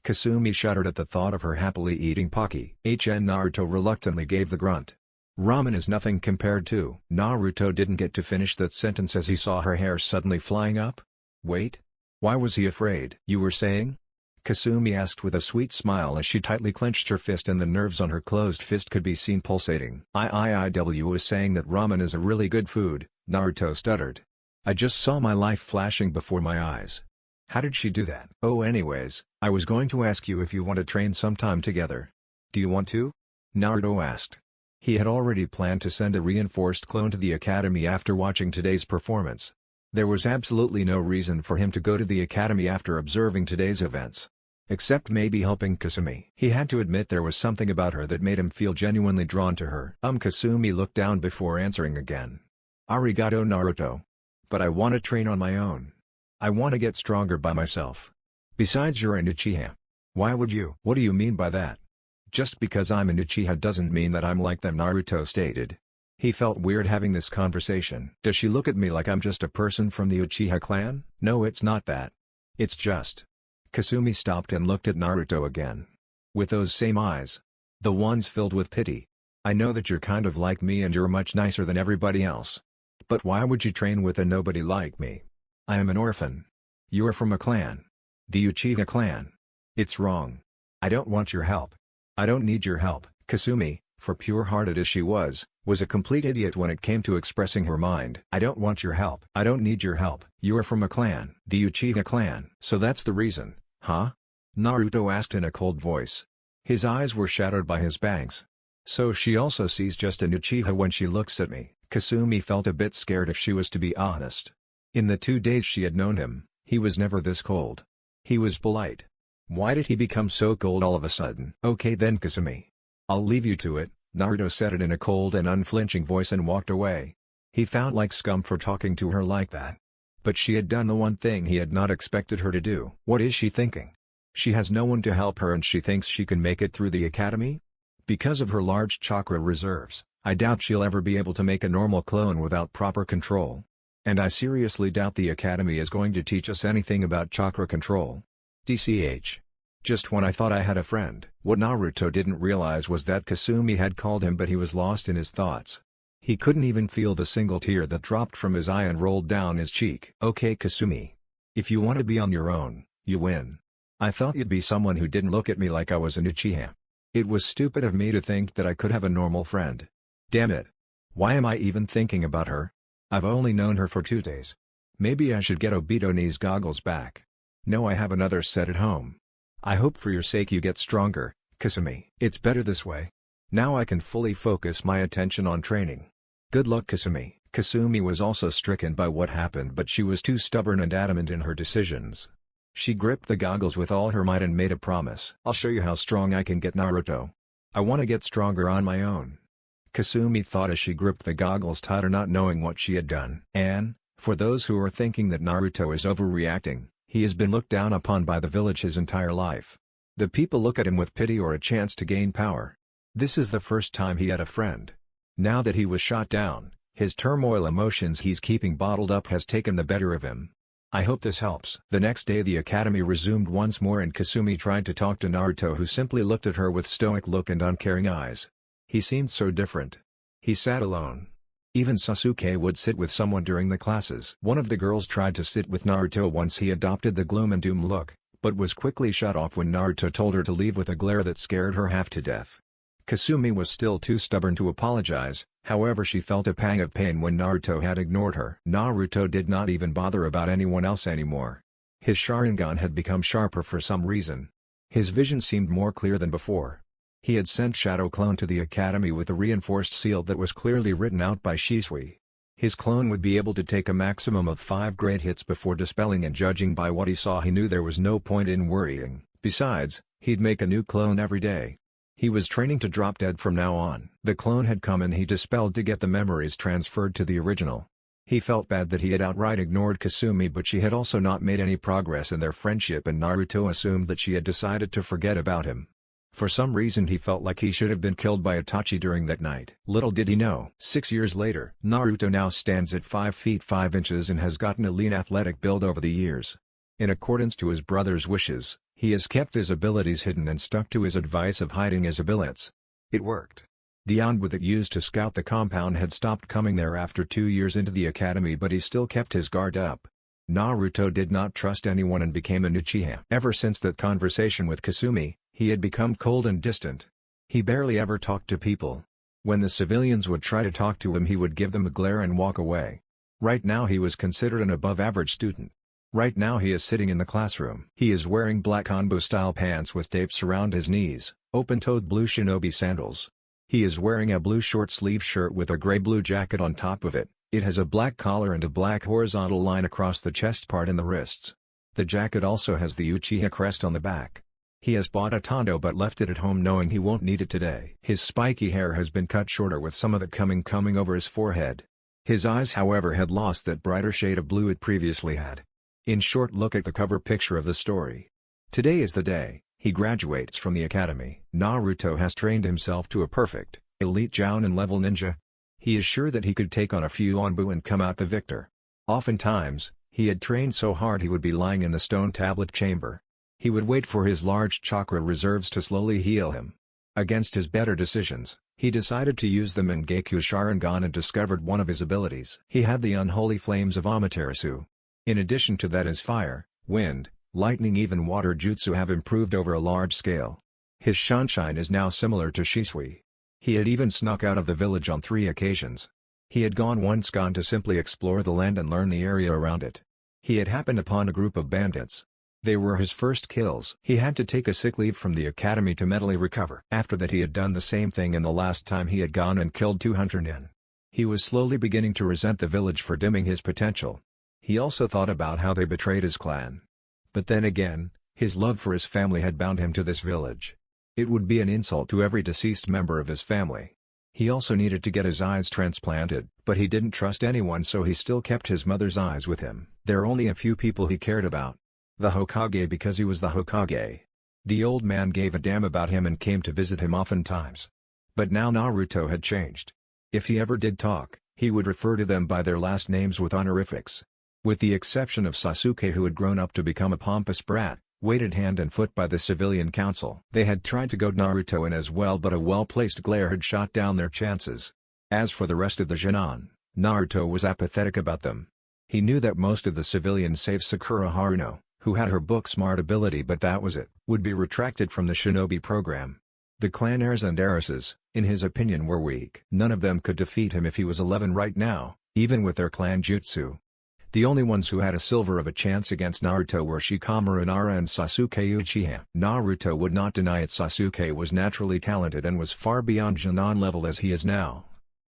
Kasumi shuddered at the thought of her happily eating Pocky. Naruto reluctantly gave the grunt. Ramen is nothing compared to. Naruto didn't get to finish that sentence as he saw her hair suddenly flying up. Wait? Why was he afraid? You were saying? Kasumi asked with a sweet smile as she tightly clenched her fist and the nerves on her closed fist could be seen pulsating. I was saying that ramen is a really good food, Naruto stuttered. I just saw my life flashing before my eyes. How did she do that? Oh, anyways, I was going to ask you if you want to train sometime together. Do you want to? Naruto asked. He had already planned to send a reinforced clone to the academy after watching today's performance. There was absolutely no reason for him to go to the academy after observing today's events. Except maybe helping Kasumi. He had to admit there was something about her that made him feel genuinely drawn to her. Kasumi looked down before answering again. Arigato, Naruto. But I want to train on my own. I want to get stronger by myself. Besides, you're an Uchiha. Why would you? What do you mean by that? Just because I'm an Uchiha doesn't mean that I'm like them, Naruto stated. He felt weird having this conversation. Does she look at me like I'm just a person from the Uchiha clan? No, it's not that. It's just... Kasumi stopped and looked at Naruto again. With those same eyes. The ones filled with pity. I know that you're kind of like me and you're much nicer than everybody else. But why would you train with a nobody like me? I am an orphan. You're from a clan. The Uchiha clan. It's wrong. I don't want your help. I don't need your help. Kasumi, for pure-hearted as she was a complete idiot when it came to expressing her mind. I don't want your help. I don't need your help. You're from a clan. The Uchiha clan. So that's the reason, huh? Naruto asked in a cold voice. His eyes were shadowed by his bangs. So she also sees just an Uchiha when she looks at me. Kasumi felt a bit scared if she was to be honest. In the 2 days she had known him, he was never this cold. He was polite. Why did he become so cold all of a sudden? Okay then, Kasumi. I'll leave you to it, Naruto said it in a cold and unflinching voice and walked away. He felt like scum for talking to her like that. But she had done the one thing he had not expected her to do. What is she thinking? She has no one to help her and she thinks she can make it through the academy? Because of her large chakra reserves, I doubt she'll ever be able to make a normal clone without proper control. And I seriously doubt the academy is going to teach us anything about chakra control. DCH. Just when I thought I had a friend. What Naruto didn't realize was that Kasumi had called him, but he was lost in his thoughts. He couldn't even feel the single tear that dropped from his eye and rolled down his cheek. Okay, Kasumi. If you want to be on your own, you win. I thought you'd be someone who didn't look at me like I was an Uchiha. It was stupid of me to think that I could have a normal friend. Damn it. Why am I even thinking about her? I've only known her for 2 days. Maybe I should get Obito's goggles back. No, I have another set at home. I hope for your sake you get stronger, Kasumi. It's better this way. Now I can fully focus my attention on training. Good luck, Kasumi. Kasumi was also stricken by what happened, but she was too stubborn and adamant in her decisions. She gripped the goggles with all her might and made a promise. I'll show you how strong I can get, Naruto. I want to get stronger on my own. Kasumi thought as she gripped the goggles tighter, not knowing what she had done. And, for those who are thinking that Naruto is overreacting, he has been looked down upon by the village his entire life. The people look at him with pity or a chance to gain power. This is the first time he had a friend. Now that he was shot down, his turmoil emotions he's keeping bottled up has taken the better of him. I hope this helps. The next day the academy resumed once more and Kasumi tried to talk to Naruto, who simply looked at her with stoic look and uncaring eyes. He seemed so different. He sat alone. Even Sasuke would sit with someone during the classes. One of the girls tried to sit with Naruto once he adopted the gloom and doom look, but was quickly shut off when Naruto told her to leave with a glare that scared her half to death. Kasumi was still too stubborn to apologize, however she felt a pang of pain when Naruto had ignored her. Naruto did not even bother about anyone else anymore. His Sharingan had become sharper for some reason. His vision seemed more clear than before. He had sent Shadow Clone to the academy with a reinforced seal that was clearly written out by Shisui. His clone would be able to take a maximum of 5 great hits before dispelling, and judging by what he saw he knew there was no point in worrying. Besides, he'd make a new clone every day. He was training to drop dead from now on. The clone had come and he dispelled to get the memories transferred to the original. He felt bad that he had outright ignored Kasumi, but she had also not made any progress in their friendship, and Naruto assumed that she had decided to forget about him. For some reason he felt like he should have been killed by Itachi during that night. Little did he know. 6 years later, Naruto now stands at 5 feet 5 inches and has gotten a lean athletic build over the years. In accordance to his brother's wishes, he has kept his abilities hidden and stuck to his advice of hiding his abilities. It worked. The Anbu that used to scout the compound had stopped coming there after 2 years into the academy, but he still kept his guard up. Naruto did not trust anyone and became an Uchiha. Ever since that conversation with Kasumi, he had become cold and distant. He barely ever talked to people. When the civilians would try to talk to him, he would give them a glare and walk away. Right now he was considered an above-average student. Right now he is sitting in the classroom. He is wearing black Anbu-style pants with tapes around his knees, open-toed blue shinobi sandals. He is wearing a blue short-sleeve shirt with a gray-blue jacket on top of it. It has a black collar and a black horizontal line across the chest part and the wrists. The jacket also has the Uchiha crest on the back. He has bought a tondo but left it at home knowing he won't need it today. His spiky hair has been cut shorter with some of it coming over his forehead. His eyes, however, had lost that brighter shade of blue it previously had. In short, look at the cover picture of the story. Today is the day he graduates from the academy. Naruto has trained himself to a perfect, elite Jounin level ninja. He is sure that he could take on a few Anbu and come out the victor. Oftentimes, he had trained so hard he would be lying in the stone tablet chamber. He would wait for his large chakra reserves to slowly heal him. Against his better decisions, he decided to use the Mangekyou Sharingan and discovered one of his abilities. He had the unholy flames of Amaterasu. In addition to that, his fire, wind, lightning, even water jutsu have improved over a large scale. His Shanshin is now similar to Shisui. He had even snuck out of the village on 3 occasions. He had once gone to simply explore the land and learn the area around it. He had happened upon a group of bandits. They were his first kills. He had to take a sick leave from the academy to mentally recover. After that he had done the same thing in the last time he had gone and killed 200 nin. He was slowly beginning to resent the village for dimming his potential. He also thought about how they betrayed his clan. But then again, his love for his family had bound him to this village. It would be an insult to every deceased member of his family. He also needed to get his eyes transplanted, but he didn't trust anyone, so he still kept his mother's eyes with him. There are only a few people he cared about. The Hokage, because he was the Hokage. The old man gave a damn about him and came to visit him oftentimes. But now Naruto had changed. If he ever did talk, he would refer to them by their last names with honorifics. With the exception of Sasuke, who had grown up to become a pompous brat, weighted hand and foot by the civilian council. They had tried to goad Naruto in as well, but a well-placed glare had shot down their chances. As for the rest of the Genin, Naruto was apathetic about them. He knew that most of the civilians, save Sakura Haruno, who had her book-smart ability but that was it, would be retracted from the shinobi program. The clan heirs and heiresses, in his opinion, were weak. None of them could defeat him if he was 11 right now, even with their clan jutsu. The only ones who had a silver of a chance against Naruto were Shikamaru Nara and Sasuke Uchiha. Naruto would not deny it. Sasuke was naturally talented and was far beyond Jonin level as he is now.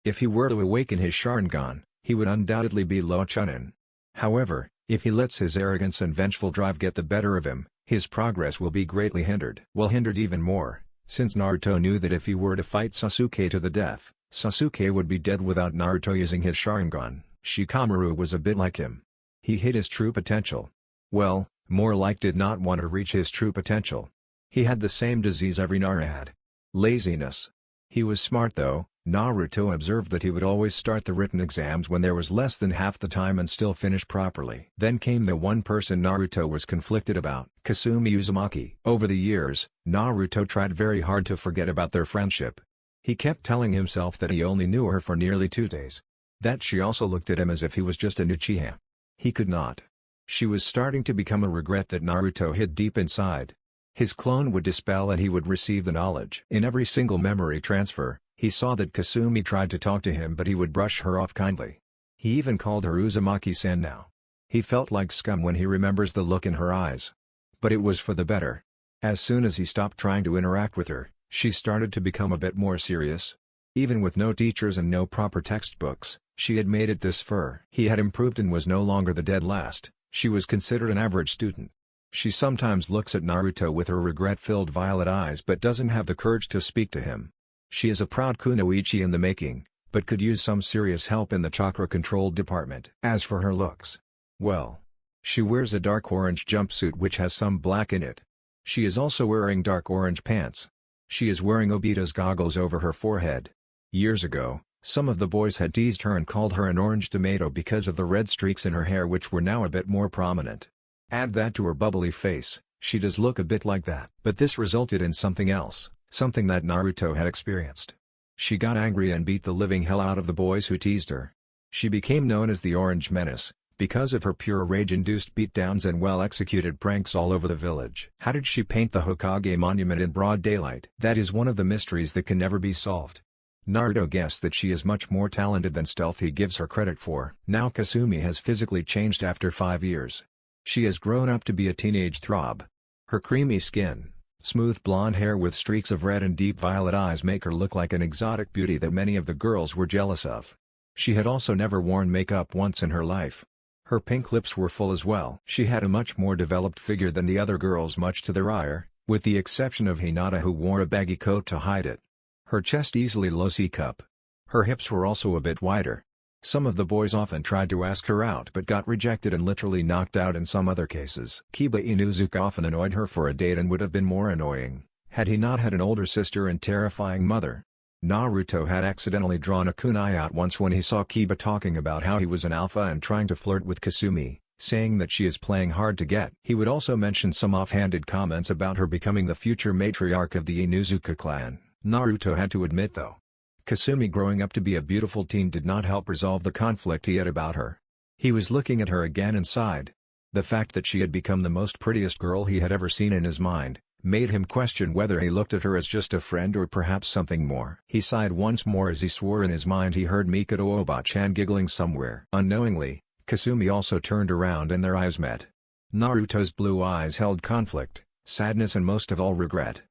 If he were to awaken his Sharingan, he would undoubtedly be low Chunin. However, if he lets his arrogance and vengeful drive get the better of him, his progress will be greatly hindered. Well, hindered even more, since Naruto knew that if he were to fight Sasuke to the death, Sasuke would be dead without Naruto using his Sharingan. Shikamaru was a bit like him. He hid his true potential. Well, more like did not want to reach his true potential. He had the same disease every Nara had. Laziness. He was smart though. Naruto observed that he would always start the written exams when there was less than half the time and still finish properly. Then came the one person Naruto was conflicted about, Kasumi Uzumaki. Over the years, Naruto tried very hard to forget about their friendship. He kept telling himself that he only knew her for nearly 2 days. That she also looked at him as if he was just an Uchiha. He could not. She was starting to become a regret that Naruto hid deep inside. His clone would dispel and he would receive the knowledge. In every single memory transfer, he saw that Kasumi tried to talk to him but he would brush her off kindly. He even called her Uzumaki-san now. He felt like scum when he remembers the look in her eyes. But it was for the better. As soon as he stopped trying to interact with her, she started to become a bit more serious. Even with no teachers and no proper textbooks, she had made it this far. He had improved and was no longer the dead last. She was considered an average student. She sometimes looks at Naruto with her regret-filled violet eyes but doesn't have the courage to speak to him. She is a proud kunoichi in the making, but could use some serious help in the chakra control department. As for her looks, well, she wears a dark orange jumpsuit which has some black in it. She is also wearing dark orange pants. She is wearing Obito's goggles over her forehead. Years ago, some of the boys had teased her and called her an orange tomato because of the red streaks in her hair which were now a bit more prominent. Add that to her bubbly face, she does look a bit like that. But this resulted in something else, something that Naruto had experienced. She got angry and beat the living hell out of the boys who teased her. She became known as the Orange Menace, because of her pure rage-induced beatdowns and well-executed pranks all over the village. How did she paint the Hokage monument in broad daylight? That is one of the mysteries that can never be solved. Naruto guessed that she is much more talented than Stealthy gives her credit for. Now Kasumi has physically changed after 5 years. She has grown up to be a teenage throb. Her creamy skin, smooth blonde hair with streaks of red and deep violet eyes make her look like an exotic beauty that many of the girls were jealous of. She had also never worn makeup once in her life. Her pink lips were full as well. She had a much more developed figure than the other girls, much to their ire, with the exception of Hinata who wore a baggy coat to hide it. Her chest easily low C-cup. Her hips were also a bit wider. Some of the boys often tried to ask her out but got rejected and literally knocked out in some other cases. Kiba Inuzuka often annoyed her for a date and would have been more annoying, had he not had an older sister and terrifying mother. Naruto had accidentally drawn a kunai out once when he saw Kiba talking about how he was an alpha and trying to flirt with Kasumi, saying that she is playing hard to get. He would also mention some offhanded comments about her becoming the future matriarch of the Inuzuka clan. Naruto had to admit though, Kasumi growing up to be a beautiful teen did not help resolve the conflict he had about her. He was looking at her again and sighed. The fact that she had become the most prettiest girl he had ever seen in his mind, made him question whether he looked at her as just a friend or perhaps something more. He sighed once more as he swore in his mind he heard Mikado Oba-chan giggling somewhere. Unknowingly, Kasumi also turned around and their eyes met. Naruto's blue eyes held conflict, sadness and most of all regret.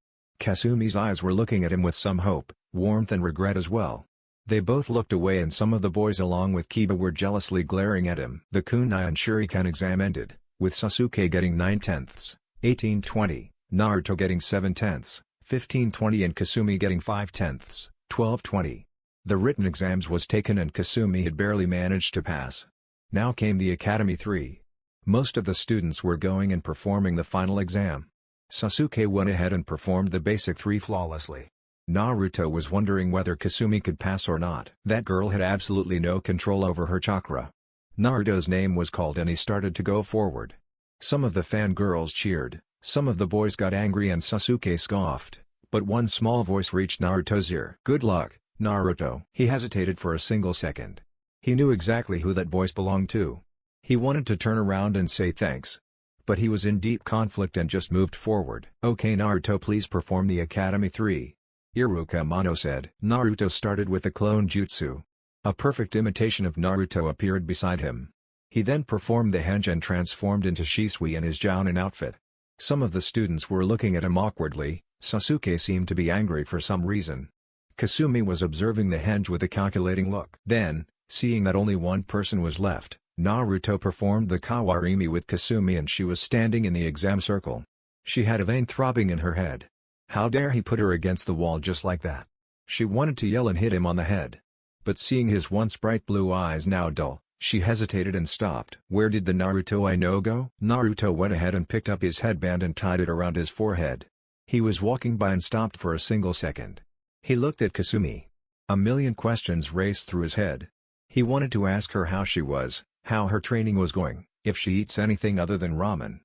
Kasumi's eyes were looking at him with some hope, warmth and regret as well. They both looked away and some of the boys along with Kiba were jealously glaring at him. The kunai and shuriken exam ended, with Sasuke getting 9/10, 18/20, Naruto getting 7/10, 15/20 and Kasumi getting 5/10, 12/20. The written exams was taken and Kasumi had barely managed to pass. Now came the Academy 3. Most of the students were going and performing the final exam. Sasuke went ahead and performed the basic 3 flawlessly. Naruto was wondering whether Kasumi could pass or not. That girl had absolutely no control over her chakra. Naruto's name was called and he started to go forward. Some of the fangirls cheered, some of the boys got angry and Sasuke scoffed, but one small voice reached Naruto's ear. "Good luck, Naruto." He hesitated for a single second. He knew exactly who that voice belonged to. He wanted to turn around and say thanks, but he was in deep conflict and just moved forward. "Okay Naruto, please perform the Academy 3. Iruka Mono said. Naruto started with the clone jutsu. A perfect imitation of Naruto appeared beside him. He then performed the henge and transformed into Shisui in his Jounin outfit. Some of the students were looking at him awkwardly. Sasuke seemed to be angry for some reason. Kasumi was observing the henge with a calculating look. Then, seeing that only one person was left, Naruto performed the Kawarimi with Kasumi and she was standing in the exam circle. She had a vein throbbing in her head. How dare he put her against the wall just like that? She wanted to yell and hit him on the head. But seeing his once bright blue eyes now dull, she hesitated and stopped. Where did the Naruto I know go? Naruto went ahead and picked up his headband and tied it around his forehead. He was walking by and stopped for a single second. He looked at Kasumi. A million questions raced through his head. He wanted to ask her how she was, how her training was going, if she eats anything other than ramen.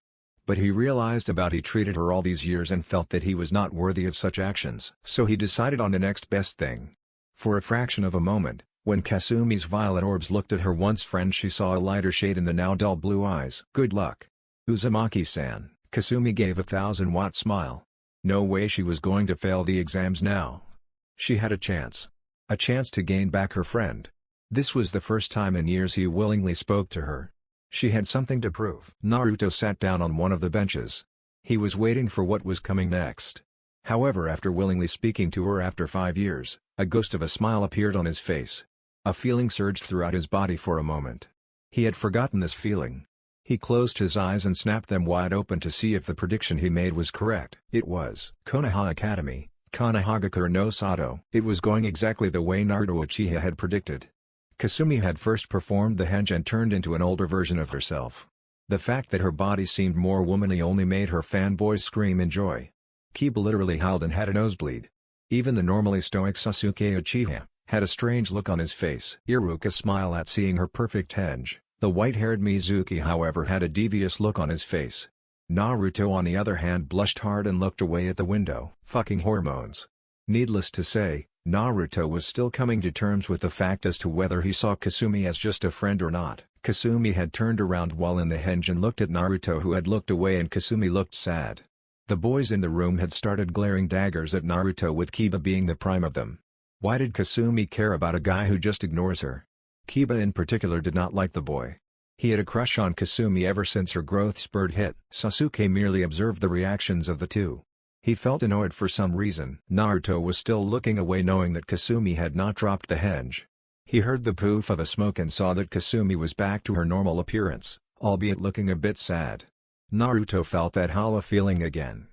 But he realized about he treated her all these years and felt that he was not worthy of such actions. So he decided on the next best thing. For a fraction of a moment, when Kasumi's violet orbs looked at her once friend, she saw a lighter shade in the now dull blue eyes. Good luck, Uzumaki-san. Kasumi gave a 1,000-watt smile. No way she was going to fail the exams now. She had a chance. A chance to gain back her friend. This was the first time in years he willingly spoke to her. She had something to prove. Naruto sat down on one of the benches. He was waiting for what was coming next. However, after willingly speaking to her after 5 years, a ghost of a smile appeared on his face. A feeling surged throughout his body for a moment. He had forgotten this feeling. He closed his eyes and snapped them wide open to see if the prediction he made was correct. It was. Konoha Academy, Konohagakure no Sato. It was going exactly the way Naruto Uchiha had predicted. Kasumi had first performed the henge and turned into an older version of herself. The fact that her body seemed more womanly only made her fanboys scream in joy. Kiba literally howled and had a nosebleed. Even the normally stoic Sasuke Uchiha had a strange look on his face. Iruka smiled at seeing her perfect henge. The white-haired Mizuki however had a devious look on his face. Naruto on the other hand blushed hard and looked away at the window. Fucking hormones. Needless to say, Naruto was still coming to terms with the fact as to whether he saw Kasumi as just a friend or not. Kasumi had turned around while in the henge and looked at Naruto, who had looked away, and Kasumi looked sad. The boys in the room had started glaring daggers at Naruto, with Kiba being the prime of them. Why did Kasumi care about a guy who just ignores her? Kiba in particular did not like the boy. He had a crush on Kasumi ever since her growth spurt hit. Sasuke merely observed the reactions of the two. He felt annoyed for some reason. Naruto was still looking away, knowing that Kasumi had not dropped the henge. He heard the poof of a smoke and saw that Kasumi was back to her normal appearance, albeit looking a bit sad. Naruto felt that hollow feeling again.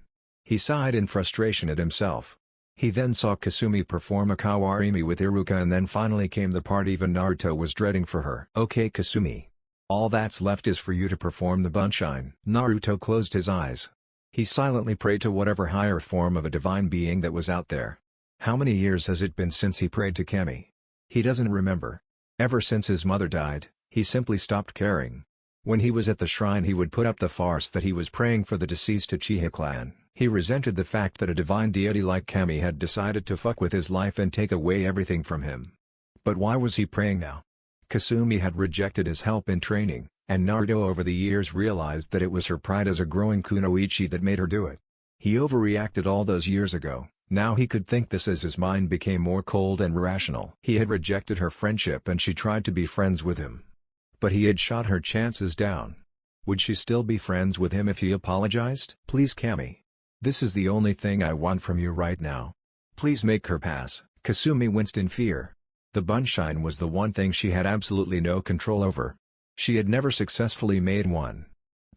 He sighed in frustration at himself. He then saw Kasumi perform a Kawarimi with Iruka, and then finally came the part even Naruto was dreading for her. Okay Kasumi. All that's left is for you to perform the Bunshine. Naruto closed his eyes. He silently prayed to whatever higher form of a divine being that was out there. How many years has it been since he prayed to Kami? He doesn't remember. Ever since his mother died, he simply stopped caring. When he was at the shrine, he would put up the farce that he was praying for the deceased Uchiha clan. He resented the fact that a divine deity like Kami had decided to fuck with his life and take away everything from him. But why was he praying now? Kasumi had rejected his help in training, and Naruto over the years realized that it was her pride as a growing kunoichi that made her do it. He overreacted all those years ago. Now he could think this as his mind became more cold and rational. He had rejected her friendship and she tried to be friends with him. But he had shot her chances down. Would she still be friends with him if he apologized? Please Kami. This is the only thing I want from you right now. Please make her pass. Kasumi winced in fear. The Bunshine was the one thing she had absolutely no control over. She had never successfully made one.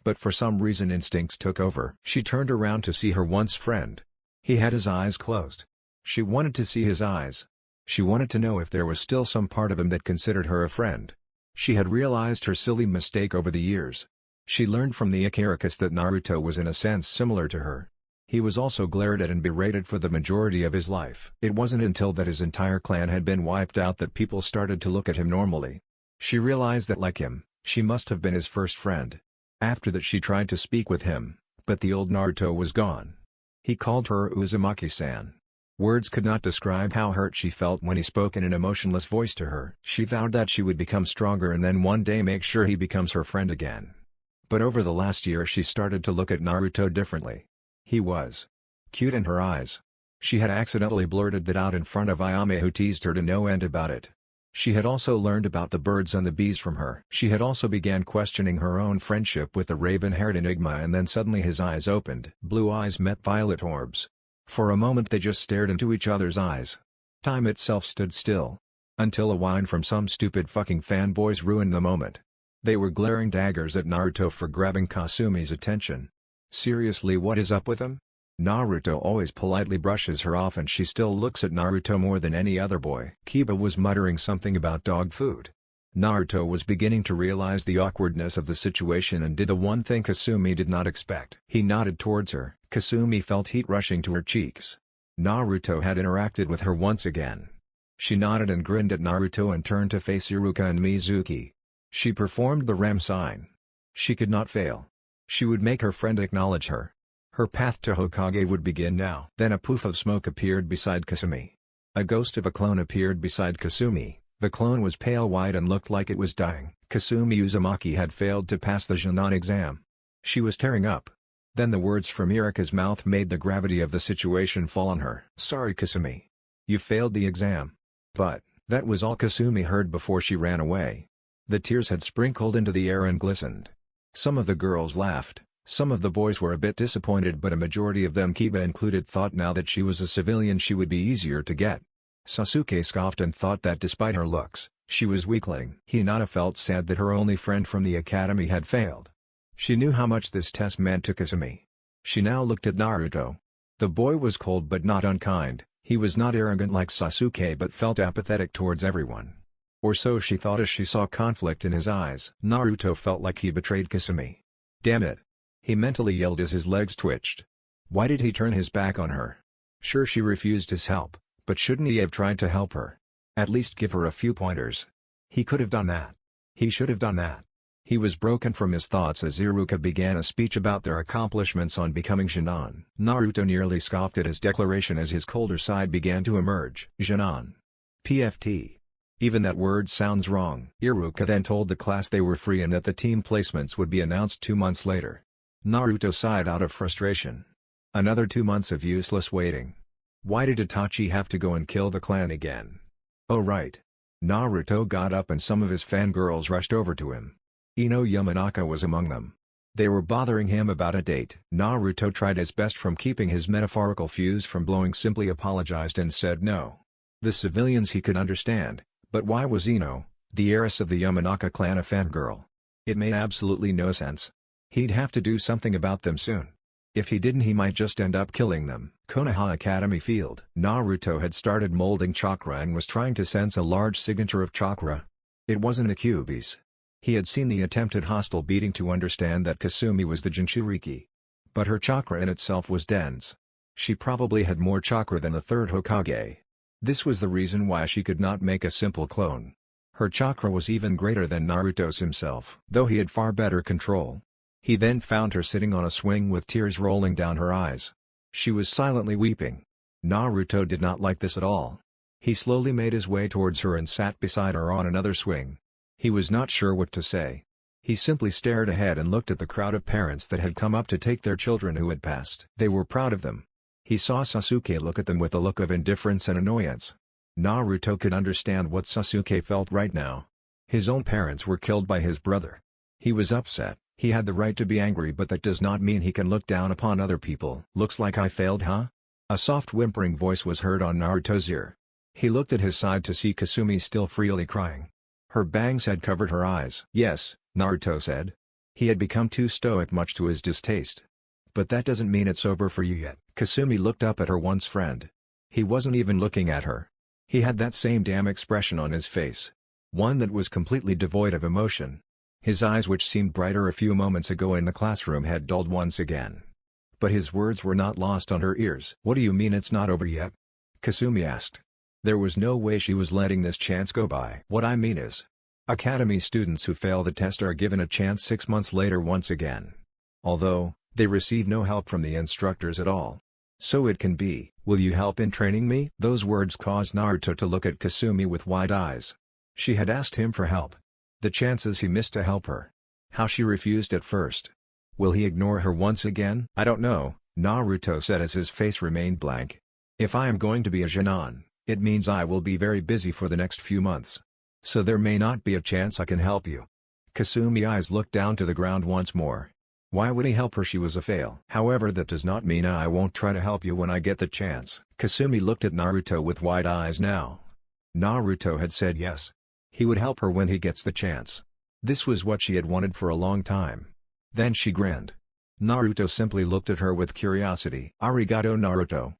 But for some reason instincts took over. She turned around to see her once friend. He had his eyes closed. She wanted to see his eyes. She wanted to know if there was still some part of him that considered her a friend. She had realized her silly mistake over the years. She learned from the Icarus that Naruto was in a sense similar to her. He was also glared at and berated for the majority of his life. It wasn't until that his entire clan had been wiped out that people started to look at him normally. She realized that like him, she must have been his first friend. After that she tried to speak with him, but the old Naruto was gone. He called her Uzumaki-san. Words could not describe how hurt she felt when he spoke in an emotionless voice to her. She vowed that she would become stronger and then one day make sure he becomes her friend again. But over the last year she started to look at Naruto differently. He was cute in her eyes. She had accidentally blurted that out in front of Ayame, who teased her to no end about it. She had also learned about the birds and the bees from her. She had also began questioning her own friendship with the raven-haired enigma, and then suddenly his eyes opened. Blue eyes met violet orbs. For a moment they just stared into each other's eyes. Time itself stood still. Until a whine from some stupid fucking fanboys ruined the moment. They were glaring daggers at Naruto for grabbing Kasumi's attention. Seriously, what is up with him? Naruto always politely brushes her off, and she still looks at Naruto more than any other boy. Kiba was muttering something about dog food. Naruto was beginning to realize the awkwardness of the situation and did the one thing Kasumi did not expect. He nodded towards her. Kasumi felt heat rushing to her cheeks. Naruto had interacted with her once again. She nodded and grinned at Naruto and turned to face Iruka and Mizuki. She performed the Ram sign. She could not fail. She would make her friend acknowledge her. Her path to Hokage would begin now. Then a poof of smoke appeared beside Kasumi. A ghost of a clone appeared beside Kasumi. The clone was pale white and looked like it was dying. Kasumi Uzumaki had failed to pass the Junon exam. She was tearing up. Then the words from Iruka's mouth made the gravity of the situation fall on her. "Sorry, Kasumi. You failed the exam." But, that was all Kasumi heard before she ran away. The tears had sprinkled into the air and glistened. Some of the girls laughed. Some of the boys were a bit disappointed, but a majority of them, Kiba included, thought now that she was a civilian she would be easier to get. Sasuke scoffed and thought that despite her looks, she was weakling. Hinata felt sad that her only friend from the academy had failed. She knew how much this test meant to Kasumi. She now looked at Naruto. The boy was cold but not unkind. He was not arrogant like Sasuke but felt apathetic towards everyone. Or so she thought as she saw conflict in his eyes. Naruto felt like he betrayed Kasumi. Damn it! He mentally yelled as his legs twitched. Why did he turn his back on her? Sure, she refused his help, but shouldn't he have tried to help her? At least give her a few pointers. He could have done that. He should have done that. He was broken from his thoughts as Iruka began a speech about their accomplishments on becoming Junon. Naruto nearly scoffed at his declaration as his colder side began to emerge. Junon. PFT. Even that word sounds wrong. Iruka then told the class they were free and that the team placements would be announced 2 months later. Naruto sighed out of frustration. Another 2 months of useless waiting. Why did Itachi have to go and kill the clan again? Oh right. Naruto got up and some of his fangirls rushed over to him. Ino Yamanaka was among them. They were bothering him about a date. Naruto tried his best from keeping his metaphorical fuse from blowing, simply apologized and said no. The civilians he could understand, but why was Ino, the heiress of the Yamanaka clan, a fangirl? It made absolutely no sense. He'd have to do something about them soon. If he didn't, he might just end up killing them. Konoha Academy Field. Naruto had started molding chakra and was trying to sense a large signature of chakra. It wasn't a Kyuubi's. He had seen the attempted hostile beating to understand that Kasumi was the Jinchuriki. But her chakra in itself was dense. She probably had more chakra than the third Hokage. This was the reason why she could not make a simple clone. Her chakra was even greater than Naruto's himself, though he had far better control. He then found her sitting on a swing with tears rolling down her eyes. She was silently weeping. Naruto did not like this at all. He slowly made his way towards her and sat beside her on another swing. He was not sure what to say. He simply stared ahead and looked at the crowd of parents that had come up to take their children who had passed. They were proud of them. He saw Sasuke look at them with a look of indifference and annoyance. Naruto could understand what Sasuke felt right now. His own parents were killed by his brother. He was upset. He had the right to be angry, but that does not mean he can look down upon other people. Looks like I failed, huh? A soft whimpering voice was heard on Naruto's ear. He looked at his side to see Kasumi still freely crying. Her bangs had covered her eyes. Yes, Naruto said. He had become too stoic, much to his distaste. But that doesn't mean it's over for you yet. Kasumi looked up at her once friend. He wasn't even looking at her. He had that same damn expression on his face. One that was completely devoid of emotion. His eyes, which seemed brighter a few moments ago in the classroom, had dulled once again. But his words were not lost on her ears. What do you mean it's not over yet? Kasumi asked. There was no way she was letting this chance go by. What I mean is, academy students who fail the test are given a chance 6 months later once again. Although, they receive no help from the instructors at all. So it can be, will you help in training me? Those words caused Naruto to look at Kasumi with wide eyes. She had asked him for help. The chances he missed to help her. How she refused at first. Will he ignore her once again? I don't know, Naruto said as his face remained blank. If I am going to be a Genin, it means I will be very busy for the next few months. So there may not be a chance I can help you. Kasumi's eyes looked down to the ground once more. Why would he help her? She was a fail. However, that does not mean I won't try to help you when I get the chance. Kasumi looked at Naruto with wide eyes now. Naruto had said yes. He would help her when he gets the chance. This was what she had wanted for a long time. Then she grinned. Naruto simply looked at her with curiosity. Arigato Naruto.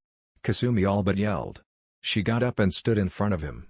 Kasumi all but yelled. She got up and stood in front of him.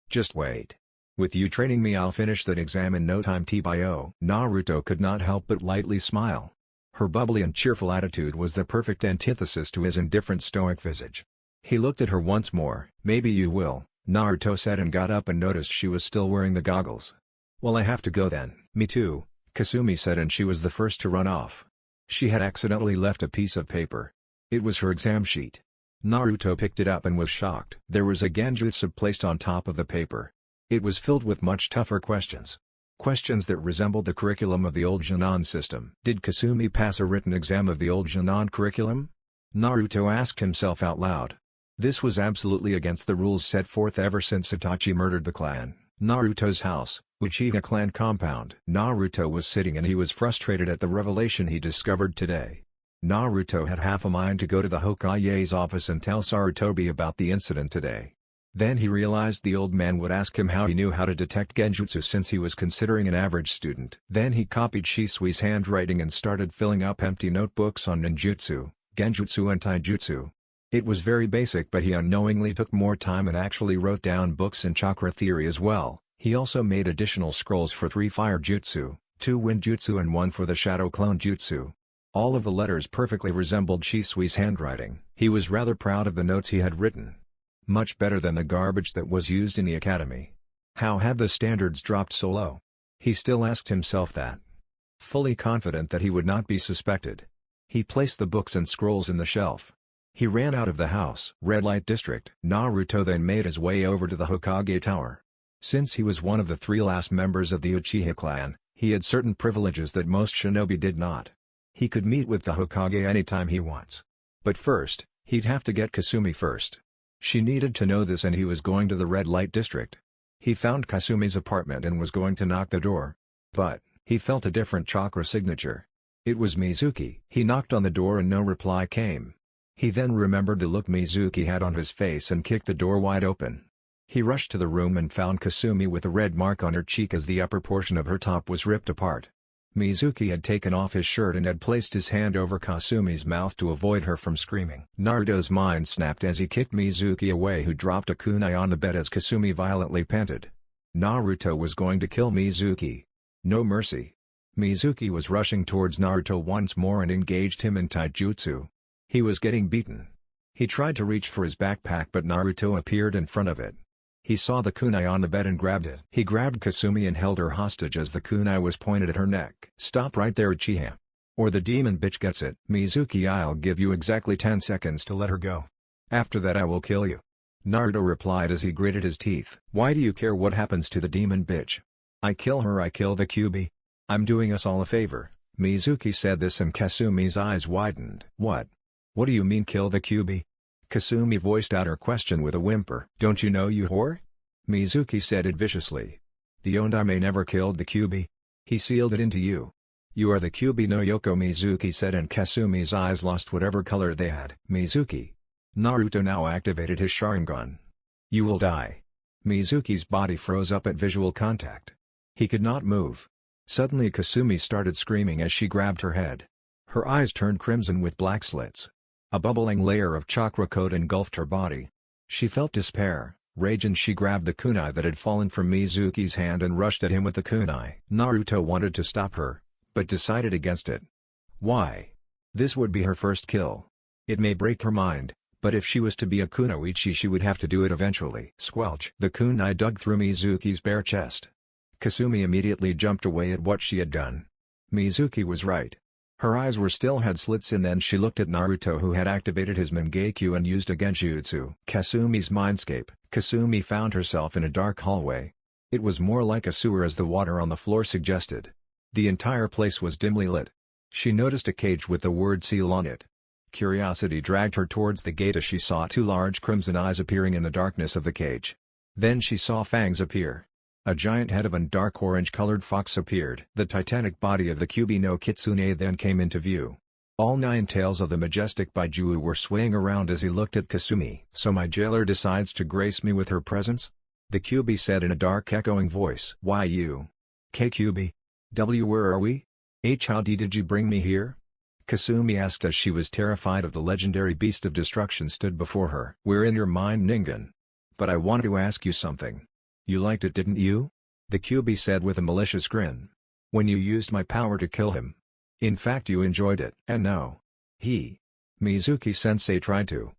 Just wait. With you training me, I'll finish that exam in no time. TBO. Naruto could not help but lightly smile. Her bubbly and cheerful attitude was the perfect antithesis to his indifferent stoic visage. He looked at her once more. Maybe you will, Naruto said, and got up and noticed she was still wearing the goggles. Well, I have to go then. Me too, Kasumi said, and she was the first to run off. She had accidentally left a piece of paper. It was her exam sheet. Naruto picked it up and was shocked. There was a genjutsu placed on top of the paper. It was filled with much tougher questions. Questions that resembled the curriculum of the old Genin system. Did Kasumi pass a written exam of the old Genin curriculum? Naruto asked himself out loud. This was absolutely against the rules set forth ever since Itachi murdered the clan. Naruto's house, Uchiha Clan compound. Naruto was sitting and he was frustrated at the revelation he discovered today. Naruto had half a mind to go to the Hokage's office and tell Sarutobi about the incident today. Then he realized the old man would ask him how he knew how to detect genjutsu since he was considering an average student. Then he copied Shisui's handwriting and started filling up empty notebooks on ninjutsu, genjutsu and taijutsu. It was very basic, but he unknowingly took more time and actually wrote down books in chakra theory as well. He also made additional scrolls for 3 fire jutsu, 2 wind jutsu and 1 for the shadow clone jutsu. All of the letters perfectly resembled Shisui's handwriting. He was rather proud of the notes he had written. Much better than the garbage that was used in the academy. How had the standards dropped so low? He still asked himself that. Fully confident that he would not be suspected, he placed the books and scrolls in the shelf. He ran out of the house. Red Light District. Naruto then made his way over to the Hokage Tower. Since he was one of the 3 last members of the Uchiha clan, he had certain privileges that most shinobi did not. He could meet with the Hokage anytime he wants. But first, he'd have to get Kasumi first. She needed to know this, and he was going to the Red Light District. He found Kasumi's apartment and was going to knock the door. But, he felt a different chakra signature. It was Mizuki. He knocked on the door and no reply came. He then remembered the look Mizuki had on his face and kicked the door wide open. He rushed to the room and found Kasumi with a red mark on her cheek as the upper portion of her top was ripped apart. Mizuki had taken off his shirt and had placed his hand over Kasumi's mouth to avoid her from screaming. Naruto's mind snapped as he kicked Mizuki away, who dropped a kunai on the bed as Kasumi violently panted. Naruto was going to kill Mizuki. No mercy. Mizuki was rushing towards Naruto once more and engaged him in taijutsu. He was getting beaten. He tried to reach for his backpack, but Naruto appeared in front of it. He saw the kunai on the bed and grabbed it. He grabbed Kasumi and held her hostage as the kunai was pointed at her neck. Stop right there, Uchiha. Or the demon bitch gets it. Mizuki, I'll give you exactly 10 seconds to let her go. After that I will kill you. Naruto replied as he gritted his teeth. Why do you care what happens to the demon bitch? I kill her, I kill the Kyuubi. I'm doing us all a favor. Mizuki said this and Kasumi's eyes widened. What? What do you mean kill the Kyuubi? Kasumi voiced out her question with a whimper. Don't you know, you whore? Mizuki said it viciously. The Ondame never killed the Kyuubi. He sealed it into you. You are the Kyuubi no Yoko, Mizuki said, and Kasumi's eyes lost whatever color they had. Mizuki. Naruto now activated his Sharingan. You will die. Mizuki's body froze up at visual contact. He could not move. Suddenly Kasumi started screaming as she grabbed her head. Her eyes turned crimson with black slits. A bubbling layer of chakra code engulfed her body. She felt despair, rage, and she grabbed the kunai that had fallen from Mizuki's hand and rushed at him with the kunai. Naruto wanted to stop her, but decided against it. Why? This would be her first kill. It may break her mind, but if she was to be a kunoichi, she would have to do it eventually. Squelch! The kunai dug through Mizuki's bare chest. Kasumi immediately jumped away at what she had done. Mizuki was right. Her eyes still had slits, and then she looked at Naruto, who had activated his Mangekyo and used a genjutsu. Kasumi's mindscape. Kasumi found herself in a dark hallway. It was more like a sewer, as the water on the floor suggested. The entire place was dimly lit. She noticed a cage with the word seal on it. Curiosity dragged her towards the gate as she saw two large crimson eyes appearing in the darkness of the cage. Then she saw fangs appear. A giant head of a dark orange-colored fox appeared. The titanic body of the Kyuubi no Kitsune then came into view. All 9 tails of the majestic Baijiu were swaying around as he looked at Kasumi. "So my jailer decides to grace me with her presence?" the Kyuubi said in a dark echoing voice. "Why you? Kyuubi? Where are we? How did you bring me here?" Kasumi asked as she was terrified of the legendary beast of destruction stood before her. "We're in your mind, Ningen. But I wanted to ask you something. You liked it, didn't you?" the Kyuubi said with a malicious grin. "When you used my power to kill him. In fact, you enjoyed it." "And no. Mizuki-sensei tried to."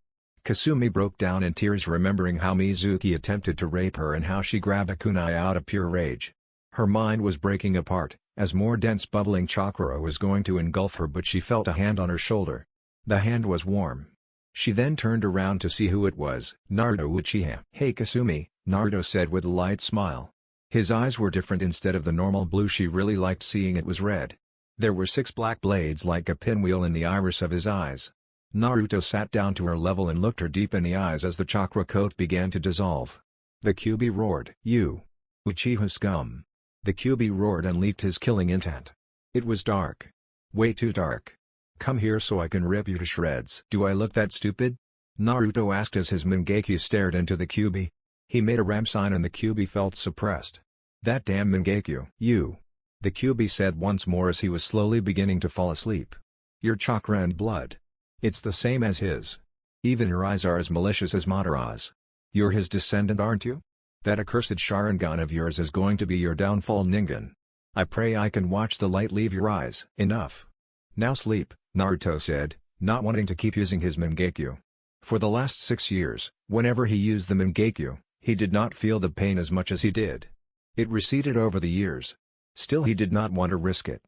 Kasumi broke down in tears remembering how Mizuki attempted to rape her and how she grabbed a kunai out of pure rage. Her mind was breaking apart, as more dense bubbling chakra was going to engulf her, but she felt a hand on her shoulder. The hand was warm. She then turned around to see who it was. "Naruto Uchiha." "Hey Kasumi," Naruto said with a light smile. His eyes were different. Instead of the normal blue she really liked seeing, it was red. There were 6 black blades like a pinwheel in the iris of his eyes. Naruto sat down to her level and looked her deep in the eyes as the chakra coat began to dissolve. The Kyuubi roared. "You! Uchiha scum!" The Kyuubi roared and leaked his killing intent. It was dark. Way too dark. "Come here so I can rip you to shreds." "Do I look that stupid?" Naruto asked as his Mangekyo stared into the Kyuubi. He made a ram sign and the Kyuubi felt suppressed. "That damn Mangekyo." "You!" the Kyuubi said once more as he was slowly beginning to fall asleep. "Your chakra and blood. It's the same as his. Even your eyes are as malicious as Madara's. You're his descendant, aren't you? That accursed Sharingan of yours is going to be your downfall, Ningen. I pray I can watch the light leave your eyes." "Enough. Now sleep," Naruto said, not wanting to keep using his Mangekyo. For the last 6 years, whenever he used the Mangekyo, he did not feel the pain as much as he did. It receded over the years. Still, he did not want to risk it.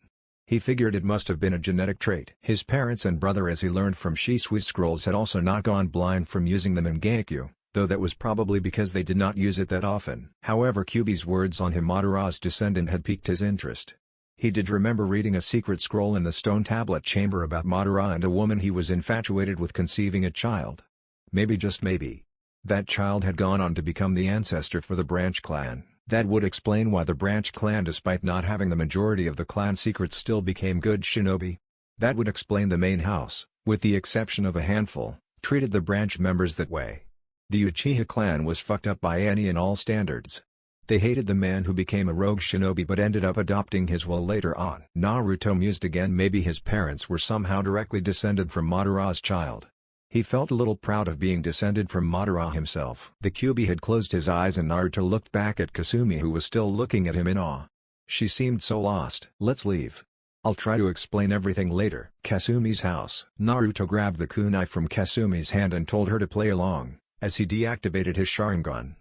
He figured it must have been a genetic trait. His parents and brother, as he learned from Shisui's scrolls, had also not gone blind from using the Mangekyo, though that was probably because they did not use it that often. However, Kyuubi's words on him, Madara's descendant, had piqued his interest. He did remember reading a secret scroll in the stone tablet chamber about Madara and a woman he was infatuated with conceiving a child. Maybe, just maybe, that child had gone on to become the ancestor for the branch clan. That would explain why the branch clan, despite not having the majority of the clan secrets, still became good shinobi. That would explain the main house, with the exception of a handful, treated the branch members that way. The Uchiha clan was fucked up by any and all standards. They hated the man who became a rogue shinobi but ended up adopting his will later on. Naruto mused again. Maybe his parents were somehow directly descended from Madara's child. He felt a little proud of being descended from Madara himself. The Kyuubi had closed his eyes and Naruto looked back at Kasumi, who was still looking at him in awe. She seemed so lost. "Let's leave. I'll try to explain everything later." Kasumi's house. Naruto grabbed the kunai from Kasumi's hand and told her to play along, as he deactivated his Sharingan.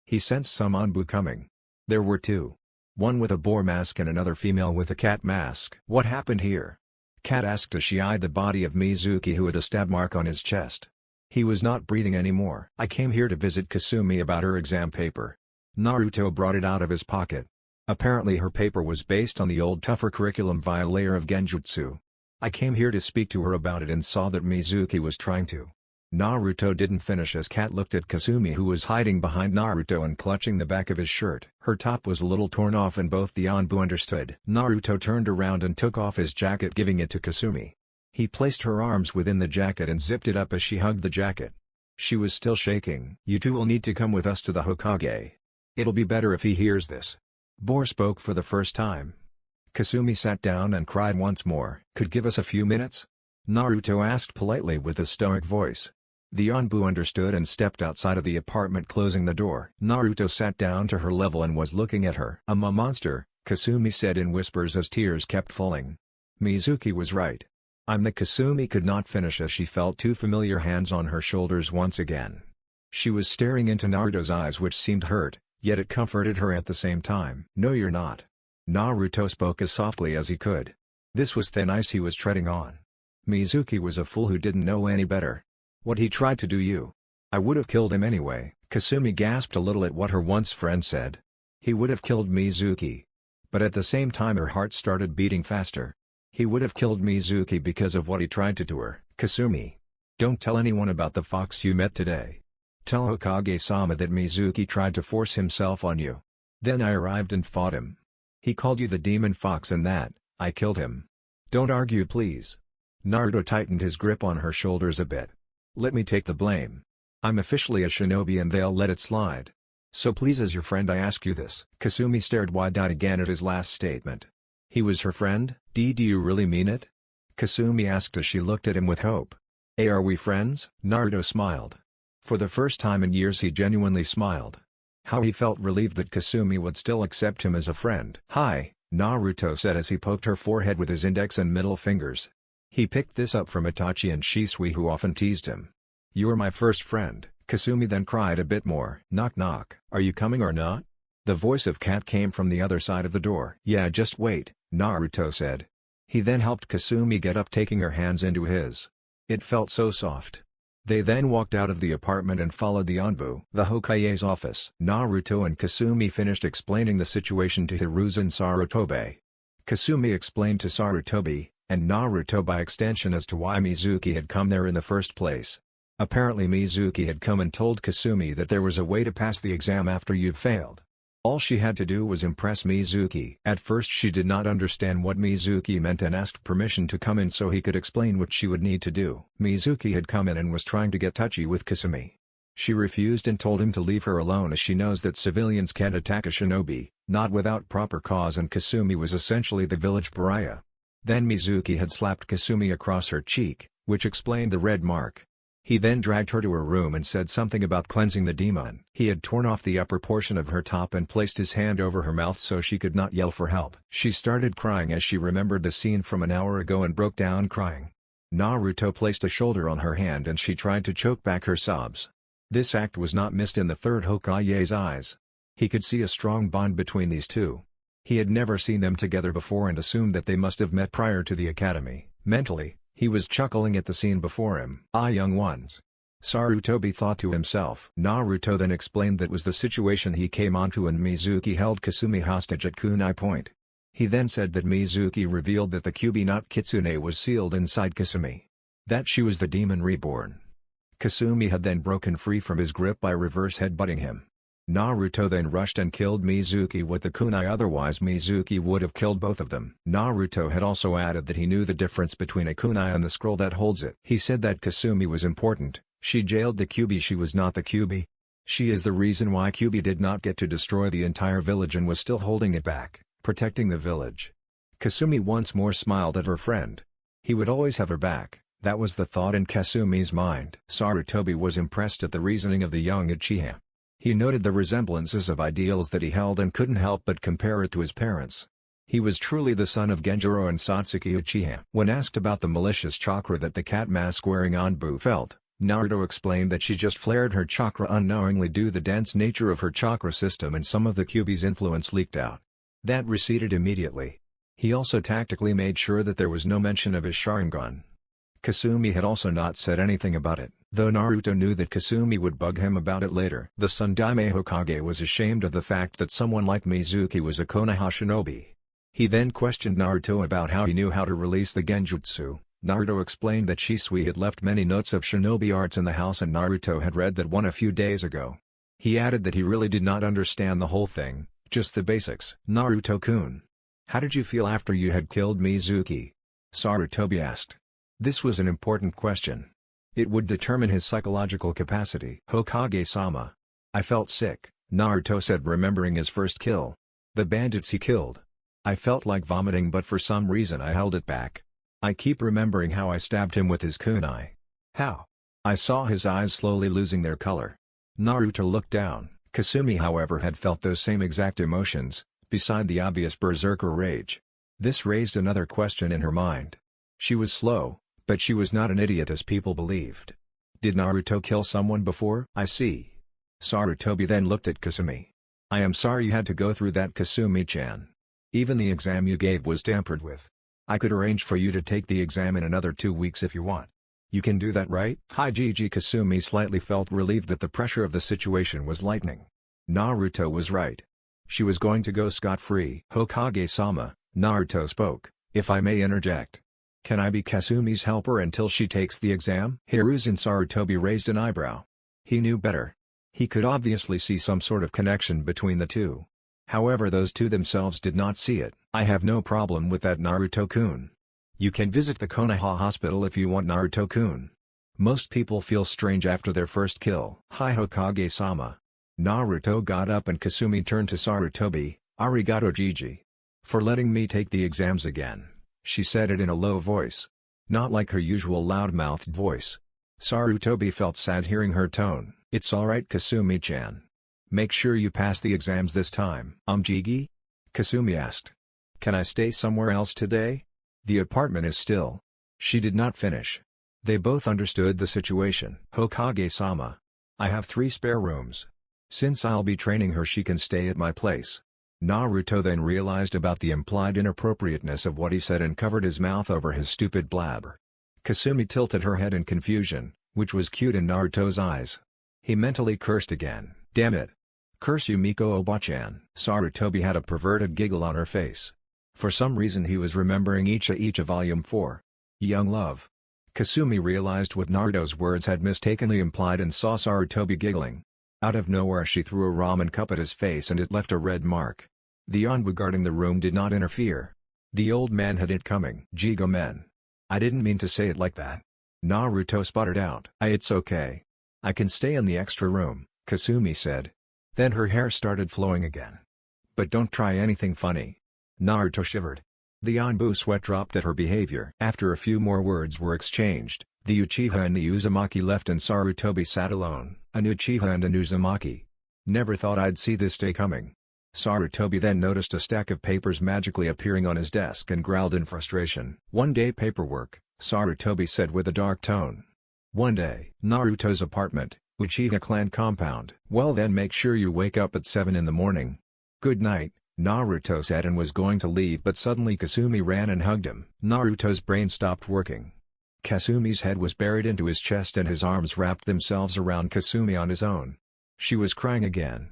He sensed some Anbu coming. There were 2. One with a boar mask and another female with a cat mask. "What happened here?" Cat asked as she eyed the body of Mizuki, who had a stab mark on his chest. He was not breathing anymore. "I came here to visit Kasumi about her exam paper." Naruto brought it out of his pocket. Apparently her paper was based on the old tougher curriculum via layer of genjutsu. "I came here to speak to her about it and saw that Mizuki was trying to." Naruto didn't finish as Kat looked at Kasumi, who was hiding behind Naruto and clutching the back of his shirt. Her top was a little torn off and both the Anbu understood. Naruto turned around and took off his jacket, giving it to Kasumi. He placed her arms within the jacket and zipped it up as she hugged the jacket. She was still shaking. "You two will need to come with us to the Hokage. It'll be better if he hears this." Boar spoke for the first time. Kasumi sat down and cried once more. "Could give us a few minutes?" Naruto asked politely with a stoic voice. The Anbu understood and stepped outside of the apartment, closing the door. Naruto sat down to her level and was looking at her. "I'm a monster," Kasumi said in whispers as tears kept falling. Mizuki was right. Kasumi could not finish as she felt 2 familiar hands on her shoulders once again. She was staring into Naruto's eyes, which seemed hurt, yet it comforted her at the same time. "No, you're not." Naruto spoke as softly as he could. This was thin ice he was treading on. Mizuki was a fool who didn't know any better. "What he tried to do, I would have killed him anyway." Kasumi gasped a little at what her once friend said. He would have killed Mizuki. But at the same time her heart started beating faster. He would have killed Mizuki because of what he tried to do her. Kasumi. Don't tell anyone about the fox you met today. Tell Hokage-sama that Mizuki tried to force himself on you. Then I arrived and fought him. He called you the demon fox and that, I killed him. Don't argue please. Naruto tightened his grip on her shoulders a bit. Let me take the blame. I'm officially a shinobi and they'll let it slide. So please as your friend I ask you this. Kasumi stared wide-eyed again at his last statement. He was her friend? Do you really mean it? Kasumi asked as she looked at him with hope. Are we friends? Naruto smiled. For the first time in years he genuinely smiled. How he felt relieved that Kasumi would still accept him as a friend. Hi, Naruto said as he poked her forehead with his index and middle fingers. He picked this up from Itachi and Shisui who often teased him. You're my first friend, Kasumi then cried a bit more. Knock knock. Are you coming or not? The voice of Kat came from the other side of the door. Yeah just wait, Naruto said. He then helped Kasumi get up taking her hands into his. It felt so soft. They then walked out of the apartment and followed the Anbu, the Hokage's office. Naruto and Kasumi finished explaining the situation to Hiruzen and Sarutobi. Kasumi explained to Sarutobi, and Naruto by extension as to why Mizuki had come there in the first place. Apparently Mizuki had come and told Kasumi that there was a way to pass the exam after you've failed. All she had to do was impress Mizuki. At first she did not understand what Mizuki meant and asked permission to come in so he could explain what she would need to do. Mizuki had come in and was trying to get touchy with Kasumi. She refused and told him to leave her alone as she knows that civilians can't attack a shinobi, not without proper cause and Kasumi was essentially the village pariah. Then Mizuki had slapped Kasumi across her cheek, which explained the red mark. He then dragged her to her room and said something about cleansing the demon. He had torn off the upper portion of her top and placed his hand over her mouth so she could not yell for help. She started crying as she remembered the scene from an hour ago and broke down crying. Naruto placed a shoulder on her hand and she tried to choke back her sobs. This act was not missed in the third Hokage's eyes. He could see a strong bond between these two. He had never seen them together before and assumed that they must have met prior to the academy. Mentally, he was chuckling at the scene before him. Ah young ones. Sarutobi thought to himself. Naruto then explained that was the situation he came onto and Mizuki held Kasumi hostage at kunai point. He then said that Mizuki revealed that the Kyuubi not Kitsune was sealed inside Kasumi. That she was the demon reborn. Kasumi had then broken free from his grip by reverse headbutting him. Naruto then rushed and killed Mizuki with the kunai otherwise Mizuki would have killed both of them. Naruto had also added that he knew the difference between a kunai and the scroll that holds it. He said that Kasumi was important, she jailed the Kyuubi she was not the Kyuubi. She is the reason why Kyuubi did not get to destroy the entire village and was still holding it back, protecting the village. Kasumi once more smiled at her friend. He would always have her back, that was the thought in Kasumi's mind. Sarutobi was impressed at the reasoning of the young Uchiha. He noted the resemblances of ideals that he held and couldn't help but compare it to his parents. He was truly the son of Genjiro and Satsuki Uchiha. When asked about the malicious chakra that the cat mask-wearing Anbu felt, Naruto explained that she just flared her chakra unknowingly due to the dense nature of her chakra system and some of the Kyuubi's influence leaked out. That receded immediately. He also tactically made sure that there was no mention of his Sharingan. Kasumi had also not said anything about it, though Naruto knew that Kasumi would bug him about it later. The Sundaime Hokage was ashamed of the fact that someone like Mizuki was a Konoha shinobi. He then questioned Naruto about how he knew how to release the genjutsu. Naruto explained that Shisui had left many notes of shinobi arts in the house and Naruto had read that one a few days ago. He added that he really did not understand the whole thing, just the basics. Naruto-kun. How did you feel after you had killed Mizuki? Sarutobi asked. This was an important question. It would determine his psychological capacity. Hokage-sama. I felt sick, Naruto said remembering his first kill. The bandits he killed. I felt like vomiting but for some reason I held it back. I keep remembering how I stabbed him with his kunai. How? I saw his eyes slowly losing their color. Naruto looked down. Kasumi however had felt those same exact emotions, beside the obvious berserker rage. This raised another question in her mind. She was slow, but she was not an idiot as people believed. Did Naruto kill someone before? I see. Sarutobi then looked at Kasumi. I am sorry you had to go through that Kasumi-chan. Even the exam you gave was tampered with. I could arrange for you to take the exam in another 2 weeks if you want. You can do that right? Hi Gigi. Kasumi slightly felt relieved that the pressure of the situation was lightening. Naruto was right. She was going to go scot-free. Hokage-sama, Naruto spoke, if I may interject. Can I be Kasumi's helper until she takes the exam? Hiruzen Sarutobi raised an eyebrow. He knew better. He could obviously see some sort of connection between the two. However, those two themselves did not see it. I have no problem with that, Naruto-kun. You can visit the Konoha hospital if you want, Naruto-kun. Most people feel strange after their first kill. Hi Hokage-sama. Naruto got up and Kasumi turned to Sarutobi. Arigato Gigi. For letting me take the exams again. She said it in a low voice. Not like her usual loud-mouthed voice. Sarutobi felt sad hearing her tone. It's alright, Kasumi-chan. Make sure you pass the exams this time. Gigi? Kasumi asked. Can I stay somewhere else today? The apartment is still. She did not finish. They both understood the situation. Hokage-sama. I have 3 spare rooms. Since I'll be training her, she can stay at my place. Naruto then realized about the implied inappropriateness of what he said and covered his mouth over his stupid blabber. Kasumi tilted her head in confusion, which was cute in Naruto's eyes. He mentally cursed again. Damn it. Curse you, Miko Oba-chan. Sarutobi had a perverted giggle on her face. For some reason he was remembering Icha Volume 4. Young Love. Kasumi realized what Naruto's words had mistakenly implied and saw Sarutobi giggling. Out of nowhere she threw a ramen cup at his face and it left a red mark. The onbu guarding the room did not interfere. The old man had it coming. Jigomen. I didn't mean to say it like that. Naruto sputtered out. It's okay. I can stay in the extra room, Kasumi said. Then her hair started flowing again. But don't try anything funny. Naruto shivered. The onbu sweat dropped at her behavior. After a few more words were exchanged, the Uchiha and the Uzumaki left and Sarutobi sat alone. An Uchiha and an Uzumaki. Never thought I'd see this day coming. Sarutobi then noticed a stack of papers magically appearing on his desk and growled in frustration. One day paperwork, Sarutobi said with a dark tone. One day. Naruto's apartment, Uchiha Clan compound. Well then, make sure you wake up at 7 in the morning. Good night, Naruto said and was going to leave, but suddenly Kasumi ran and hugged him. Naruto's brain stopped working. Kasumi's head was buried into his chest and his arms wrapped themselves around Kasumi on his own. She was crying again.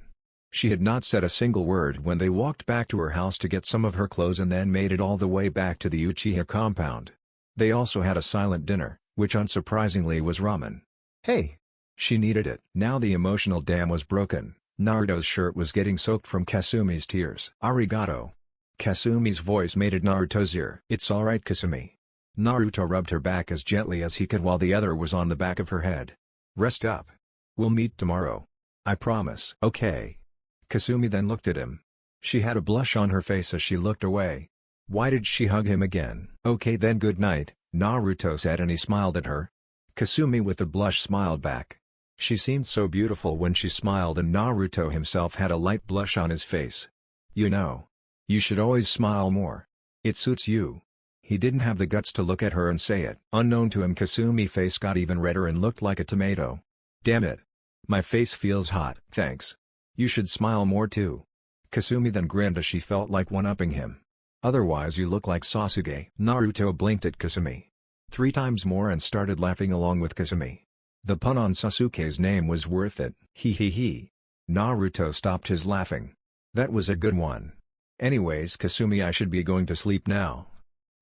She had not said a single word when they walked back to her house to get some of her clothes and then made it all the way back to the Uchiha compound. They also had a silent dinner, which unsurprisingly was ramen. Hey! She needed it. Now the emotional dam was broken. Naruto's shirt was getting soaked from Kasumi's tears. Arigato. Kasumi's voice made at Naruto's ear. It's alright, Kasumi. Naruto rubbed her back as gently as he could while the other was on the back of her head. Rest up. We'll meet tomorrow. I promise. Okay. Kasumi then looked at him. She had a blush on her face as she looked away. Why did she hug him again? Okay then, good night, Naruto said and he smiled at her. Kasumi with a blush smiled back. She seemed so beautiful when she smiled and Naruto himself had a light blush on his face. You know. You should always smile more. It suits you. He didn't have the guts to look at her and say it. Unknown to him, Kasumi's face got even redder and looked like a tomato. Damn it. My face feels hot. Thanks. You should smile more too. Kasumi then grinned as she felt like one-upping him. Otherwise you look like Sasuke. Naruto blinked at Kasumi 3 times more and started laughing along with Kasumi. The pun on Sasuke's name was worth it. He. Naruto stopped his laughing. That was a good one. Anyways, Kasumi, I should be going to sleep now.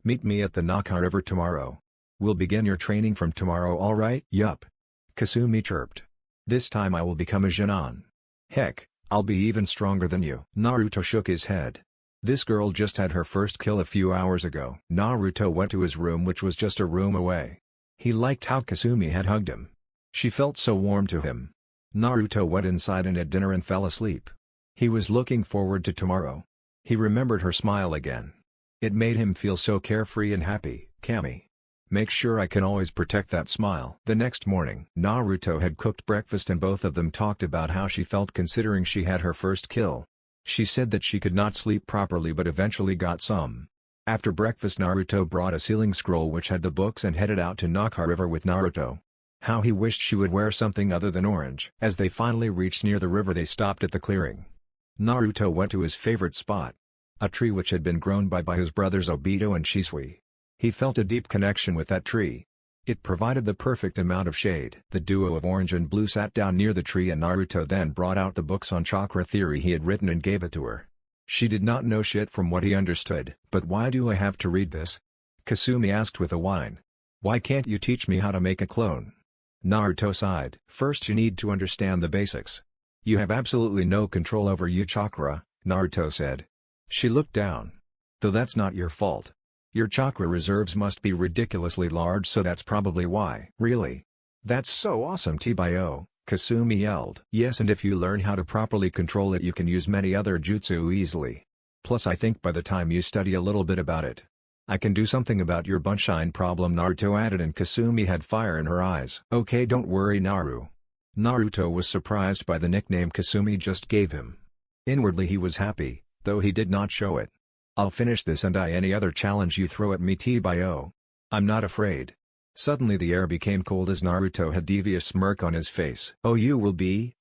Meet me at the Naka River tomorrow. We'll begin your training from tomorrow, alright? Yup. Kasumi chirped. This time I will become a Genin. Heck, I'll be even stronger than you. Naruto shook his head. This girl just had her first kill a few hours ago. Naruto went to his room, which was just a room away. He liked how Kasumi had hugged him. She felt so warm to him. Naruto went inside and had dinner and fell asleep. He was looking forward to tomorrow. He remembered her smile again. It made him feel so carefree and happy. Kami. Make sure I can always protect that smile. The next morning, Naruto had cooked breakfast and both of them talked about how she felt considering she had her first kill. She said that she could not sleep properly but eventually got some. After breakfast, Naruto brought a sealing scroll which had the books and headed out to Naka River with Naruto. How he wished she would wear something other than orange. As they finally reached near the river, they stopped at the clearing. Naruto went to his favorite spot. A tree which had been grown by his brothers Obito and Shisui. He felt a deep connection with that tree. It provided the perfect amount of shade. The duo of orange and blue sat down near the tree and Naruto then brought out the books on chakra theory he had written and gave it to her. She did not know shit from what he understood. But why do I have to read this? Kasumi asked with a whine. Why can't you teach me how to make a clone? Naruto sighed. First you need to understand the basics. You have absolutely no control over your chakra, Naruto said. She looked down. Though that's not your fault. Your chakra reserves must be ridiculously large, so that's probably why. Really? That's so awesome, T-Bio, Kasumi yelled. Yes, and if you learn how to properly control it you can use many other jutsu easily. Plus I think by the time you study a little bit about it, I can do something about your bunshine problem, Naruto added, and Kasumi had fire in her eyes. Okay, don't worry, Naruto was surprised by the nickname Kasumi just gave him. Inwardly he was happy, though he did not show it. I'll finish this and any other challenge you throw at me, T-Bio. I'm not afraid. Suddenly the air became cold as Naruto had a devious smirk on his face. Oh, you will be.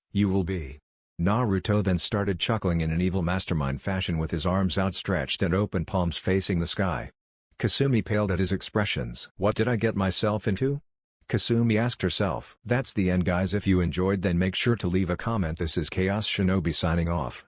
Naruto then started chuckling in an evil mastermind fashion with his arms outstretched and open palms facing the sky. Kasumi paled at his expressions. What did I get myself into? Kasumi asked herself. That's the end, guys. If you enjoyed, then make sure to leave a comment. This is Chaos Shinobi signing off.